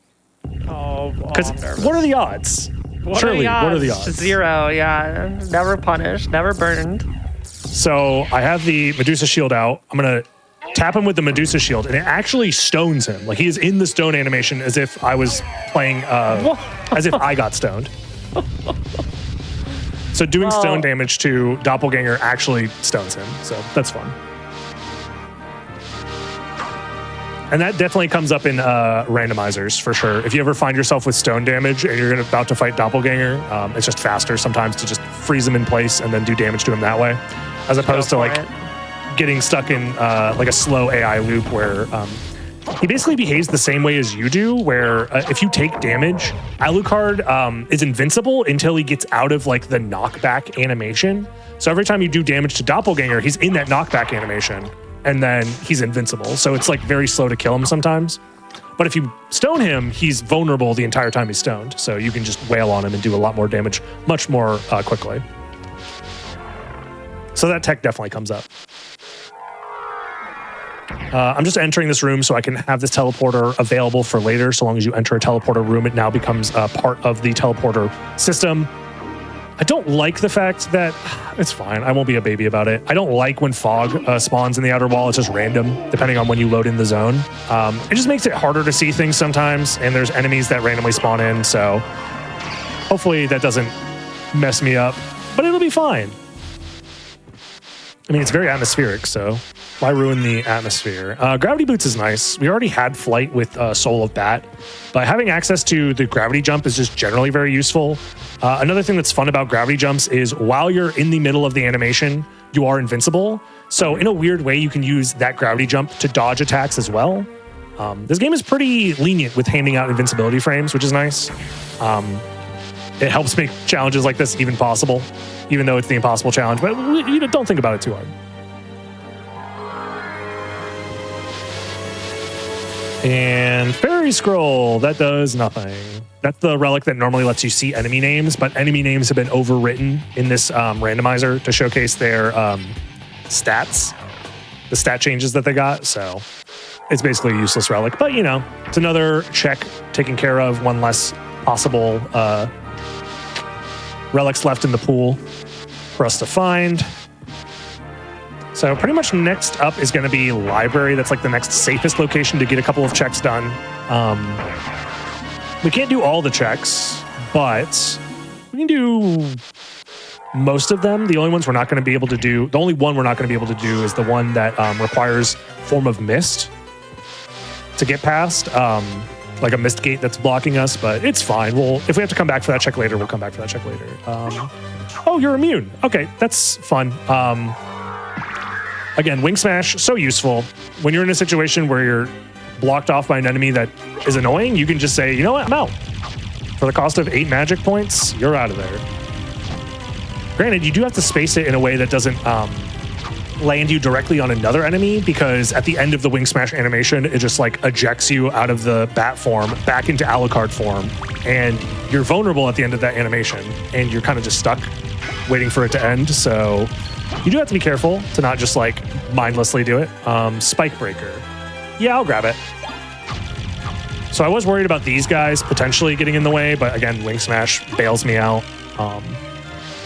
Oh, Because what are the odds? What are the odds? 0, yeah. Never punished, never burned. So I have the Medusa shield out. I'm going to tap him with the Medusa shield, and it actually stones him. Like he is in the stone animation as if I was playing, as if I got stoned. So doing stone damage to Doppelganger actually stones him. So that's fun. And that definitely comes up in randomizers for sure. If you ever find yourself with stone damage and you're about to fight Doppelganger, it's just faster sometimes to just freeze him in place and then do damage to him that way, as opposed to like getting stuck in like a slow AI loop where he basically behaves the same way as you do, where if you take damage, Alucard is invincible until he gets out of like the knockback animation. So every time you do damage to Doppelganger, he's in that knockback animation. And then he's invincible. So it's like very slow to kill him sometimes. But if you stone him, he's vulnerable the entire time he's stoned. So you can just wail on him and do a lot more damage much more quickly. So that tech definitely comes up. I'm just entering this room so I can have this teleporter available for later. So long as you enter a teleporter room, it now becomes a part of the teleporter system. I don't like the fact that, it's fine, I won't be a baby about it. I don't like when fog spawns in the outer wall. It's just random, depending on when you load in the zone. It just makes it harder to see things sometimes, and there's enemies that randomly spawn in, so hopefully that doesn't mess me up, but it'll be fine. I mean, it's very atmospheric, so why ruin the atmosphere? Gravity Boots is nice. We already had Flight with Soul of Bat, but having access to the gravity jump is just generally very useful. Another thing that's fun about gravity jumps is while you're in the middle of the animation, you are invincible. So in a weird way, you can use that gravity jump to dodge attacks as well. This game is pretty lenient with handing out invincibility frames, which is nice. It helps make challenges like this even possible, even though it's the impossible challenge, but you don't think about it too hard. And Fairy Scroll, that does nothing. That's the relic that normally lets you see enemy names, but enemy names have been overwritten in this randomizer to showcase their stats, the stat changes that they got. So it's basically a useless relic, but you know, it's another check taken care of, one less possible relics left in the pool for us to find. So pretty much next up is going to be library. That's like the next safest location to get a couple of checks done. We can't do all the checks, but we can do most of them. The only ones we're not going to be able to do, the only one we're not going to be able to do is the one that requires Form of Mist to get past, like a mist gate that's blocking us, but it's fine. If we have to come back for that check later, we'll come back for that check later. Oh, you're immune. Okay, that's fun. Again, Wing Smash, so useful. When you're in a situation where you're blocked off by an enemy that is annoying, you can just say, you know what, I'm out. For the cost of 8 magic points, you're out of there. Granted, you do have to space it in a way that doesn't land you directly on another enemy, because at the end of the Wing Smash animation, it just like ejects you out of the bat form back into Alucard form, and you're vulnerable at the end of that animation, and you're kind of just stuck waiting for it to end. So you do have to be careful to not just like mindlessly do it. Spike Breaker. Yeah, I'll grab it. So I was worried about these guys potentially getting in the way, but again, Wing Smash bails me out.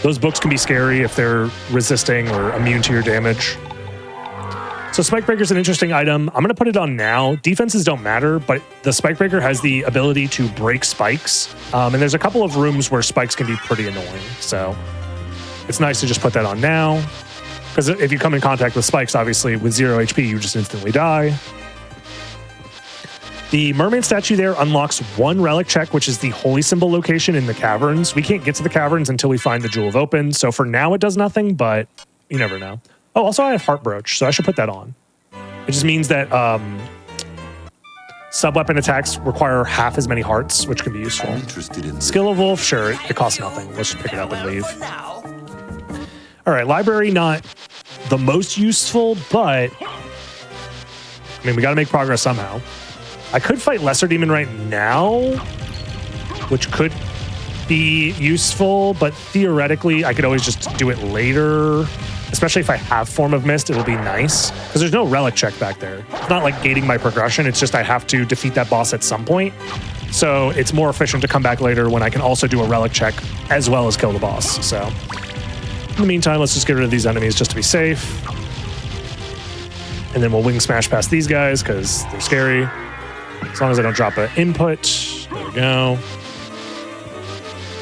Those books can be scary if they're resisting or immune to your damage. So Spike Breaker is an interesting item. I'm going to put it on now. Defenses don't matter, but the Spike Breaker has the ability to break spikes. And there's a couple of rooms where spikes can be pretty annoying. So it's nice to just put that on now, because if you come in contact with spikes, obviously with 0 HP, you just instantly die. The mermaid statue there unlocks one relic check, which is the holy symbol location in the caverns. We can't get to the caverns until we find the Jewel of Open. So for now, it does nothing, but you never know. Oh, also I have Heart Brooch, so I should put that on. It just means that sub-weapon attacks require half as many hearts, which can be useful. Skill of Wolf, sure, it costs nothing. Let's just pick it up and leave. All right, library, not the most useful, but I mean, we got to make progress somehow. I could fight Lesser Demon right now, which could be useful, but theoretically, I could always just do it later, especially if I have Form of Mist. It'll be nice, because there's no relic check back there. It's not like gating my progression. It's just I have to defeat that boss at some point. So it's more efficient to come back later when I can also do a relic check as well as kill the boss. So in the meantime, let's just get rid of these enemies just to be safe. And then we'll Wing Smash past these guys because they're scary. As long as I don't drop an input. There we go.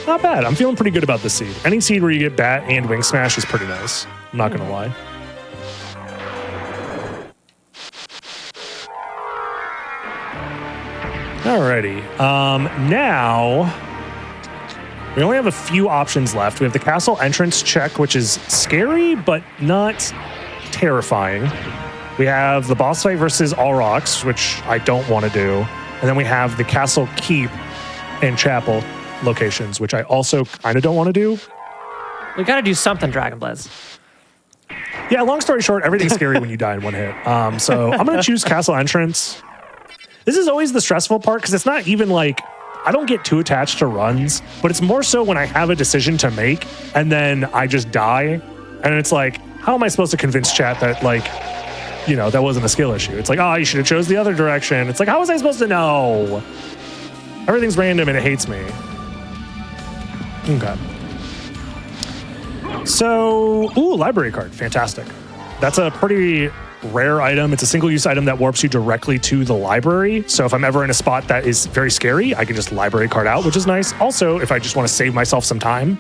Not bad. I'm feeling pretty good about this seed. Any seed where you get Bat and Wing Smash is pretty nice. I'm not going to lie. Alrighty. Now, we only have a few options left. We have the castle entrance check, which is scary, but not terrifying. We have the boss fight versus All Rocks, which I don't want to do. And then we have the castle keep and chapel locations, which I also kind of don't want to do. We got to do something, Dragon Blitz. Yeah, long story short, everything's scary when you die in one hit. So I'm going to choose castle entrance. This is always the stressful part, because it's not even like, I don't get too attached to runs, but it's more so when I have a decision to make and then I just die. And it's like, how am I supposed to convince chat that like you know, that wasn't a skill issue. It's like, oh, you should have chose the other direction. It's like, how was I supposed to know? Everything's random and it hates me. Okay. So, ooh, library card. Fantastic. That's a pretty rare item. It's a single-use item that warps you directly to the library. So if I'm ever in a spot that is very scary, I can just library card out, which is nice. Also, if I just want to save myself some time,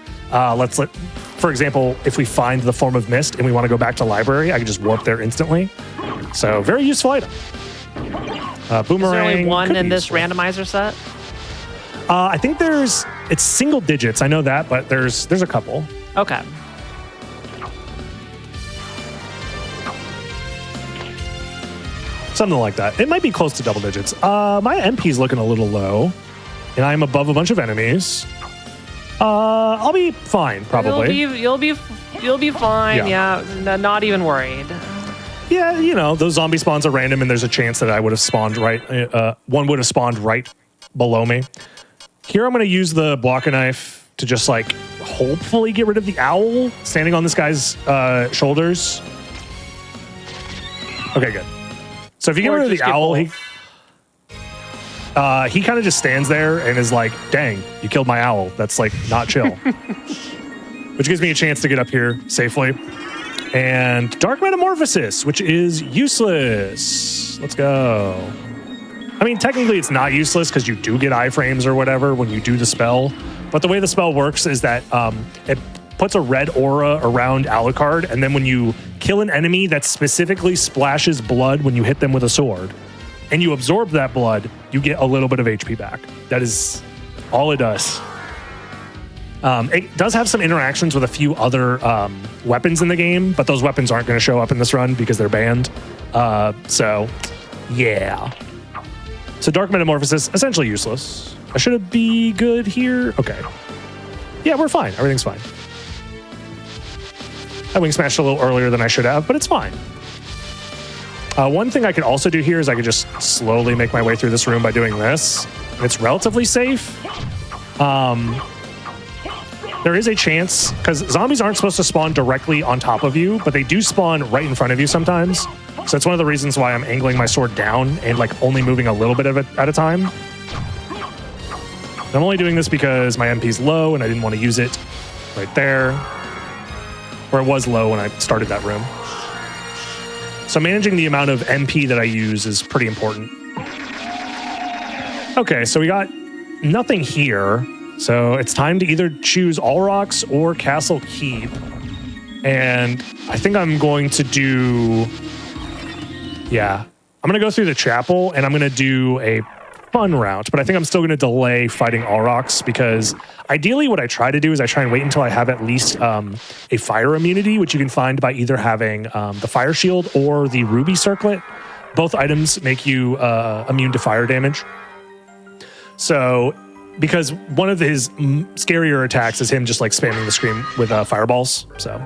for example, if we find the form of mist and we want to go back to library, I can just warp there instantly. So very useful item. Boomerang. Is there only one in this randomizer set? I think it's single digits. I know that, but there's a couple. Okay. Something like that. It might be close to double digits. My MP is looking a little low, and I'm above a bunch of enemies. I'll be fine, probably. You'll be fine. Yeah. Not even worried. Yeah, you know, those zombie spawns are random, and there's a chance that I would have spawned one would have spawned right below me. Here, I'm going to use the blocker knife to just like hopefully get rid of the owl standing on this guy's shoulders. Okay, good. So if you get rid of the owl, he kind of just stands there and is like, dang, you killed my owl. That's like not chill. Which gives me a chance to get up here safely. And Dark Metamorphosis, which is useless. Let's go. I mean, technically it's not useless because you do get iframes or whatever when you do the spell. But the way the spell works is that it puts a red aura around Alucard, and then when you kill an enemy that specifically splashes blood when you hit them with a sword, and you absorb that blood, you get a little bit of HP back. That is all it does. It does have some interactions with a few other weapons in the game, but those weapons aren't going to show up in this run because they're banned. So, yeah. So Dark Metamorphosis, essentially useless. I should be good here. Okay. Yeah, we're fine. Everything's fine. I wing smashed a little earlier than I should have, but it's fine. One thing I could also do here is I could just slowly make my way through this room by doing this. It's relatively safe. There is a chance, because zombies aren't supposed to spawn directly on top of you, but they do spawn right in front of you sometimes. So that's one of the reasons why I'm angling my sword down and like only moving a little bit of it at a time. I'm only doing this because my MP's low and I didn't want to use it right there. Where it was low when I started that room. So managing the amount of MP that I use is pretty important. Okay, so we got nothing here. So it's time to either choose All Rocks or Castle Keep. And I think I'm going to do... Yeah. I'm going to go through the chapel and I'm going to do a fun route, but I think I'm still going to delay fighting All Rocks because ideally what I try to do is I try and wait until I have at least a fire immunity, which you can find by either having the fire shield or the ruby circlet. Both items make you immune to fire damage. So because one of his scarier attacks is him just like spamming the screen with fireballs. So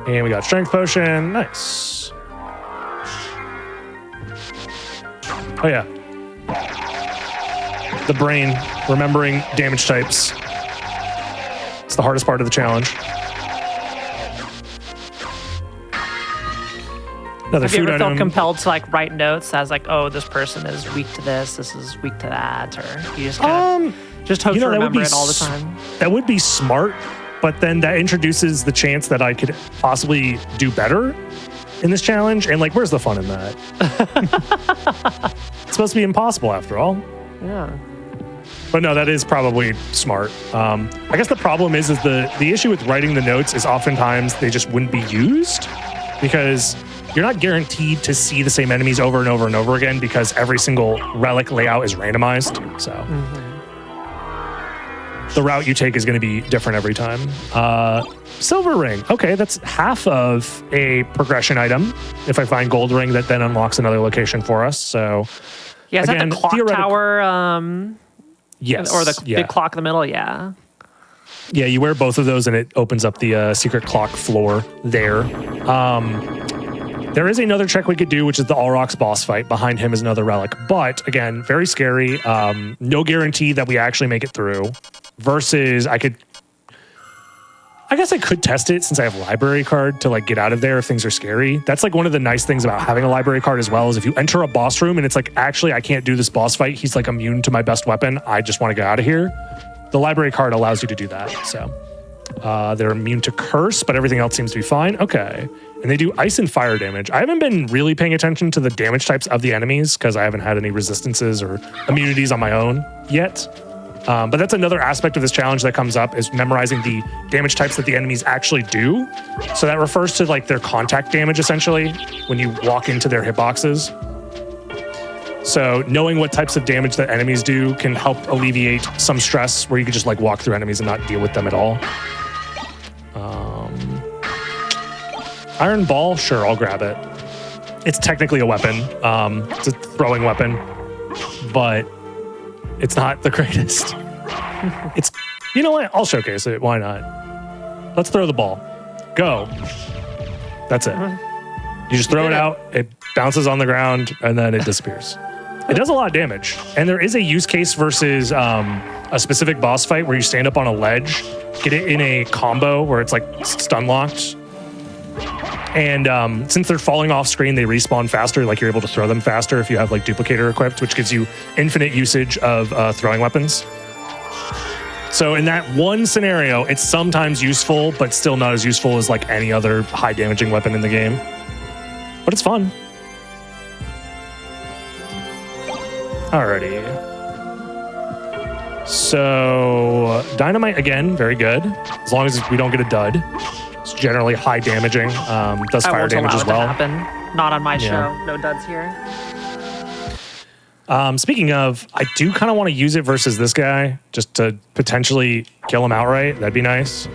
and we got strength potion. Nice. Oh yeah. The brain remembering damage types. It's the hardest part of the challenge. Another Have you food ever felt item. compelled to like write notes as like, oh, this person is weak to this is weak to that, or you just kind of just hope to remember it all the time? That would be smart, but then that introduces the chance that I could possibly do better in this challenge. And like, where's the fun in that? It's supposed to be impossible after all. Yeah. But no, that is probably smart. I guess the problem is the issue with writing the notes is oftentimes they just wouldn't be used because you're not guaranteed to see the same enemies over and over and over again because every single relic layout is randomized. So the route you take is going to be different every time. Silver ring. Okay, that's half of a progression item. If I find gold ring, that then unlocks another location for us. So yeah, is again, that the clock tower? Yes. Or the big clock in the middle? Yeah. Yeah, you wear both of those and it opens up the secret clock floor there. There is another check we could do, which is the All Rocks boss fight. Behind him is another relic. But again, very scary. No guarantee that we actually make it through. Versus I could I guess I could test it since I have library card to like get out of there if things are scary. That's like one of the nice things about having a library card as well is if you enter a boss room and it's like, actually, I can't do this boss fight. He's like immune to my best weapon. I just want to get out of here. The library card allows you to do that. So they're immune to curse, but everything else seems to be fine. Okay. And they do ice and fire damage. I haven't been really paying attention to the damage types of the enemies because I haven't had any resistances or immunities on my own yet. But that's another aspect of this challenge that comes up is memorizing the damage types that the enemies actually do. So that refers to like their contact damage essentially when you walk into their hitboxes. So knowing what types of damage that enemies do can help alleviate some stress where you can just like walk through enemies and not deal with them at all. Iron ball, sure, I'll grab it. It's technically a weapon. It's a throwing weapon, but it's not the greatest. It's, you know what? I'll showcase it. Why not? Let's throw the ball. Go. That's it. You just throw it out. It bounces on the ground and then it disappears. It does a lot of damage. And there is a use case versus a specific boss fight where you stand up on a ledge, get it in a combo where it's like stun locked. And since they're falling off screen, they respawn faster. Like you're able to throw them faster if you have like duplicator equipped, which gives you infinite usage of throwing weapons. So in that one scenario, it's sometimes useful, but still not as useful as like any other high damaging weapon in the game. But it's fun. Alrighty. So dynamite again, very good. As long as we don't get a dud. It's generally high damaging. Does fire damage as well. Not on my show. No duds here. Speaking of, I do kind of want to use it versus this guy just to potentially kill him outright. That'd be nice.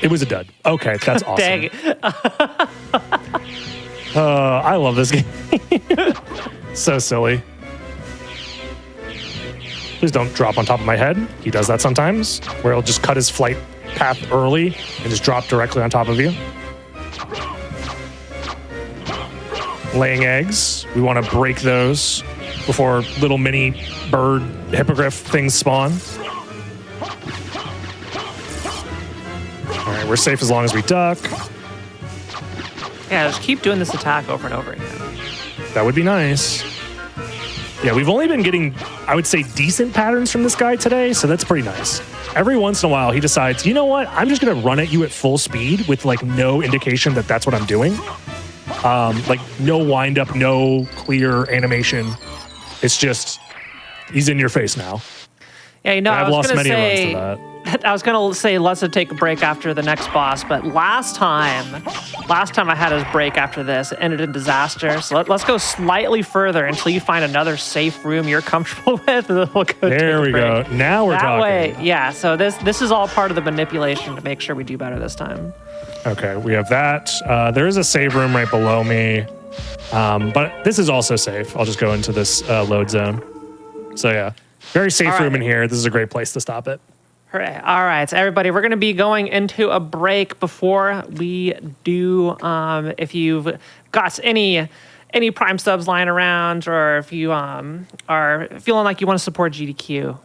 It was a dud. Okay, that's awesome. Dang. I love this game. So silly. Please don't drop on top of my head. He does that sometimes, where he'll just cut his flight path early and just drop directly on top of you. Laying eggs. We want to break those before little mini bird hippogriff things spawn. All right, we're safe as long as we duck. Yeah, just keep doing this attack over and over again. That would be nice. Yeah, we've only been getting, I would say, decent patterns from this guy today, so that's pretty nice. Every once in a while, he decides, you know what? I'm just going to run at you at full speed with like no indication that that's what I'm doing. Like no wind up, no clear animation. It's just, he's in your face now. Yeah, you know, I've lost many runs to that. I was going to say let's take a break after the next boss, but last time I had a break after this, it ended in disaster. So let's go slightly further until you find another safe room you're comfortable with. And then we'll go there we go. Now we're talking. That way, yeah. So this is all part of the manipulation to make sure we do better this time. Okay, we have that. There is a save room right below me, but this is also safe. I'll just go into this load zone. So yeah, very safe room in here. This is a great place to stop it. Hooray. All right, so everybody, we're going to be going into a break. Before we do, if you've got any Prime subs lying around, or if you are feeling like you want to support GDQ,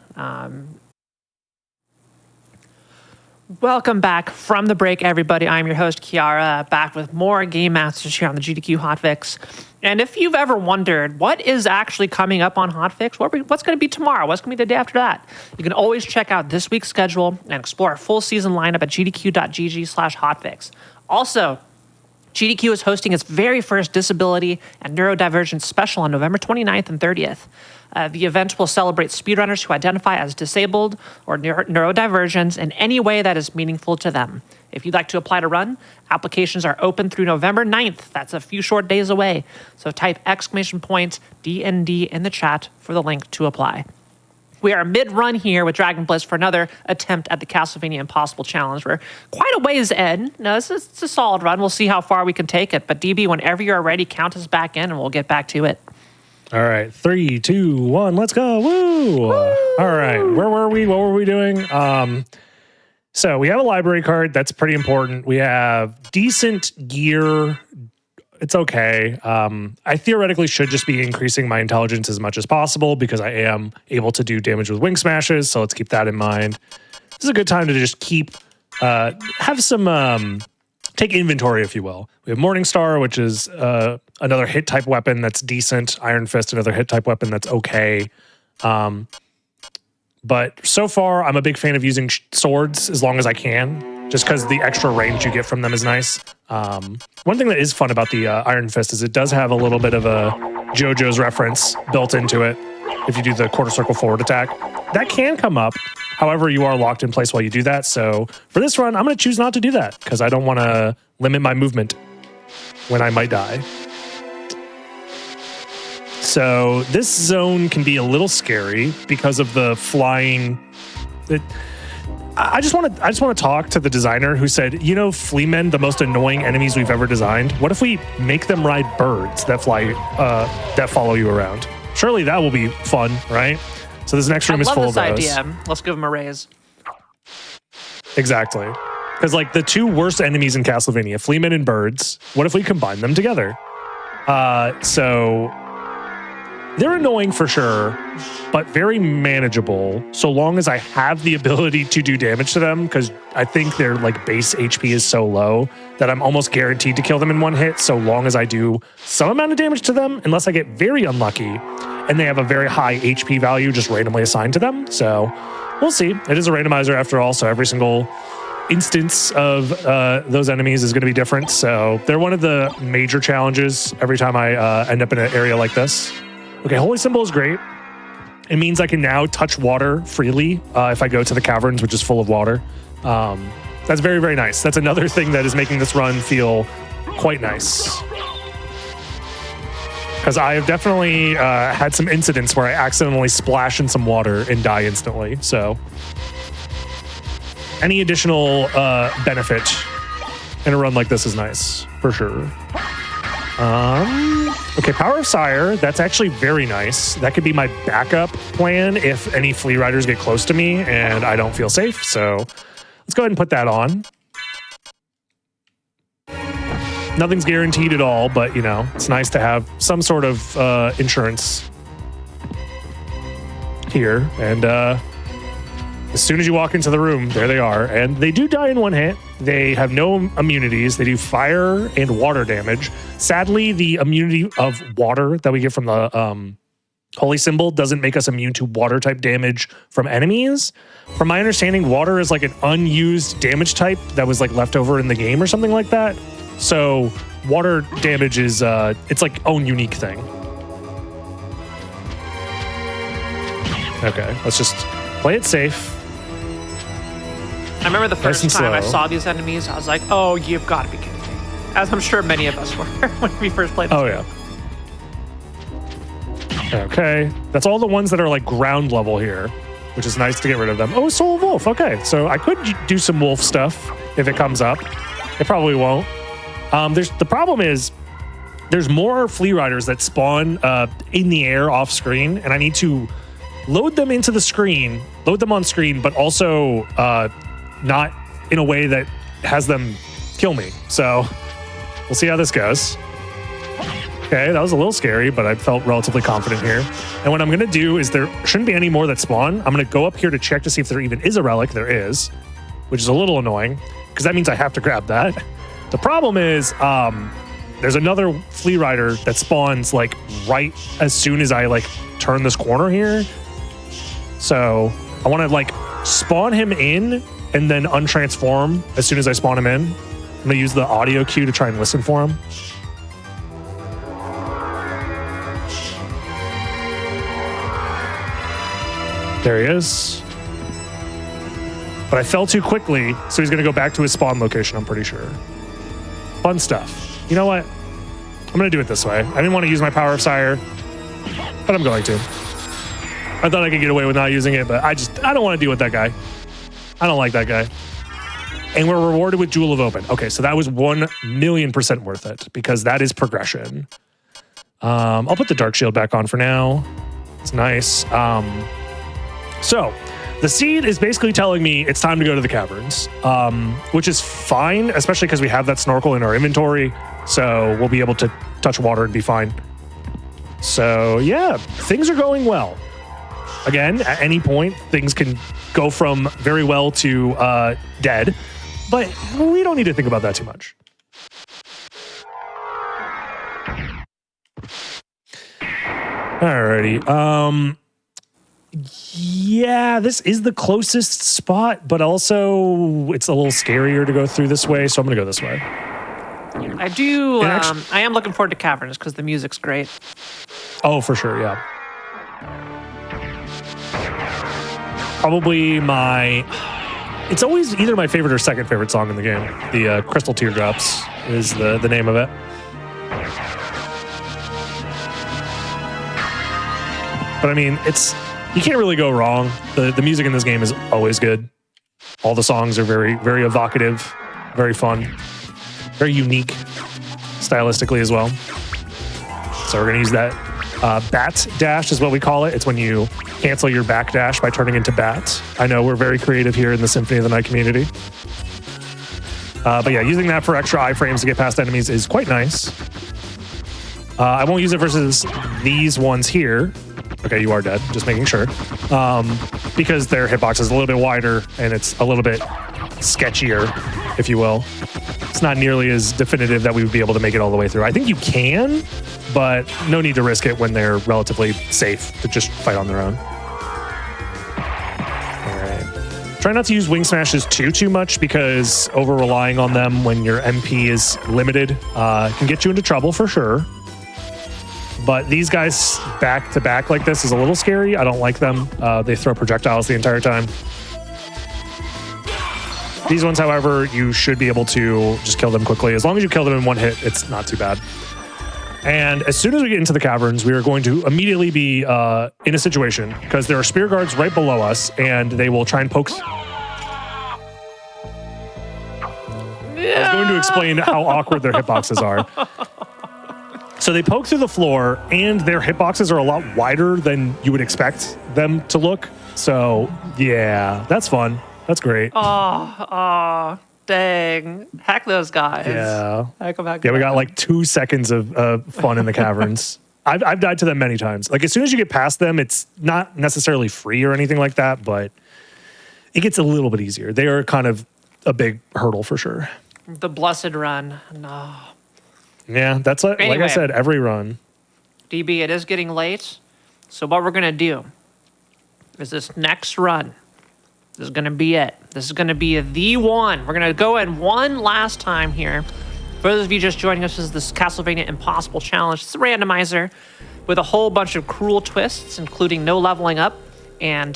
welcome back from the break, everybody. I'm your host, Kiara, back with more Game Masters here on the GDQ Hotfix. And if you've ever wondered what is actually coming up on Hotfix, what's going to be tomorrow, what's going to be the day after that, you can always check out this week's schedule and explore our full season lineup at gdq.gg/hotfix. Also, GDQ is hosting its very first Disability and Neurodivergence Special on November 29th and 30th. The event will celebrate speedrunners who identify as disabled or neurodivergent in any way that is meaningful to them. If you'd like to apply to run, applications are open through November 9th. That's a few short days away. So type !DND in the chat for the link to apply. We are mid-run here with Dragon Bliss for another attempt at the Castlevania Impossible Challenge. We're quite a ways in. No, it's a solid run. We'll see how far we can take it. But DB, whenever you're ready, count us back in and we'll get back to it. All right, 3, 2, 1, let's go. Woo! Woo! All right, where were we? What were we doing? So we have a library card. That's pretty important. We have decent gear. It's okay. I theoretically should just be increasing my intelligence as much as possible because I am able to do damage with wing smashes. So let's keep that in mind. This is a good time to just keep have some take inventory, if you will. We have Morningstar, which is another hit type weapon that's decent. Iron Fist, another hit type weapon that's okay. But so far, I'm a big fan of using swords as long as I can, just because the extra range you get from them is nice. One thing that is fun about the Iron Fist is it does have a little bit of a JoJo's reference built into it. If you do the quarter circle forward attack, that can come up. However, you are locked in place while you do that. So for this run, I'm going to choose not to do that because I don't want to limit my movement when I might die. So this zone can be a little scary because of the flying. I just want to talk to the designer who said, you know, flea men, the most annoying enemies we've ever designed. What if we make them ride birds that fly, that follow you around? Surely that will be fun, right? So this next room is full of those. I love this idea. Let's give them a raise. Exactly. Because like the two worst enemies in Castlevania, flea men and birds, what if we combine them together? So they're annoying for sure, but very manageable so long as I have the ability to do damage to them, because I think their like base HP is so low that I'm almost guaranteed to kill them in one hit so long as I do some amount of damage to them, unless I get very unlucky and they have a very high HP value just randomly assigned to them. So we'll see. It is a randomizer after all, so every single instance of those enemies is going to be different. So they're one of the major challenges every time I end up in an area like this. Okay, Holy Symbol is great. It means I can now touch water freely if I go to the caverns, which is full of water. That's very, very nice. That's another thing that is making this run feel quite nice. Because I have definitely had some incidents where I accidentally splash in some water and die instantly. So any additional benefit in a run like this is nice, for sure. Okay, Power of Sire, that's actually very nice. That could be my backup plan if any flea riders get close to me and I don't feel safe. So let's go ahead and put that on. Nothing's guaranteed at all, but you know, it's nice to have some sort of insurance here. And as soon as you walk into the room, there they are. And they do die in one hit. They have no immunities. They do fire and water damage. Sadly, the immunity of water that we get from the Holy Symbol doesn't make us immune to water type damage from enemies. From my understanding, water is like an unused damage type that was like left over in the game or something like that. So water damage is, it's like own unique thing. Okay, let's just play it safe. I remember the first time I saw these enemies, I was like, oh, you've got to be kidding me. As I'm sure many of us were when we first played this game. Yeah. Okay, that's all the ones that are like ground level here, which is nice to get rid of them. Oh, Soul of Wolf. Okay, so I could do some wolf stuff if it comes up. It probably won't. The problem is there's more flea riders that spawn in the air off screen, and I need to load them into the screen, load them on screen, but also not in a way that has them kill me. So we'll see how this goes. Okay, that was a little scary, but I felt relatively confident here. And what I'm going to do is there shouldn't be any more that spawn. I'm going to go up here to check to see if there even is a relic. There is, which is a little annoying because that means I have to grab that. The problem is there's another flea rider that spawns like right as soon as I like turn this corner here. So I want to like spawn him in and then untransform as soon as I spawn him in. I'm going to use the audio cue to try and listen for him. There he is. But I fell too quickly, so he's going to go back to his spawn location, I'm pretty sure. Fun stuff. You know what? I'm going to do it this way. I didn't want to use my Power of Sire, but I'm going to. I thought I could get away with not using it, but I don't want to deal with that guy. I don't like that guy. And we're rewarded with Jewel of Open. Okay, so that was 1,000,000% worth it because that is progression. I'll put the Dark Shield back on for now. It's nice. So the seed is basically telling me it's time to go to the caverns, which is fine, especially because we have that snorkel in our inventory. So we'll be able to touch water and be fine. So yeah, things are going well. Again, at any point, things can go from very well to dead. but we don't need to think about that too much. Alrighty. Yeah, this is the closest spot, but also it's a little scarier to go through this way, so I'm gonna go this way. I do. I am looking forward to Caverns because the music's great. Oh, for sure, yeah. Probably it's always either my favorite or second favorite song in the game. The Crystal Teardrops is the name of it. But I mean, you can't really go wrong. The music in this game is always good. All the songs are very, very evocative, very fun, very unique stylistically as well. So we're going to use that bat dash is what we call it. It's when you cancel your back dash by turning into bat. I know we're very creative here in the Symphony of the Night community. But yeah, using that for extra iframes to get past enemies is quite nice. I won't use it versus these ones here. Okay, you are dead. Just making sure. Because their hitbox is a little bit wider and it's a little bit sketchier, if you will. It's not nearly as definitive that we would be able to make it all the way through. I think you can, but no need to risk it when they're relatively safe to just fight on their own. All right. Try not to use wing smashes too much because over relying on them when your MP is limited can get you into trouble for sure. But these guys back to back like this is a little scary. I don't like them. They throw projectiles the entire time. These ones, however, you should be able to just kill them quickly. As long as you kill them in one hit, it's not too bad. And as soon as we get into the caverns, we are going to immediately be in a situation because there are spear guards right below us and they will try and poke. I was going to explain how awkward their hitboxes are. So they poke through the floor, and their hitboxes are a lot wider than you would expect them to look. So, yeah, that's fun. That's great. Oh, dang. Hack those guys. Yeah. Hack them. Yeah, we got like 2 seconds of fun in the caverns. I've died to them many times. Like, as soon as you get past them, it's not necessarily free or anything like that, but it gets a little bit easier. They are kind of a big hurdle for sure. The blessed run. No. Yeah, that's like I said, every run. DB, it is getting late. So what we're going to do is this next run. This is going to be it. This is going to be the one. We're going to go in one last time here. For those of you just joining us, this is this Castlevania Impossible Challenge. It's a randomizer with a whole bunch of cruel twists, including no leveling up. And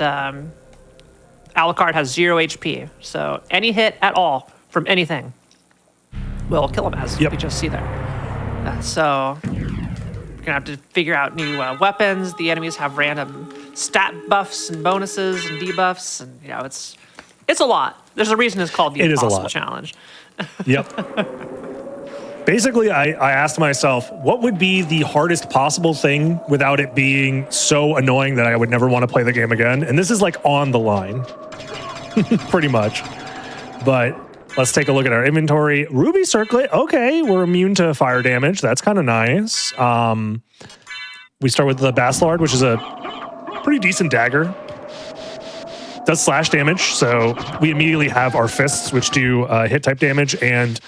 Alucard has 0 HP. So any hit at all from anything will kill him, as you just see there. So you're going to have to figure out new weapons. The enemies have random stat buffs and bonuses and debuffs. And, you know, it's a lot. There's a reason it's called the Impossible Challenge. Yep. Basically, I asked myself, what would be the hardest possible thing without it being so annoying that I would never want to play the game again? And this is like on the line, pretty much. But let's take a look at our inventory. Ruby circlet. Okay, we're immune to fire damage. That's kind of nice. We start with the Baslard, which is a pretty decent dagger. Does slash damage, so we immediately have our fists, which do hit type damage, and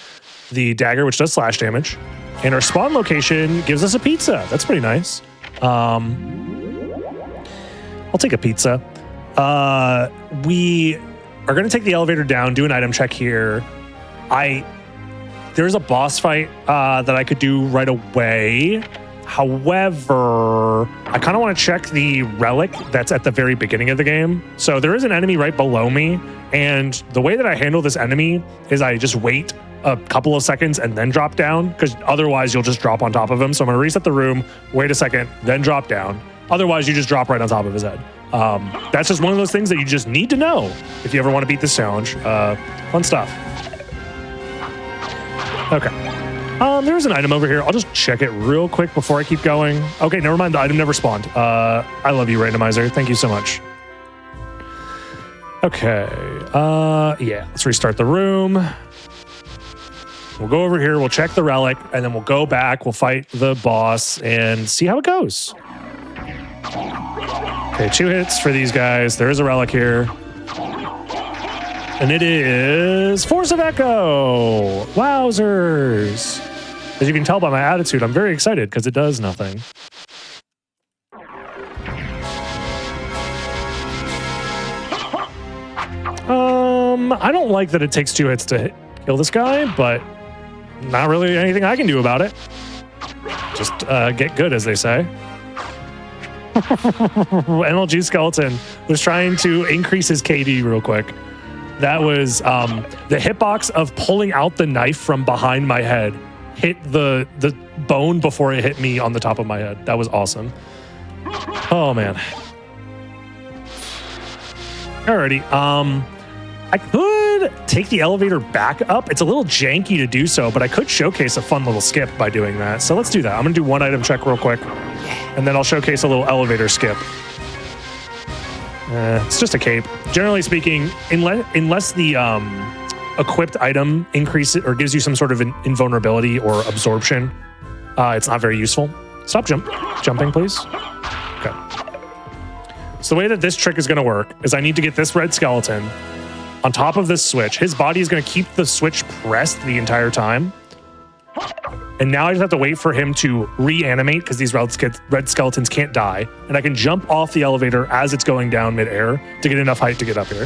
the dagger, which does slash damage. And our spawn location gives us a pizza. That's pretty nice. I'll take a pizza. We are going to take the elevator down, do an item check here. There's a boss fight that I could do right away. However, I kind of want to check the relic that's at the very beginning of the game. So there is an enemy right below me, and the way that I handle this enemy is I just wait a couple of seconds and then drop down, because otherwise you'll just drop on top of him. So I'm going to reset the room, wait a second, then drop down. Otherwise, you just drop right on top of his head. That's just one of those things that you just need to know if you ever want to beat this challenge. Fun stuff. Okay. There's an item over here. I'll just check it real quick before I keep going. Okay, never mind. The item never spawned. I love you, randomizer. Thank you so much. Okay. Yeah, let's restart the room. We'll go over here. We'll check the relic, and then we'll go back. We'll fight the boss and see how it goes. Okay, 2 hits for these guys. There is a relic here. And it is Force of Echo. Wowzers. As you can tell by my attitude, I'm very excited because it does nothing. I don't like that it takes 2 hits to kill this guy, but not really anything I can do about it. Just get good, as they say. NLG Skeleton was trying to increase his KD real quick. That was the hitbox of pulling out the knife from behind my head hit the bone before it hit me on the top of my head. That was awesome. Oh, man. Alrighty. I could take the elevator back up. It's a little janky to do so, but I could showcase a fun little skip by doing that. So let's do that. I'm going to do one item check real quick, and then I'll showcase a little elevator skip. It's just a cape. Generally speaking, unless the equipped item increases or gives you some sort of invulnerability or absorption, it's not very useful. Stop jumping, please. Okay. So the way that this trick is going to work is I need to get this red skeleton on top of this switch. His body is going to keep the switch pressed the entire time. And now I just have to wait for him to reanimate because these red skeletons can't die. And I can jump off the elevator as it's going down midair to get enough height to get up here.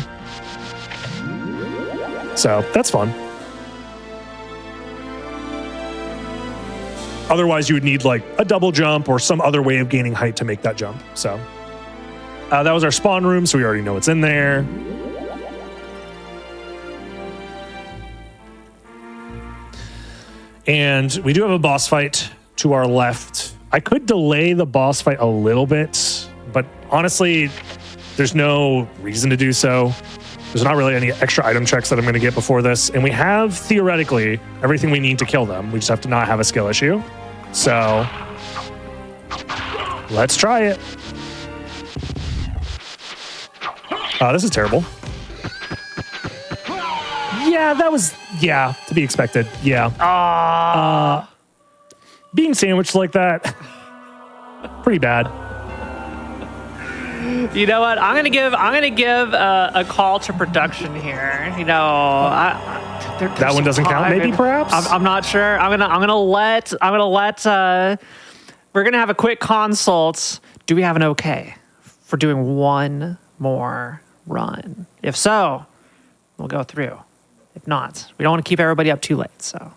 So that's fun. Otherwise, you would need like a double jump or some other way of gaining height to make that jump. So that was our spawn room, so we already know what's in there. And we do have a boss fight to our left. I could delay the boss fight a little bit, but honestly, there's no reason to do so. There's not really any extra item checks that I'm going to get before this. And we have, theoretically, everything we need to kill them. We just have to not have a skill issue. So, let's try it. This is terrible. Yeah, that was, to be expected. Yeah. Being sandwiched like that, pretty bad. You know what? I'm gonna give a call to production here. You know, that one doesn't count. Maybe, perhaps. I'm not sure. I'm gonna let. We're gonna have a quick consult. Do we have an okay for doing one more run? If so, we'll go through. If not, we don't want to keep everybody up too late. So.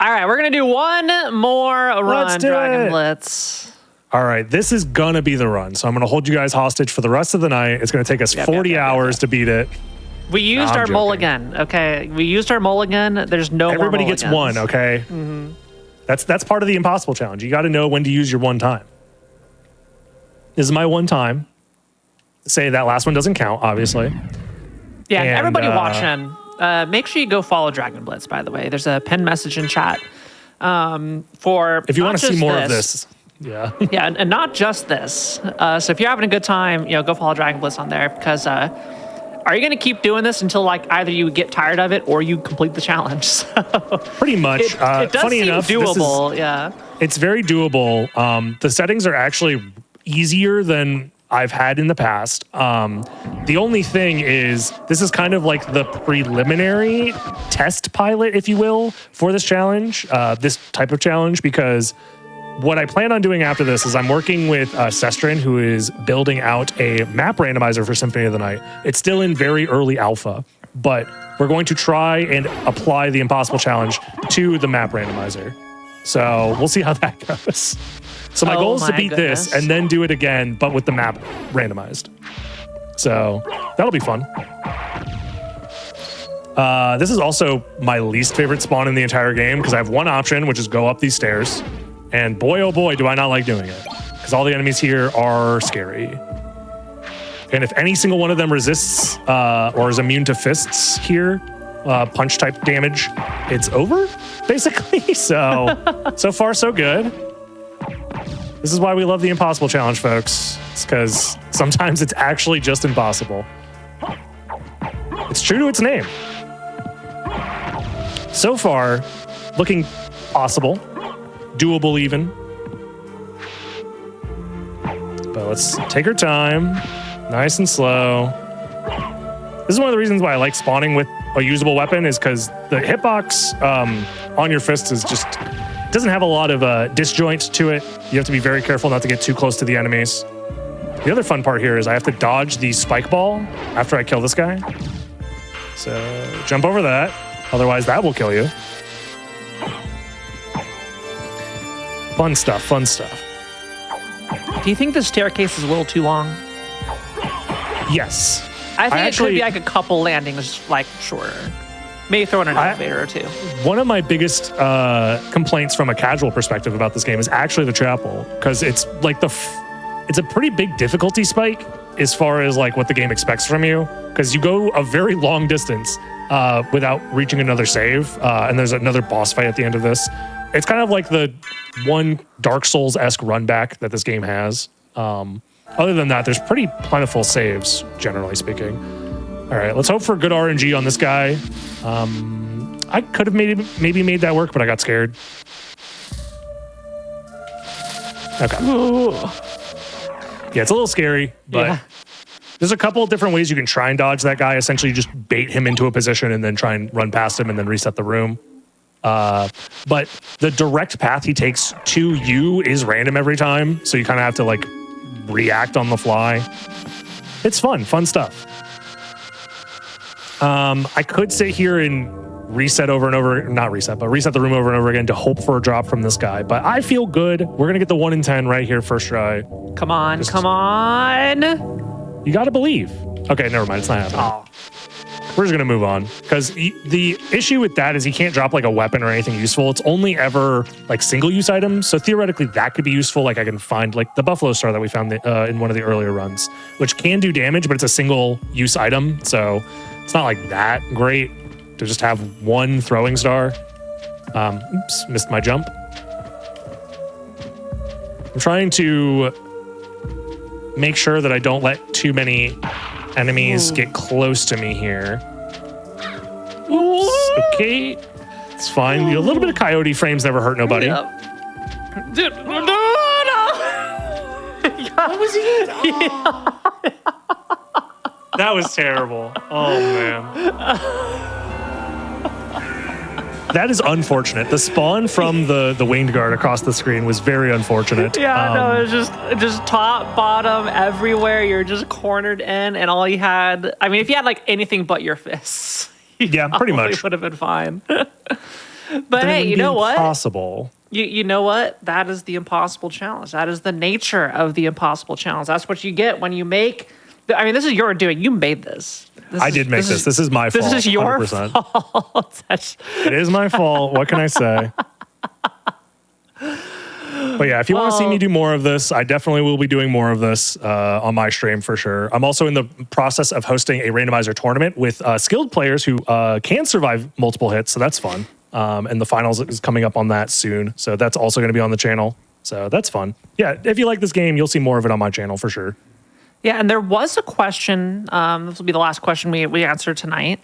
All right, we're going to do one more run, Dragon Blitz. All right, this is going to be the run. So I'm going to hold you guys hostage for the rest of the night. It's going to take us 40 hours to beat it. We used our mulligan, okay? We used our mulligan. There's no Everybody more gets one, okay? Mm-hmm. That's part of the impossible challenge. You got to know when to use your one time. This is my one time. Say that last one doesn't count, obviously. Yeah, and everybody watching, make sure you go follow Dragon Blitz, by the way. There's a pinned message in chat for if you want to see more of this. Yeah. Yeah, and not just this. So if you're having a good time, go follow Dragon Blitz on there because are you going to keep doing this until like either you get tired of it or you complete the challenge? So pretty much. It does funny seem enough, doable. Yeah. It's very doable. The settings are actually easier than I've had in the past. The only thing is this is kind of like the preliminary test pilot, if you will, for this challenge, this type of challenge, because what I plan on doing after this is I'm working with Sestrin, who is building out a map randomizer for Symphony of the Night. It's still in very early alpha, but we're going to try and apply the Impossible Challenge to the map randomizer. So we'll see how that goes. So my goal is to beat this and then do it again, but with the map randomized. So that'll be fun. This is also my least favorite spawn in the entire game because I have one option, which is go up these stairs. And boy, oh boy, do I not like doing it. Because all the enemies here are scary. And if any single one of them resists or is immune to fists here, punch type damage, it's over, basically. So far, so good. This is why we love the Impossible Challenge, folks. It's because sometimes it's actually just impossible. It's true to its name. So far, looking possible. Doable even. But let's take our time, nice and slow. This is one of the reasons why I like spawning with a usable weapon is because the hitbox on your fist is just doesn't have a lot of disjoint to it. You have to be very careful not to get too close to the enemies. The other fun part here is I have to dodge the spike ball after I kill this guy. So jump over that. Otherwise, that will kill you. Fun stuff, fun stuff. Do you think the staircase is a little too long? Yes. I think it could be like a couple landings, like shorter. Maybe throw in an elevator or two. One of my biggest complaints from a casual perspective about this game is actually the chapel, because it's like it's a pretty big difficulty spike as far as like what the game expects from you, because you go a very long distance without reaching another save, and there's another boss fight at the end of this. It's kind of like the one Dark Souls-esque run back that this game has. Other than that, there's pretty plentiful saves, generally speaking. All right, let's hope for good RNG on this guy. I could have maybe made that work, but I got scared. Okay. Ooh. Yeah, it's a little scary, but Yeah. there's a couple of different ways you can try and dodge that guy. Essentially, you just bait him into a position and then try and run past him and then reset the room. But the direct path he takes to you is random every time, so you kind of have to like react on the fly. It's fun stuff. I could sit here and reset the room over and over again to hope for a drop from this guy, but I feel good. We're gonna get the 1 in 10 right here first try. Come on, come on. You gotta believe. Okay, never mind, it's not happening. Oh. We're just gonna move on, because the issue with that is he can't drop like a weapon or anything useful. It's only ever like single-use items, so theoretically that could be useful. Like I can find like the Buffalo Star that we found in one of the earlier runs, which can do damage, but it's a single-use item, so it's not like that great to just have one throwing star. Oops, missed my jump. I'm trying to make sure that I don't let too many enemies get close to me here. Oops, okay. It's fine. A little bit of coyote frames never hurt nobody. Yep. Dude, no. What was he doing? That was terrible. Oh, man. That is unfortunate. The spawn from the winged guard across the screen was very unfortunate. Yeah, no, it was just top, bottom, everywhere. You're just cornered in, and all you had, I mean, if you had like anything but your fists, yeah, pretty much would have been fine. But hey, you know what? Impossible. You know what? That is the impossible challenge. That is the nature of the impossible challenge. That's what you get when you make. I mean, this is your doing. You made this. I did make this. This is my fault. This is your 100%. fault. It is my fault. What can I say? But yeah, if you want to see me do more of this, I definitely will be doing more of this on my stream for sure. I'm also in the process of hosting a randomizer tournament with skilled players who can survive multiple hits, so that's fun. And the finals is coming up on that soon, so that's also going to be on the channel. So that's fun. Yeah, if you like this game, you'll see more of it on my channel for sure. Yeah, and there was a question, this will be the last question we answer tonight,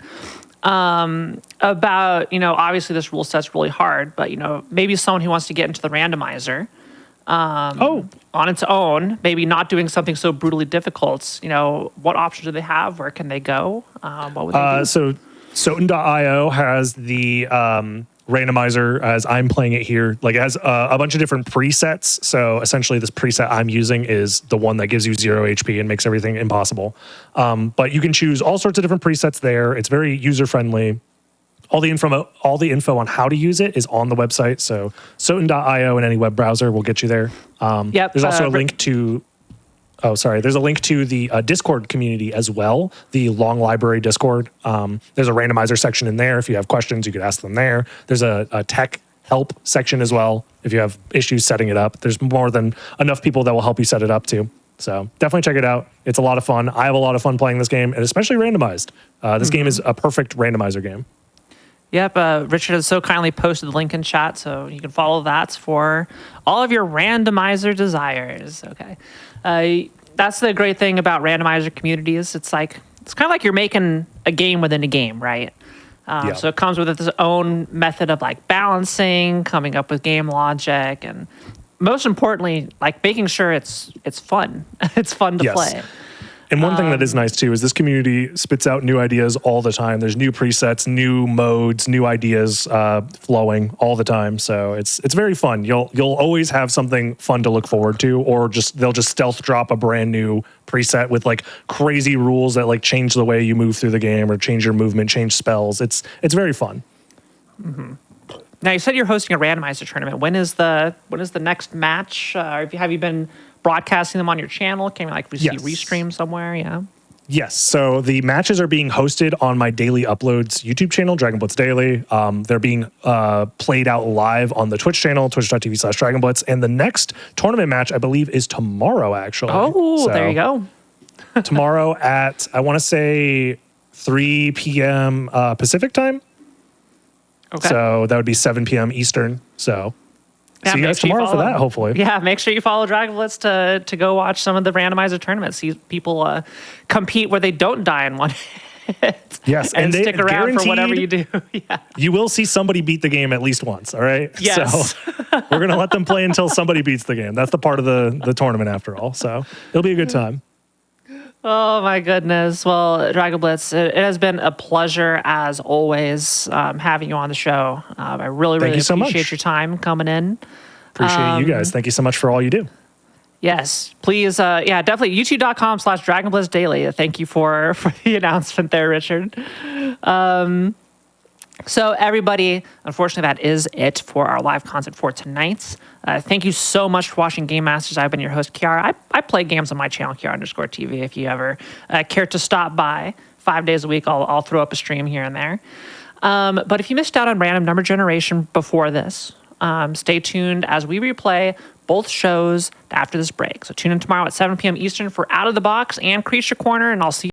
about, obviously this rule set's really hard, but, maybe someone who wants to get into the randomizer on its own, maybe not doing something so brutally difficult, what options do they have? Where can they go? What would they do? So Soten.io has the randomizer as I'm playing it here. Like it has a bunch of different presets. So essentially this preset I'm using is the one that gives you 0 HP and makes everything impossible. But you can choose all sorts of different presets there. It's very user-friendly. All the info on how to use it is on the website. So Soten.io in any web browser will get you there. Yep, there's also a link to... Oh, sorry. There's a link to the Discord community as well, the Long Library Discord. There's a randomizer section in there. If you have questions, you could ask them there. There's a tech help section as well. If you have issues setting it up, there's more than enough people that will help you set it up too. So definitely check it out. It's a lot of fun. I have a lot of fun playing this game, and especially randomized. This game is a perfect randomizer game. Yep, Richard has so kindly posted the link in chat, so you can follow that for all of your randomizer desires. Okay. That's the great thing about randomizer communities. It's kind of like you're making a game within a game, right? So it comes with its own method of like balancing, coming up with game logic, and most importantly, like making sure it's fun. It's fun to Yes. play. And one thing that is nice too is this community spits out new ideas all the time. There's new presets, new modes, new ideas flowing all the time. So it's very fun. You'll always have something fun to look forward to, or they'll just stealth drop a brand new preset with like crazy rules that like change the way you move through the game or change your movement, change spells. It's very fun. Mm-hmm. Now you said you're hosting a randomizer tournament. When is the next match? Have you been broadcasting them on your channel? Can we see restream somewhere? Yeah. Yes. So the matches are being hosted on my daily uploads YouTube channel, Dragon Blitz Daily. They're being played out live on the Twitch channel, twitch.tv/DragonBlitz. And the next tournament match, I believe, is tomorrow, actually. Oh, so, there you go. Tomorrow at, I want to say, 3 p.m. Pacific time. Okay. So that would be 7 p.m. Eastern. So see you guys tomorrow for that, hopefully. Yeah, make sure you follow Dragon Blitz to go watch some of the randomizer tournaments. See people compete where they don't die in one hit. Yes, and stick around for whatever you do. Yeah. You will see somebody beat the game at least once, all right? Yes. So we're going to let them play until somebody beats the game. That's the part of the tournament after all. So it'll be a good time. Oh my goodness. Well, Dragon Blitz, it has been a pleasure as always having you on the show. I really appreciate your time coming in. Appreciate you guys. Thank you so much for all you do. Yes, please. Definitely youtube.com/DragonBlitzDaily. Thank you for the announcement there, Richard. So everybody, unfortunately, that is it for our live content for tonight. Thank you so much for watching Game Masters. I've been your host, Kiara. I play games on my channel, Kiara_TV. If you ever care to stop by 5 days a week, I'll throw up a stream here and there. But if you missed out on Random Number Generation before this, stay tuned as we replay both shows after this break. So tune in tomorrow at 7 p.m. Eastern for Out of the Box and Creature Corner, and I'll see you